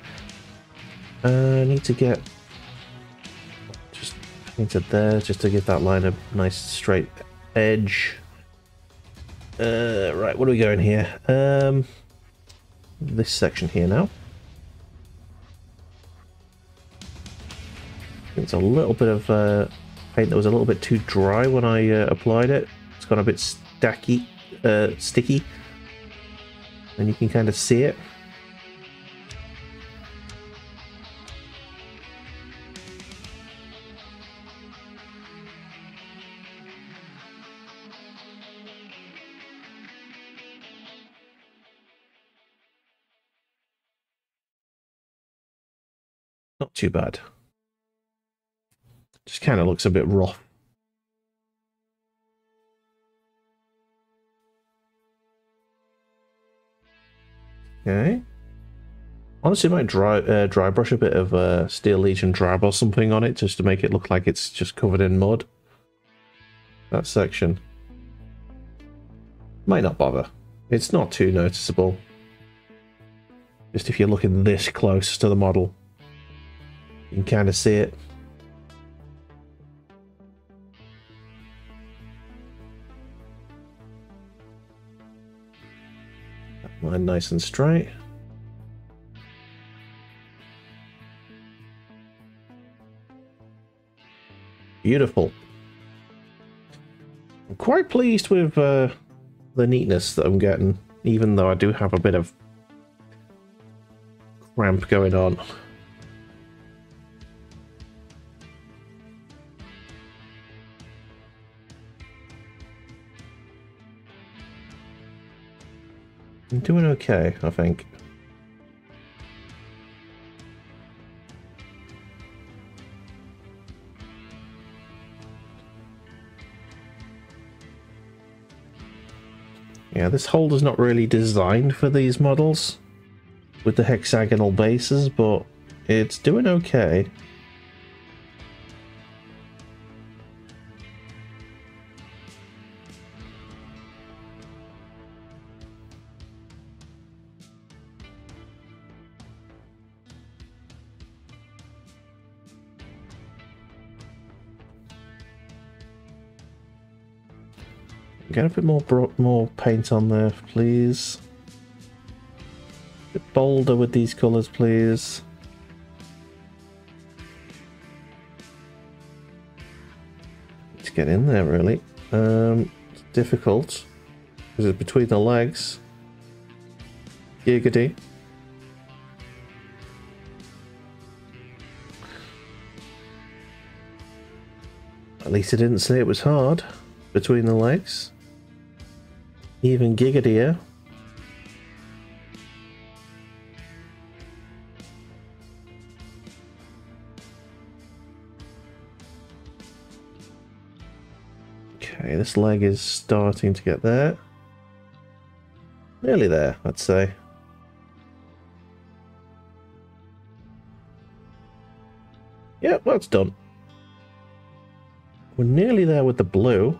I need to get just painted there just to give that line a nice straight edge. Right, what are we going here? This section here now. It's a little bit of paint that was a little bit too dry when I applied it. It's got a bit sticky, and you can kind of see it. Not too bad. Just kind of looks a bit rough. Okay. Honestly, I might dry brush a bit of Steel Legion drab or something on it just to make it look like it's just covered in mud. That section. Might not bother. It's not too noticeable. Just if you're looking this close to the model, you can kind of see it. That line nice and straight. Beautiful. I'm quite pleased with the neatness that I'm getting, even though I do have a bit of cramp going on. I'm doing okay, I think. Yeah, this holder's not really designed for these models with the hexagonal bases, but it's doing okay. Get a bit more paint on there, please. A bit bolder with these colours, please. Let's get in there, really. It's difficult because it's between the legs. Giggity. At least I didn't say it was hard. Between the legs. Even giggitier. Okay, this leg is starting to get there. Nearly there, I'd say. Yep, that's done. We're nearly there with the blue.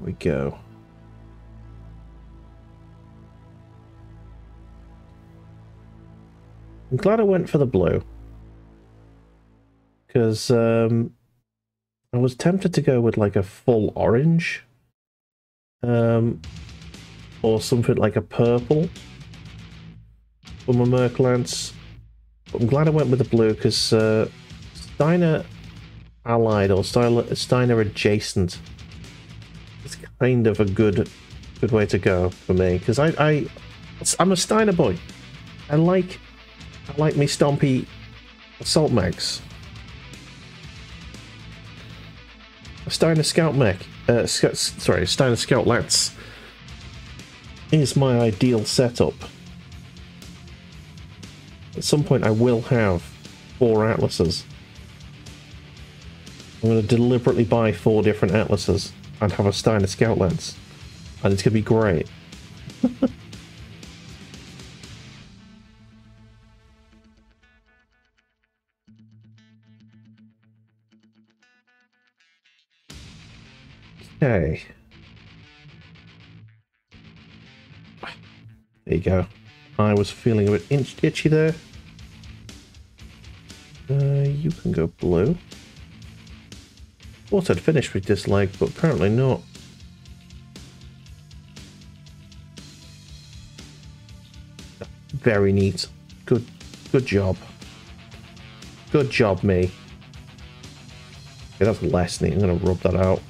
We go. I'm glad I went for the blue because I was tempted to go with like a full orange or something like a purple for my Merc Lance, but I'm glad I went with the blue because Steiner Allied or Steiner Adjacent is kind of a good way to go for me because I'm a Steiner boy. I like me stompy assault mechs. A Steiner Scout mech, Steiner Scout Lance is my ideal setup. At some point I will have 4 Atlases. I'm going to deliberately buy 4 different Atlases and have a Steiner Scout Lance. And it's going to be great. Okay. There you go. I was feeling a bit itchy there. and go blue. Thought I'd finished with this leg, but apparently not. Very neat. Good job. Good job, me. Okay, that's less neat. I'm going to rub that out.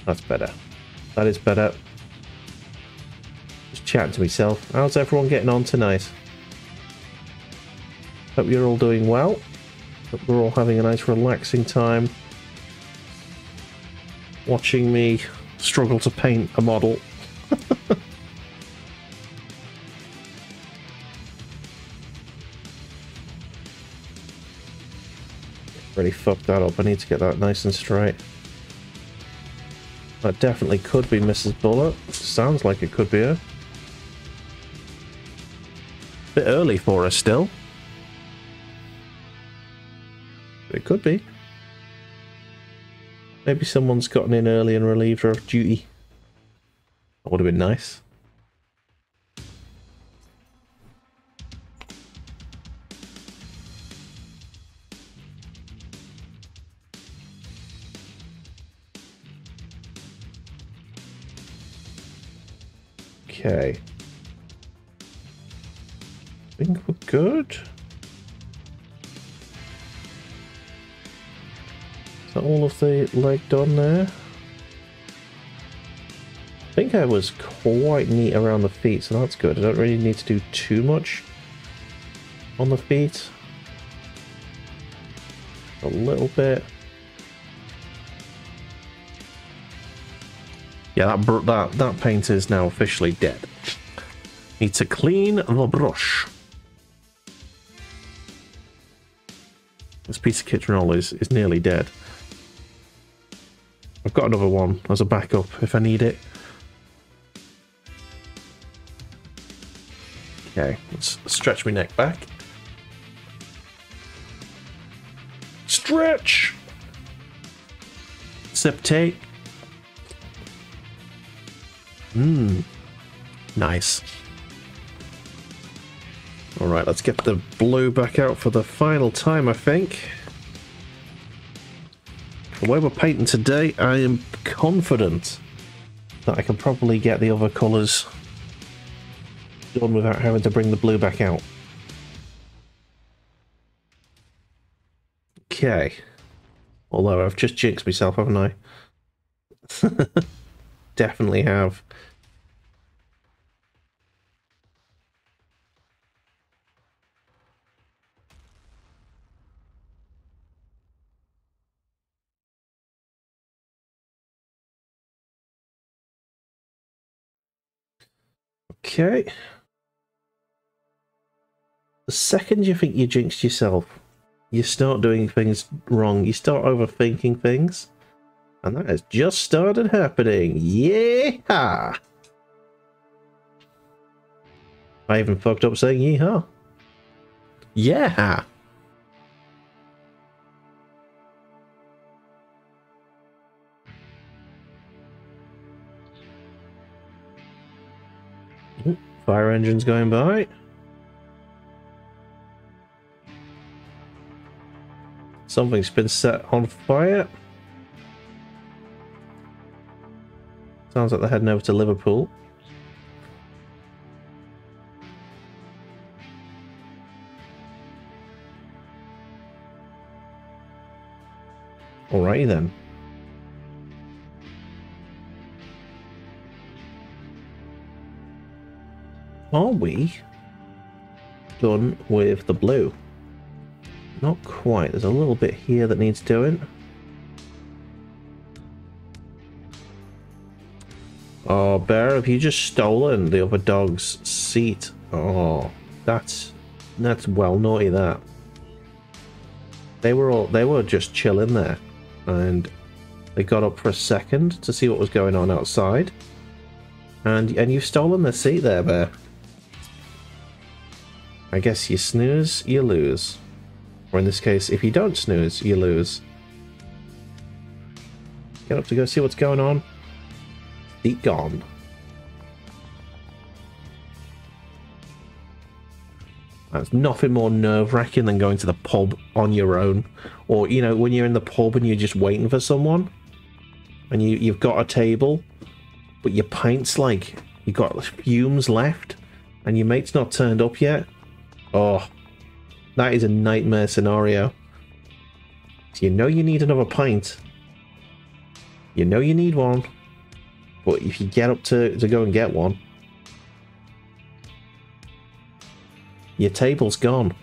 That's better. That is better. Just chatting to myself. How's everyone getting on tonight? Hope you're all doing well. Hope we're all having a nice relaxing time watching me struggle to paint a model. Really fucked that up. I need to get that nice and straight. That definitely could be Mrs. Bula. Sounds like it could be her. Bit early for her still. But it could be. Maybe someone's gotten in early and relieved her of duty. That would have been nice. Okay. I think we're good. Is that all of the leg done there? I think I was quite neat around the feet, so that's good. I don't really need to do too much on the feet. A little bit. Yeah, that paint is now officially dead. Need to clean the brush. This piece of kitchen roll is nearly dead. I've got another one as a backup if I need it. Okay, let's stretch my neck back. Stretch! Sip take. Nice. Alright, let's get the blue back out for the final time, I think. The way we're painting today, I am confident that I can probably get the other colours done without having to bring the blue back out. Okay. Although I've just jinxed myself, haven't I? Definitely have. Okay. The second you think you jinxed yourself, you start doing things wrong. You start overthinking things. And that has just started happening. Yeah! I even fucked up saying yeehaw. Yeah! Ooh, fire engine's going by. Something's been set on fire. Sounds like they're heading over to Liverpool. Alrighty then. Are we done with the blue? Not quite. There's a little bit here that needs doing. Oh, Bear, have you just stolen the other dog's seat? Oh, that's well naughty, that. They were just chilling there, and they got up for a second to see what was going on outside, and you've stolen their seat there, Bear. I guess you snooze, you lose. Or in this case, if you don't snooze, you lose. Get up to go see what's going on. Seat gone. That's nothing more nerve-wracking than going to the pub on your own. Or, you know, when you're in the pub and you're just waiting for someone, and you've got a table, but your pint's like, you've got fumes left, and your mate's not turned up yet. Oh, that is a nightmare scenario. So you know you need another pint. You know you need one. But if you get up to go and get one, your table's gone.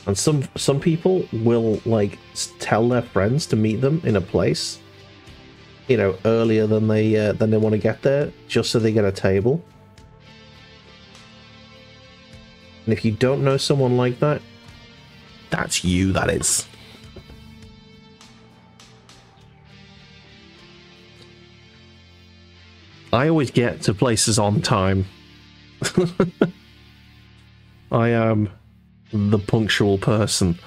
And some people will like tell their friends to meet them in a place, you know, earlier than they want to get there, just so they get a table. And if you don't know someone like that, that's you, that is. I always get to places on time. I am the punctual person.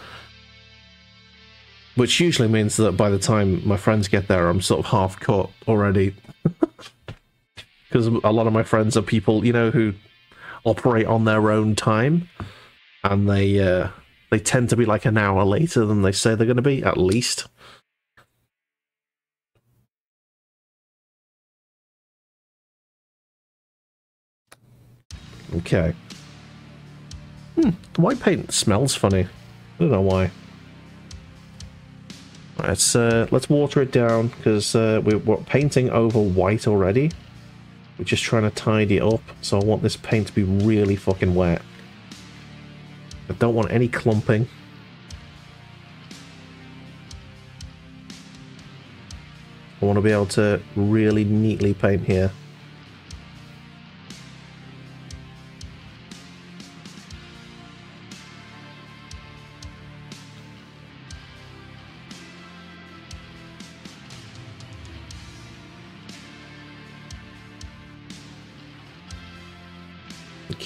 Which usually means that by the time my friends get there, I'm sort of half cut already. Because a lot of my friends are people, you know, who operate on their own time. And they tend to be like an hour later than they say they're going to be, at least. Okay. The white paint smells funny. I don't know why. Let's water it down, because we're painting over white already. We're just trying to tidy it up, so I want this paint to be really fucking wet. I don't want any clumping. I want to be able to really neatly paint here.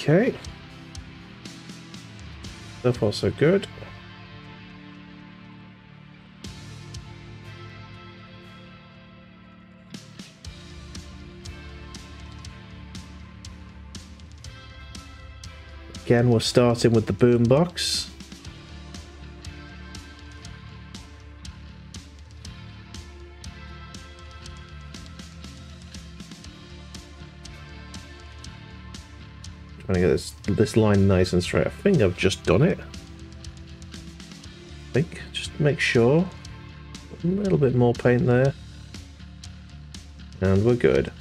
Okay. So far, so good. Again, we're starting with the boombox. Trying to get this line nice and straight. I think I've just done it. I think, just to make sure. A little bit more paint there. And we're good.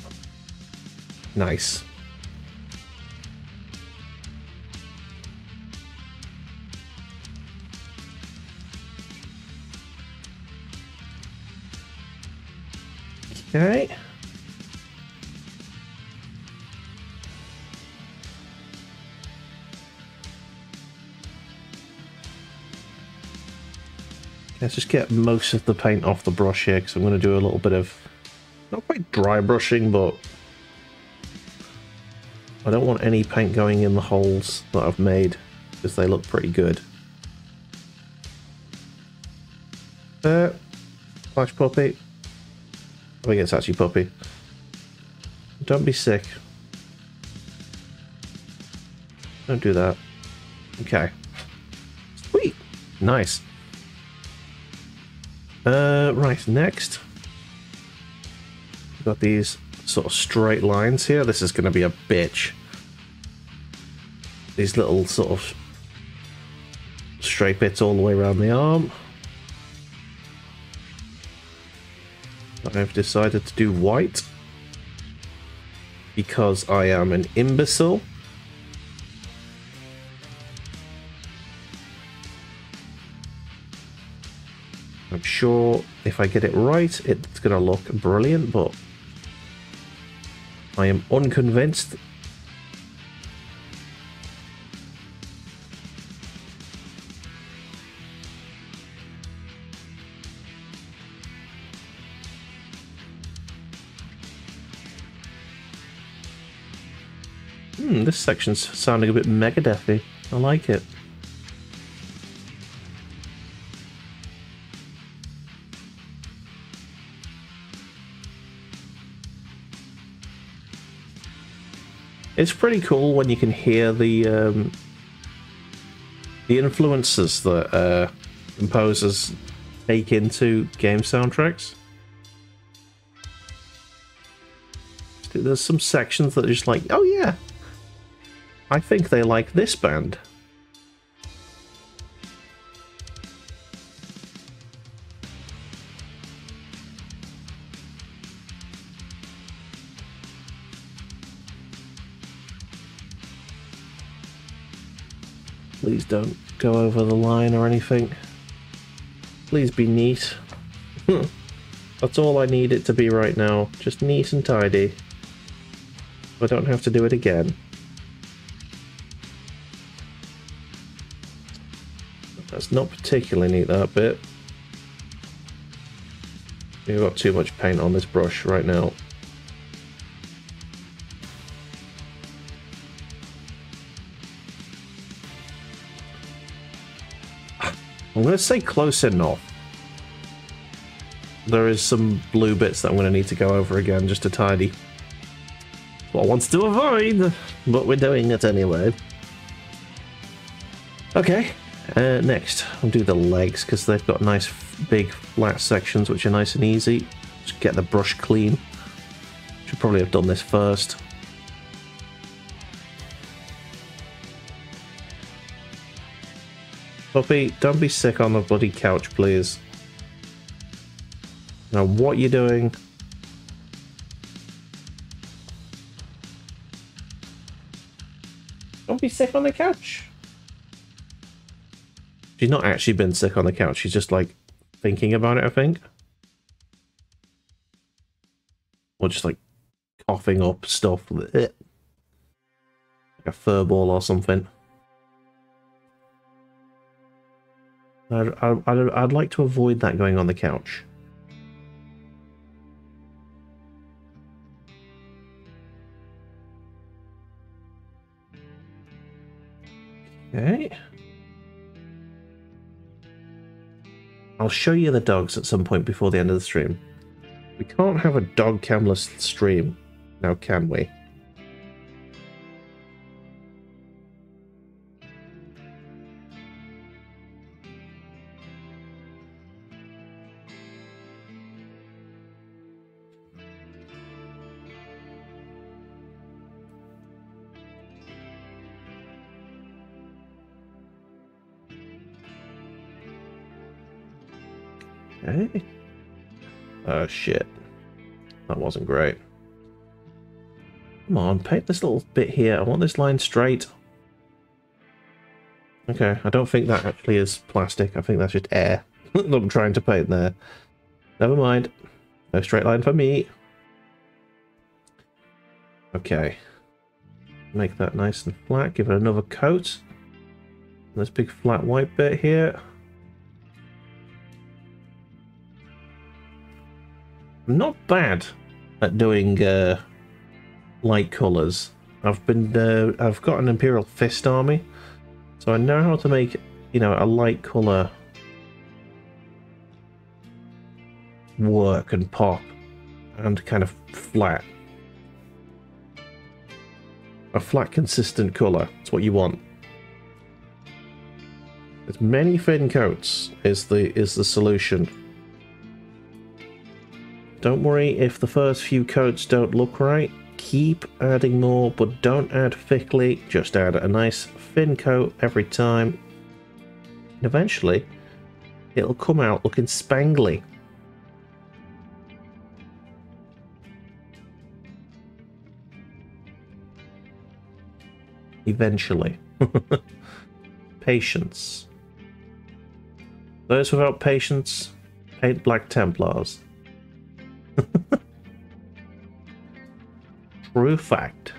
Nice. Okay. Let's just get most of the paint off the brush here, because I'm going to do a little bit of, not quite dry brushing, but I don't want any paint going in the holes that I've made, because they look pretty good. Flash puppy. I think it's actually puppy. Don't be sick. Don't do that. Okay. Sweet. Nice. Right, next. We've got these sort of straight lines here. This is going to be a bitch. These little sort of straight bits all the way around the arm. I've decided to do white because I am an imbecile. I'm sure if I get it right, it's going to look brilliant, but I am unconvinced. This section's sounding a bit Megadethy. I like it. It's pretty cool when you can hear the influences that composers take into game soundtracks. There's some sections that are just like, oh yeah, I think they like this band. Please don't go over the line or anything. Please be neat. That's all I need it to be right now. Just neat and tidy. I don't have to do it again. That's not particularly neat, that bit. We've got too much paint on this brush right now. I'm going to say close enough. There is some blue bits that I'm going to need to go over again just to tidy. What I want to avoid, but we're doing it anyway. Okay, next I'll do the legs because they've got nice big flat sections which are nice and easy. Just get the brush clean. Should probably have done this first. Puppy, don't be sick on the bloody couch, please. Now, what you doing? Don't be sick on the couch. She's not actually been sick on the couch. She's just, like, thinking about it, I think. Or just, like, coughing up stuff. Like a fur ball or something. I'd like to avoid that going on the couch. Okay. I'll show you the dogs at some point before the end of the stream. We can't have a dog camless stream, now can we? Okay. Oh shit. That wasn't great. Come on, paint this little bit here. I want this line straight. Okay, I don't think that actually is plastic. I think that's just air that I'm trying to paint there. Never mind. No straight line for me. Okay. Make that nice and flat. Give it another coat. This big flat white bit here. I'm not bad at doing light colours. I've got an Imperial Fist army, so I know how to make, you know, a light colour work and pop and kind of flat. A flat, consistent colour. That's what you want. As many thin coats is the solution. Don't worry if the first few coats don't look right. Keep adding more, but don't add thickly. Just add a nice thin coat every time. And eventually, it'll come out looking spangly. Eventually. Patience. Those without patience, paint Black Templars. True fact.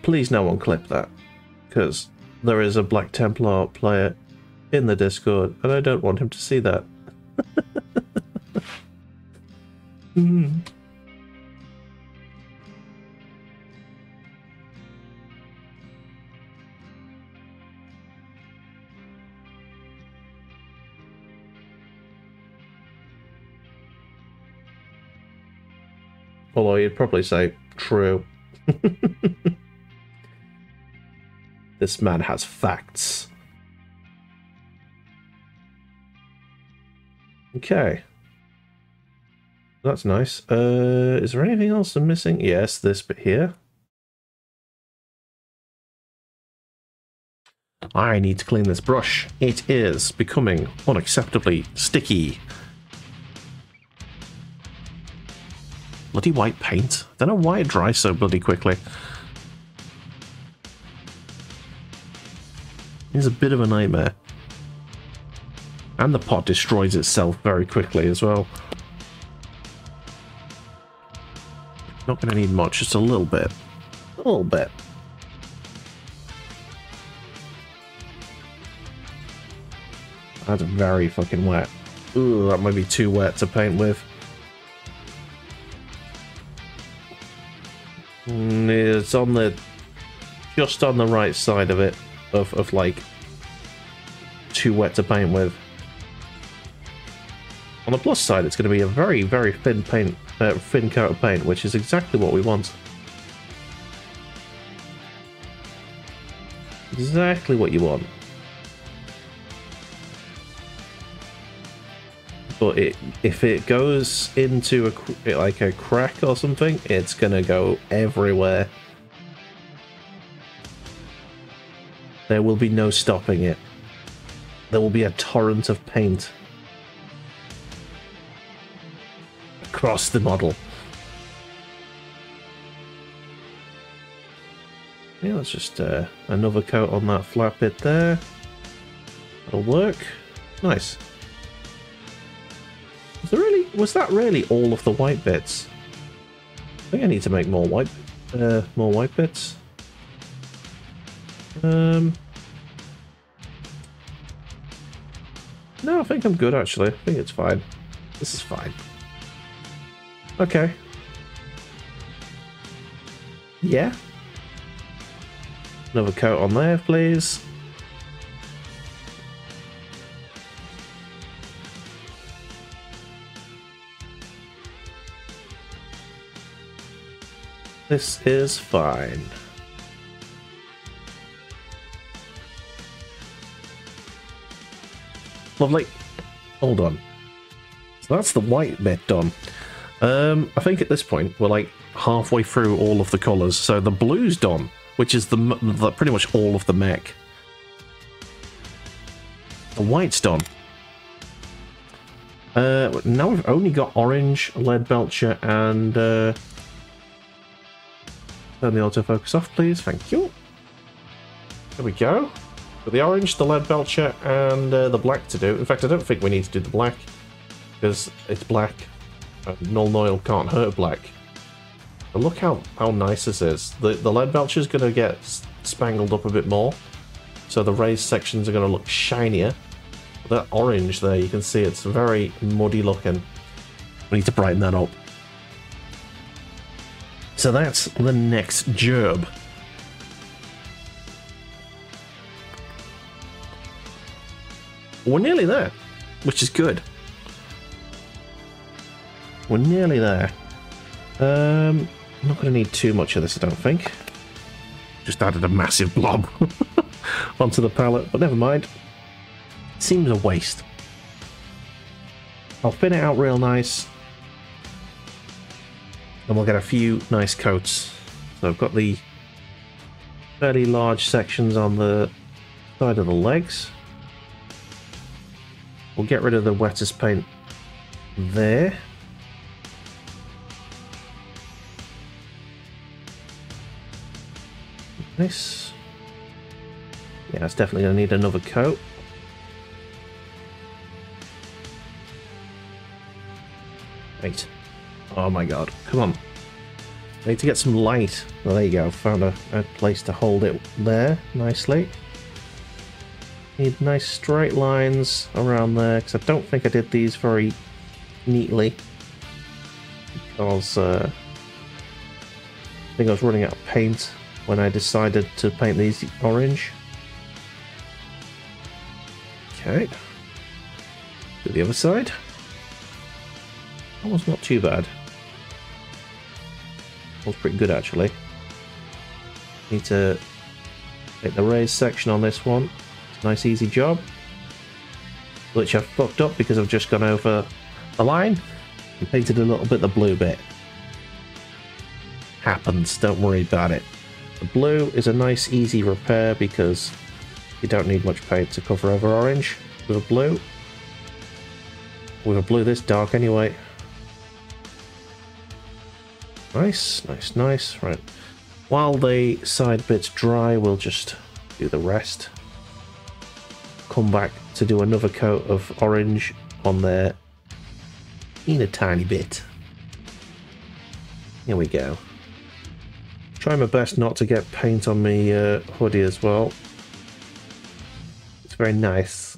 Please no one clip that, because there is a Black Templar player in the Discord, and I don't want him to see that. Mm. Although you'd probably say, true. This man has facts. Okay. That's nice. Is there anything else I'm missing? Yes, this bit here. I need to clean this brush. It is becoming unacceptably sticky. Bloody white paint. I don't know why it dries so bloody quickly. It's a bit of a nightmare. And the pot destroys itself very quickly as well. Not going to need much, just a little bit. A little bit. That's very fucking wet. Ooh, that might be too wet to paint with. It's on the... just on the right side of it. Of like... too wet to paint with. On the plus side, it's going to be a very, very thin paint, thin coat of paint, which is exactly what we want. Exactly what you want. But if it goes into a crack or something, it's going to go everywhere. There will be no stopping it. There will be a torrent of paint across the model. Yeah, let's just another coat on that flat bit there. That'll work. Nice. Was that really all of the white bits? I think I need to make more white bits. No, I think I'm good actually. I think it's fine. This is fine. Okay. Yeah. Another coat on there, please. This is fine. Lovely. Hold on. So that's the white bit done. I think at this point we're like halfway through all of the colours. So the blue's done, which is the pretty much all of the mech. The white's done. Now we've only got orange, lead belcher, and turn the autofocus off, please. Thank you. There we go. With the orange, the lead belcher, and the black to do. In fact, I don't think we need to do the black because it's black. Null oil can't hurt black. But look how nice this is. The lead belcher is going to get spangled up a bit more, so the raised sections are going to look shinier. That orange there, you can see it's very muddy looking. We need to brighten that up. So that's the next job. We're nearly there, which is good. We're nearly there. I'm not going to need too much of this, I don't think. Just added a massive blob onto the palette, but never mind. Seems a waste. I'll thin it out real nice. And we'll get a few nice coats. So I've got the fairly large sections on the side of the legs. We'll get rid of the wettest paint there. Nice. Yeah, it's definitely going to need another coat. Right. Oh my god, come on. I need to get some light. Well, there you go, found a place to hold it there nicely. Need nice straight lines around there, because I don't think I did these very neatly. I think I was running out of paint when I decided to paint these orange. Okay. To the other side. That was not too bad. That was pretty good, actually. Need to make the raised section on this one. It's a nice, easy job. Which I've fucked up because I've just gone over the line and painted a little bit of the blue bit. Happens, don't worry about it. The blue is a nice easy repair because you don't need much paint to cover over orange with a blue. With a blue this dark anyway. Nice, nice, nice. Right. While the side bits dry, we'll just do the rest. Come back to do another coat of orange on there in a tiny bit. Here we go. Try my best not to get paint on me hoodie as well. It's very nice.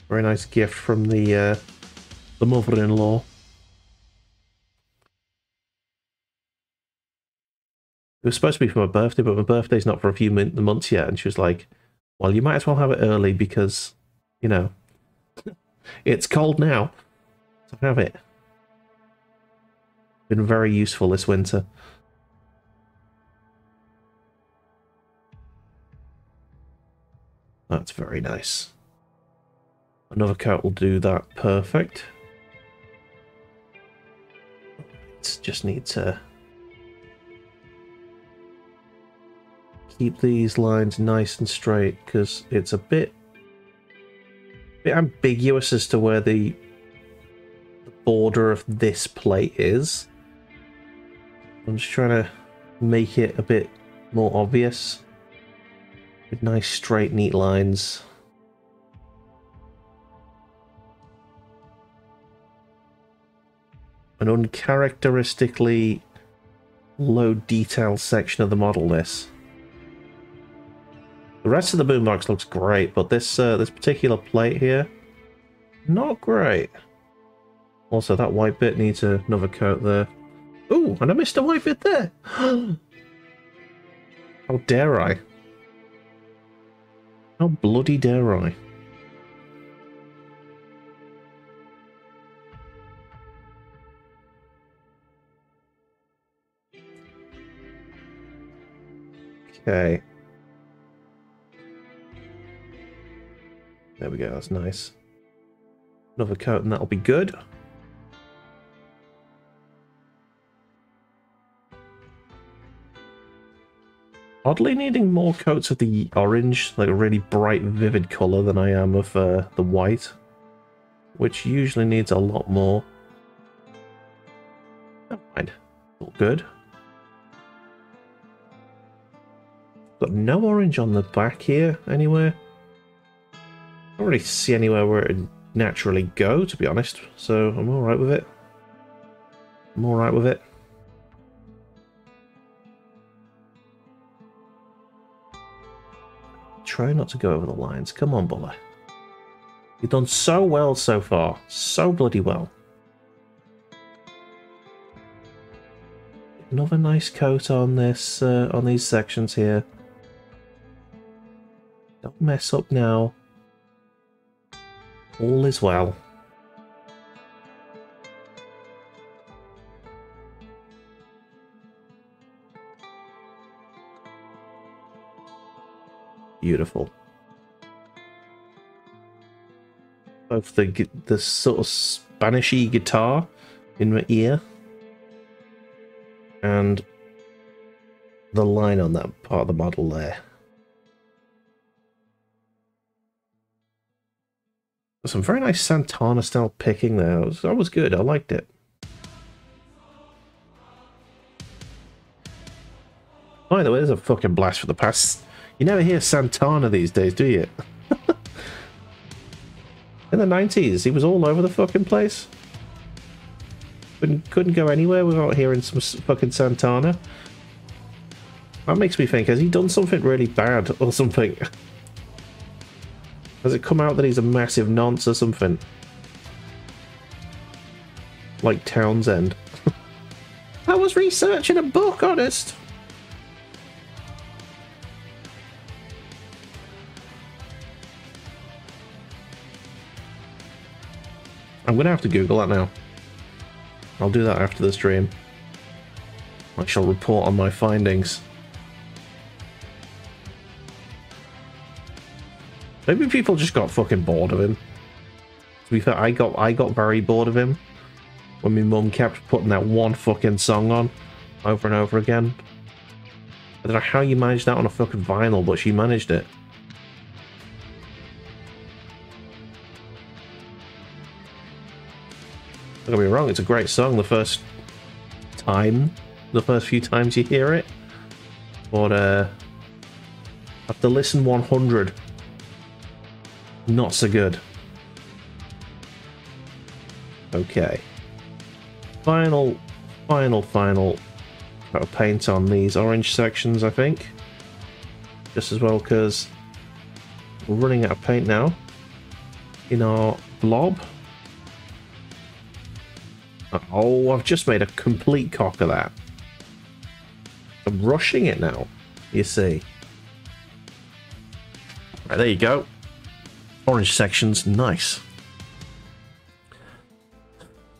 Very nice gift from the mother-in-law. It was supposed to be for my birthday, but my birthday's not for a few months yet. And she was like, well, you might as well have it early because, you know, it's cold now. So have it. Been very useful this winter. That's very nice. Another coat will do that perfect. It just need to keep these lines nice and straight because it's a bit ambiguous as to where the border of this plate is. I'm just trying to make it a bit more obvious with nice straight neat lines. An uncharacteristically low detail section of the model, this. The rest of the boombox looks great, but this this particular plate here, not great. Also, that white bit needs another coat there. Ooh, and I missed a white bit there. How dare I? How bloody dare I? Okay. There we go, that's nice. Another coat and that'll be good. Oddly needing more coats of the orange, like a really bright, vivid colour than I am of the white. Which usually needs a lot more. Never mind. All good. Got no orange on the back here, anywhere. I don't really see anywhere where it would naturally go, to be honest. So I'm alright with it. I'm alright with it. Try not to go over the lines. Come on, Bula. You've done so well so far. So bloody well. Another nice coat on this, on these sections here. Don't mess up now. All is well. Beautiful. Both the sort of Spanishy guitar in my ear and the line on that part of the model there. Some very nice Santana style picking there. That was good. I liked it. By the way, there's a fucking blast for the past. You never hear Santana these days, do you? In the 90s, he was all over the fucking place. Couldn't go anywhere without hearing some fucking Santana. That makes me think, has he done something really bad or something? Has it come out that he's a massive nonce or something? Like Townsend. I was researching a book, honest. I'm gonna have to Google that now. I'll do that after the stream. I shall report on my findings. Maybe people just got fucking bored of him. To be fair, I got very bored of him when my mum kept putting that one fucking song on over and over again. I don't know how you managed that on a fucking vinyl, but she managed it. Don't get me wrong, it's a great song the first few times you hear it. But after listen 100, not so good. Okay. Final coat of paint on these orange sections, I think. Just as well, because we're running out of paint now in our blob. Oh, I've just made a complete cock of that. I'm rushing it now, you see. Right, there you go. Orange sections, nice.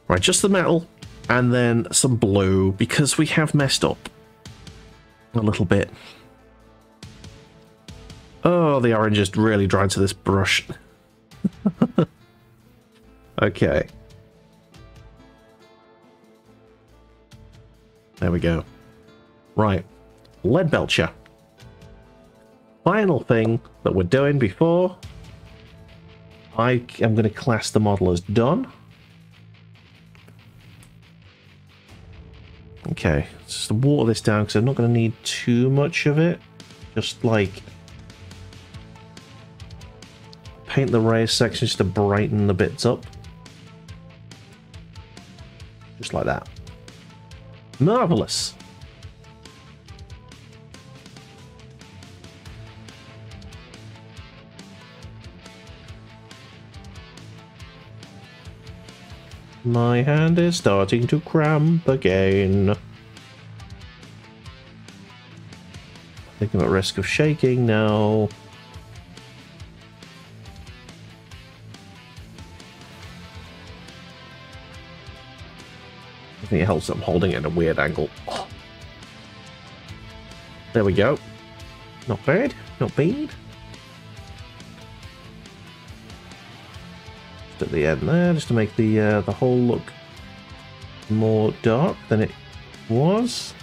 Right, just the metal, and then some blue, because we have messed up a little bit. Oh, the orange is really dry to this brush. Okay. There we go. Right. Lead belcher. Final thing that we're doing before I am going to class the model as done. Okay, just water this down because I'm not going to need too much of it. Just like paint the raised sections to brighten the bits up. Just like that. Marvelous. My hand is starting to cramp again. I think I'm at risk of shaking now. I think it helps that I'm holding it at a weird angle. Oh. There we go. Not bad, not bad. Just at the end there, just to make the whole look more dark than it was.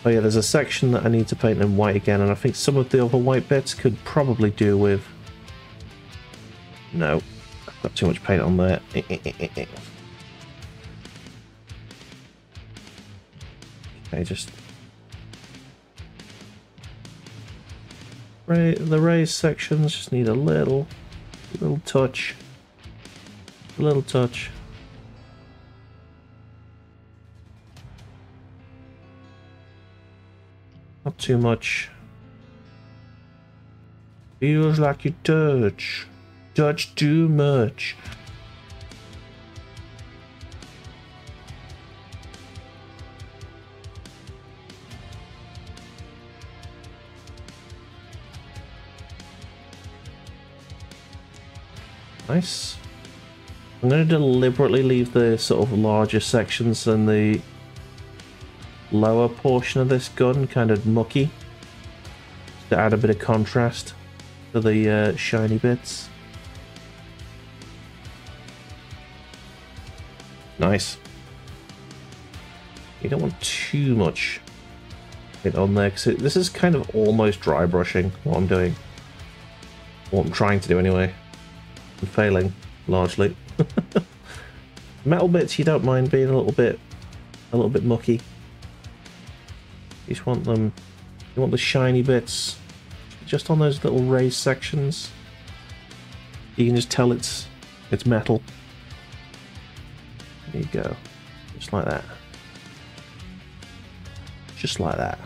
Oh yeah, there's a section that I need to paint in white again, and I think some of the other white bits could probably do with... No. Got too much paint on there. Okay, just the raised sections just need a little touch, a little touch. Not too much. Feels like you touch too much. Nice. I'm going to deliberately leave the sort of larger sections and the lower portion of this gun kind of mucky to add a bit of contrast to the shiny bits. Nice. You don't want too much it on there because this is kind of almost dry brushing what I'm doing. What I'm trying to do anyway. I'm failing largely. Metal bits you don't mind being a little bit mucky. You just want them, you want the shiny bits just on those little raised sections. You can just tell it's metal. There you go. Just like that. Just like that.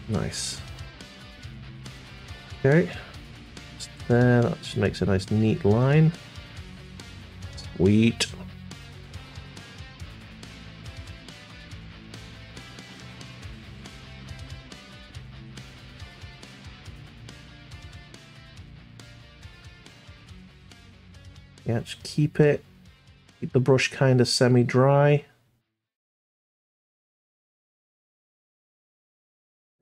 Nice. Okay. there. That just makes a nice neat line. Sweet. Yeah, just keep the brush kind of semi-dry.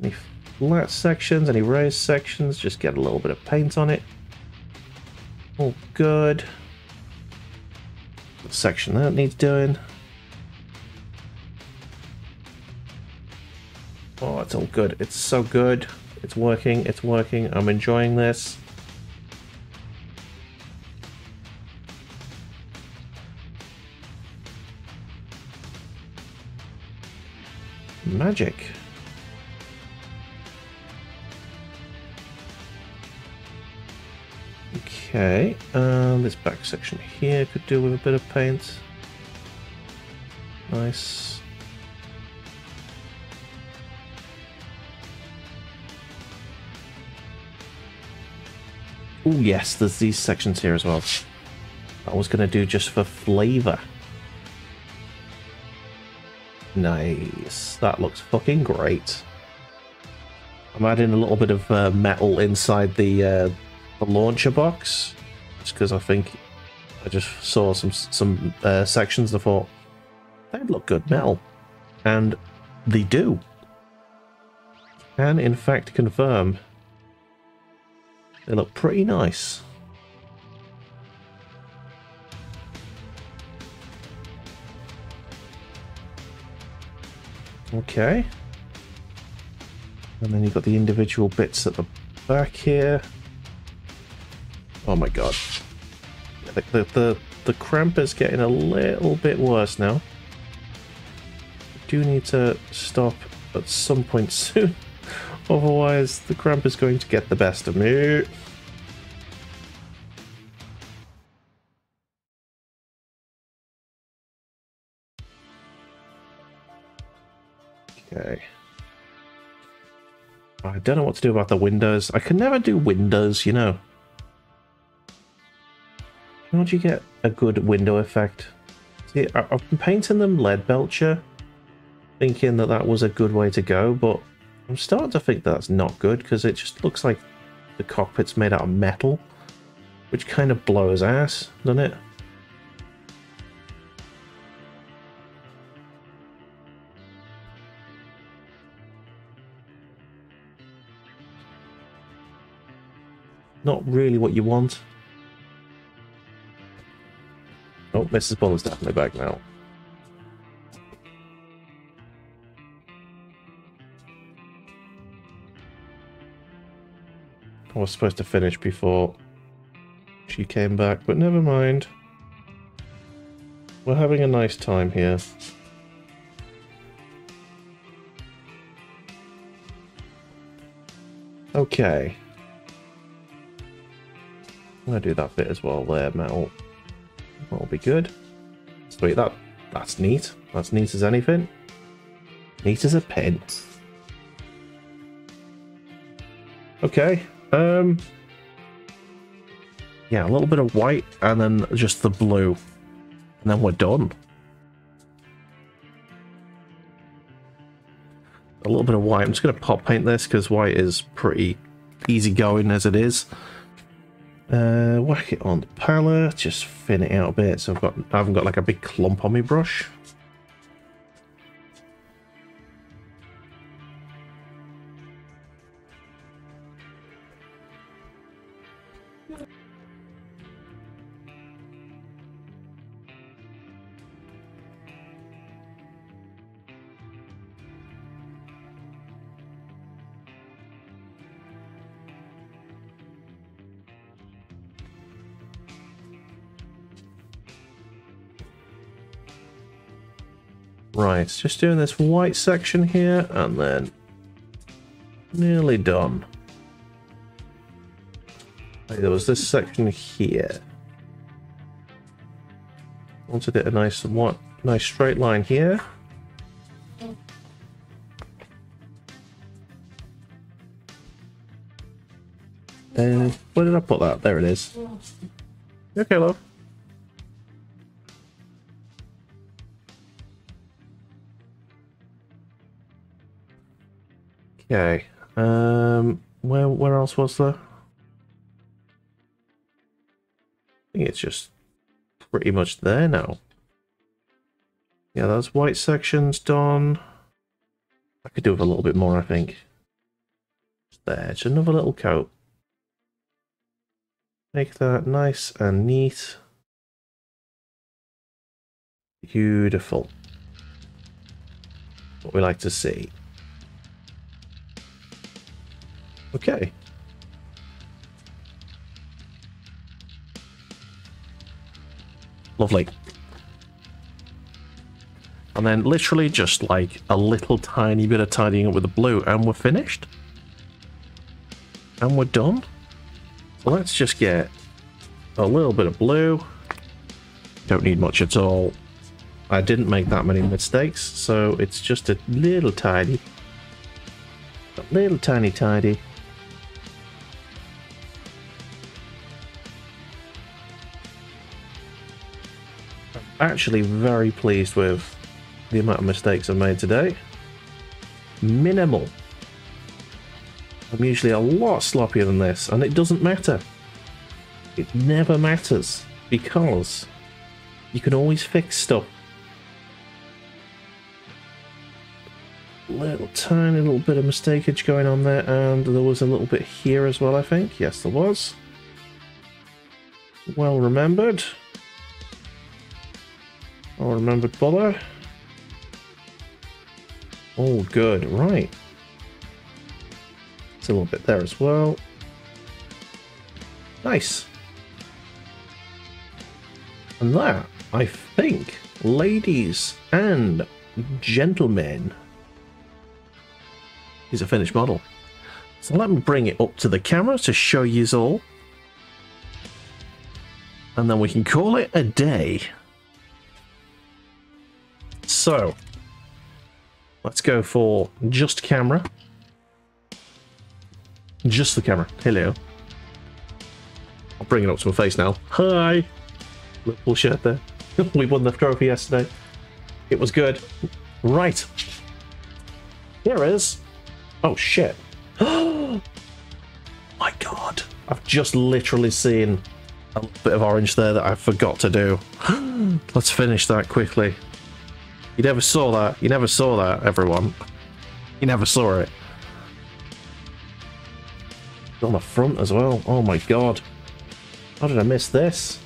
Any flat sections, any raised sections, just get a little bit of paint on it. All good. The section that needs doing. Oh, it's all good. It's so good. It's working. It's working. I'm enjoying this. Magic. Okay, this back section here could do with a bit of paint. Nice. Oh yes, there's these sections here as well. I was going to do just for flavor. Nice. That looks fucking great. I'm adding a little bit of metal inside the launcher box, just because I think I just saw some sections and I thought they'd look good metal, and they do. Can in fact confirm they look pretty nice. Okay, and then you've got the individual bits at the back here. Oh my god, the cramp is getting a little bit worse now. I do need to stop at some point soon, otherwise the cramp is going to get the best of me. Okay. I don't know what to do about the windows. I can never do windows, you know. How do you get a good window effect? See, I've been painting them lead belcher, thinking that that was a good way to go, but I'm starting to think that's not good, because it just looks like the cockpit's made out of metal, which kind of blows ass, doesn't it? Not really what you want. Oh, Mrs. Bula's definitely back now. I was supposed to finish before she came back, but never mind. We're having a nice time here. Okay. I'm gonna do that bit as well there, metal. That'll be good. Sweet, that's neat. That's neat as anything. Neat as a pin. Okay. Yeah, a little bit of white and then just the blue. And then we're done. A little bit of white. I'm just going to pop paint this because white is pretty easy going as it is. Whack it on the palette, just thin it out a bit so I haven't got like a big clump on my brush. Right, just doing this white section here, and then nearly done. Hey, there was this section here. Wanted it a nice straight line here. Where did I put that? There it is. Okay, love. Okay. Where else was there? I think it's just pretty much there now. Yeah, those white sections done. I could do with a little bit more, I think. Just there, just another little coat. Make that nice and neat. Beautiful. What we like to see. Okay. Lovely. And then literally just like a little tiny bit of tidying up with the blue and we're finished. And we're done. So let's just get a little bit of blue. Don't need much at all. I didn't make that many mistakes, so it's just a little tidy. A little tiny tidy. I'm actually very pleased with the amount of mistakes I've made today. Minimal. I'm usually a lot sloppier than this, and it doesn't matter. It never matters, because you can always fix stuff. Little tiny little bit of mistakeage going on there, and there was a little bit here as well, I think. Yes, there was. Well remembered. Well remembered, Bula. Oh, good. Right. It's a little bit there as well. Nice. And that, I think, ladies and gentlemen, is a finished model. So let me bring it up to the camera to show you all. And then we can call it a day. So, let's go for just camera. Just the camera. Hello. I'll bring it up to my face now. Hi! Little shirt there. We won the trophy yesterday. It was good. Right. Here it is. Oh, shit. Oh, my God. I've just literally seen a little bit of orange there that I forgot to do. Let's finish that quickly. You never saw that. You never saw that, everyone. You never saw it. On the front as well. Oh my God. How did I miss this?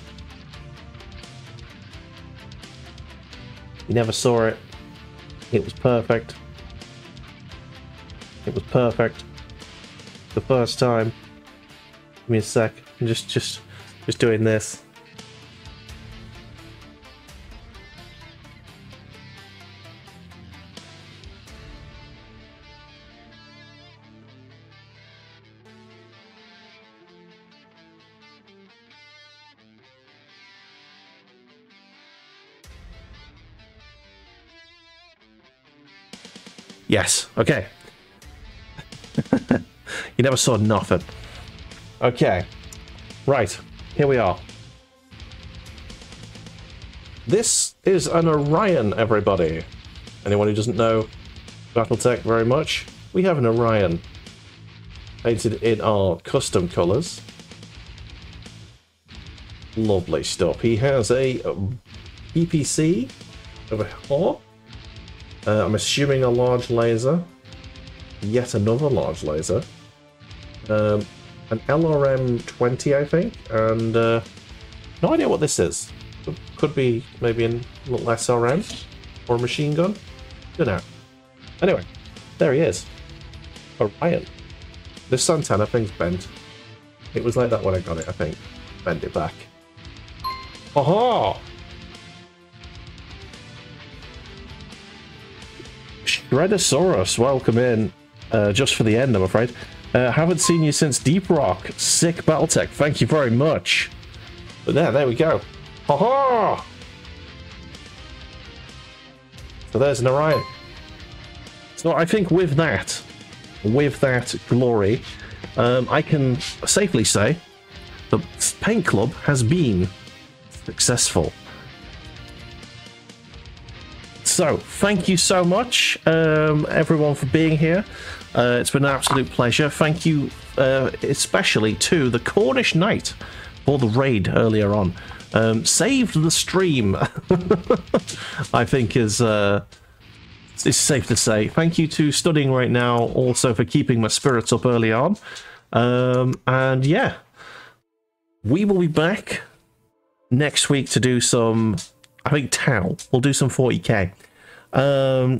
You never saw it. It was perfect. It was perfect. The first time. Give me a sec. I'm just doing this. Yes, okay. You never saw nothing. Okay, right, here we are. This is an Orion, everybody. Anyone who doesn't know Battletech very much, we have an Orion. Painted in our custom colours. Lovely stuff. He has a PPC over here. I'm assuming a large laser. Yet another large laser. An LRM-20, I think. And no idea what this is. Could be maybe a little SRM or a machine gun. Don't know. Anyway, there he is. Orion. This antenna thing's bent. It was like that when I got it, I think. Bend it back. Aha! Shreddosaurus, welcome in. Just for the end, I'm afraid. Haven't seen you since Deep Rock. Sick Battletech, thank you very much. But there we go. Ha-ha! So there's an Orion. So I think with that glory, I can safely say the paint club has been successful. So, thank you so much, everyone, for being here. It's been an absolute pleasure. Thank you especially to the Cornish Knight for the raid earlier on. Saved the stream, I think is safe to say. Thank you to Studying Right Now also for keeping my spirits up early on. And yeah, we will be back next week to do some, I think, Tau. We'll do some 40k.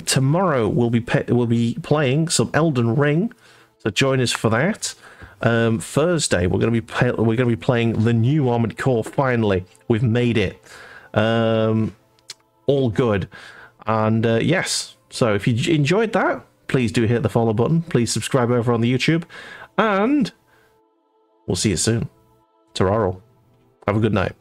Tomorrow we'll be playing some Elden Ring, so join us for that. Thursday we're going to be playing the new Armored Core. Finally, we've made it. All good, and yes. So if you enjoyed that, please do hit the follow button. Please subscribe over on the YouTube, and we'll see you soon. Tomorrow. Have a good night.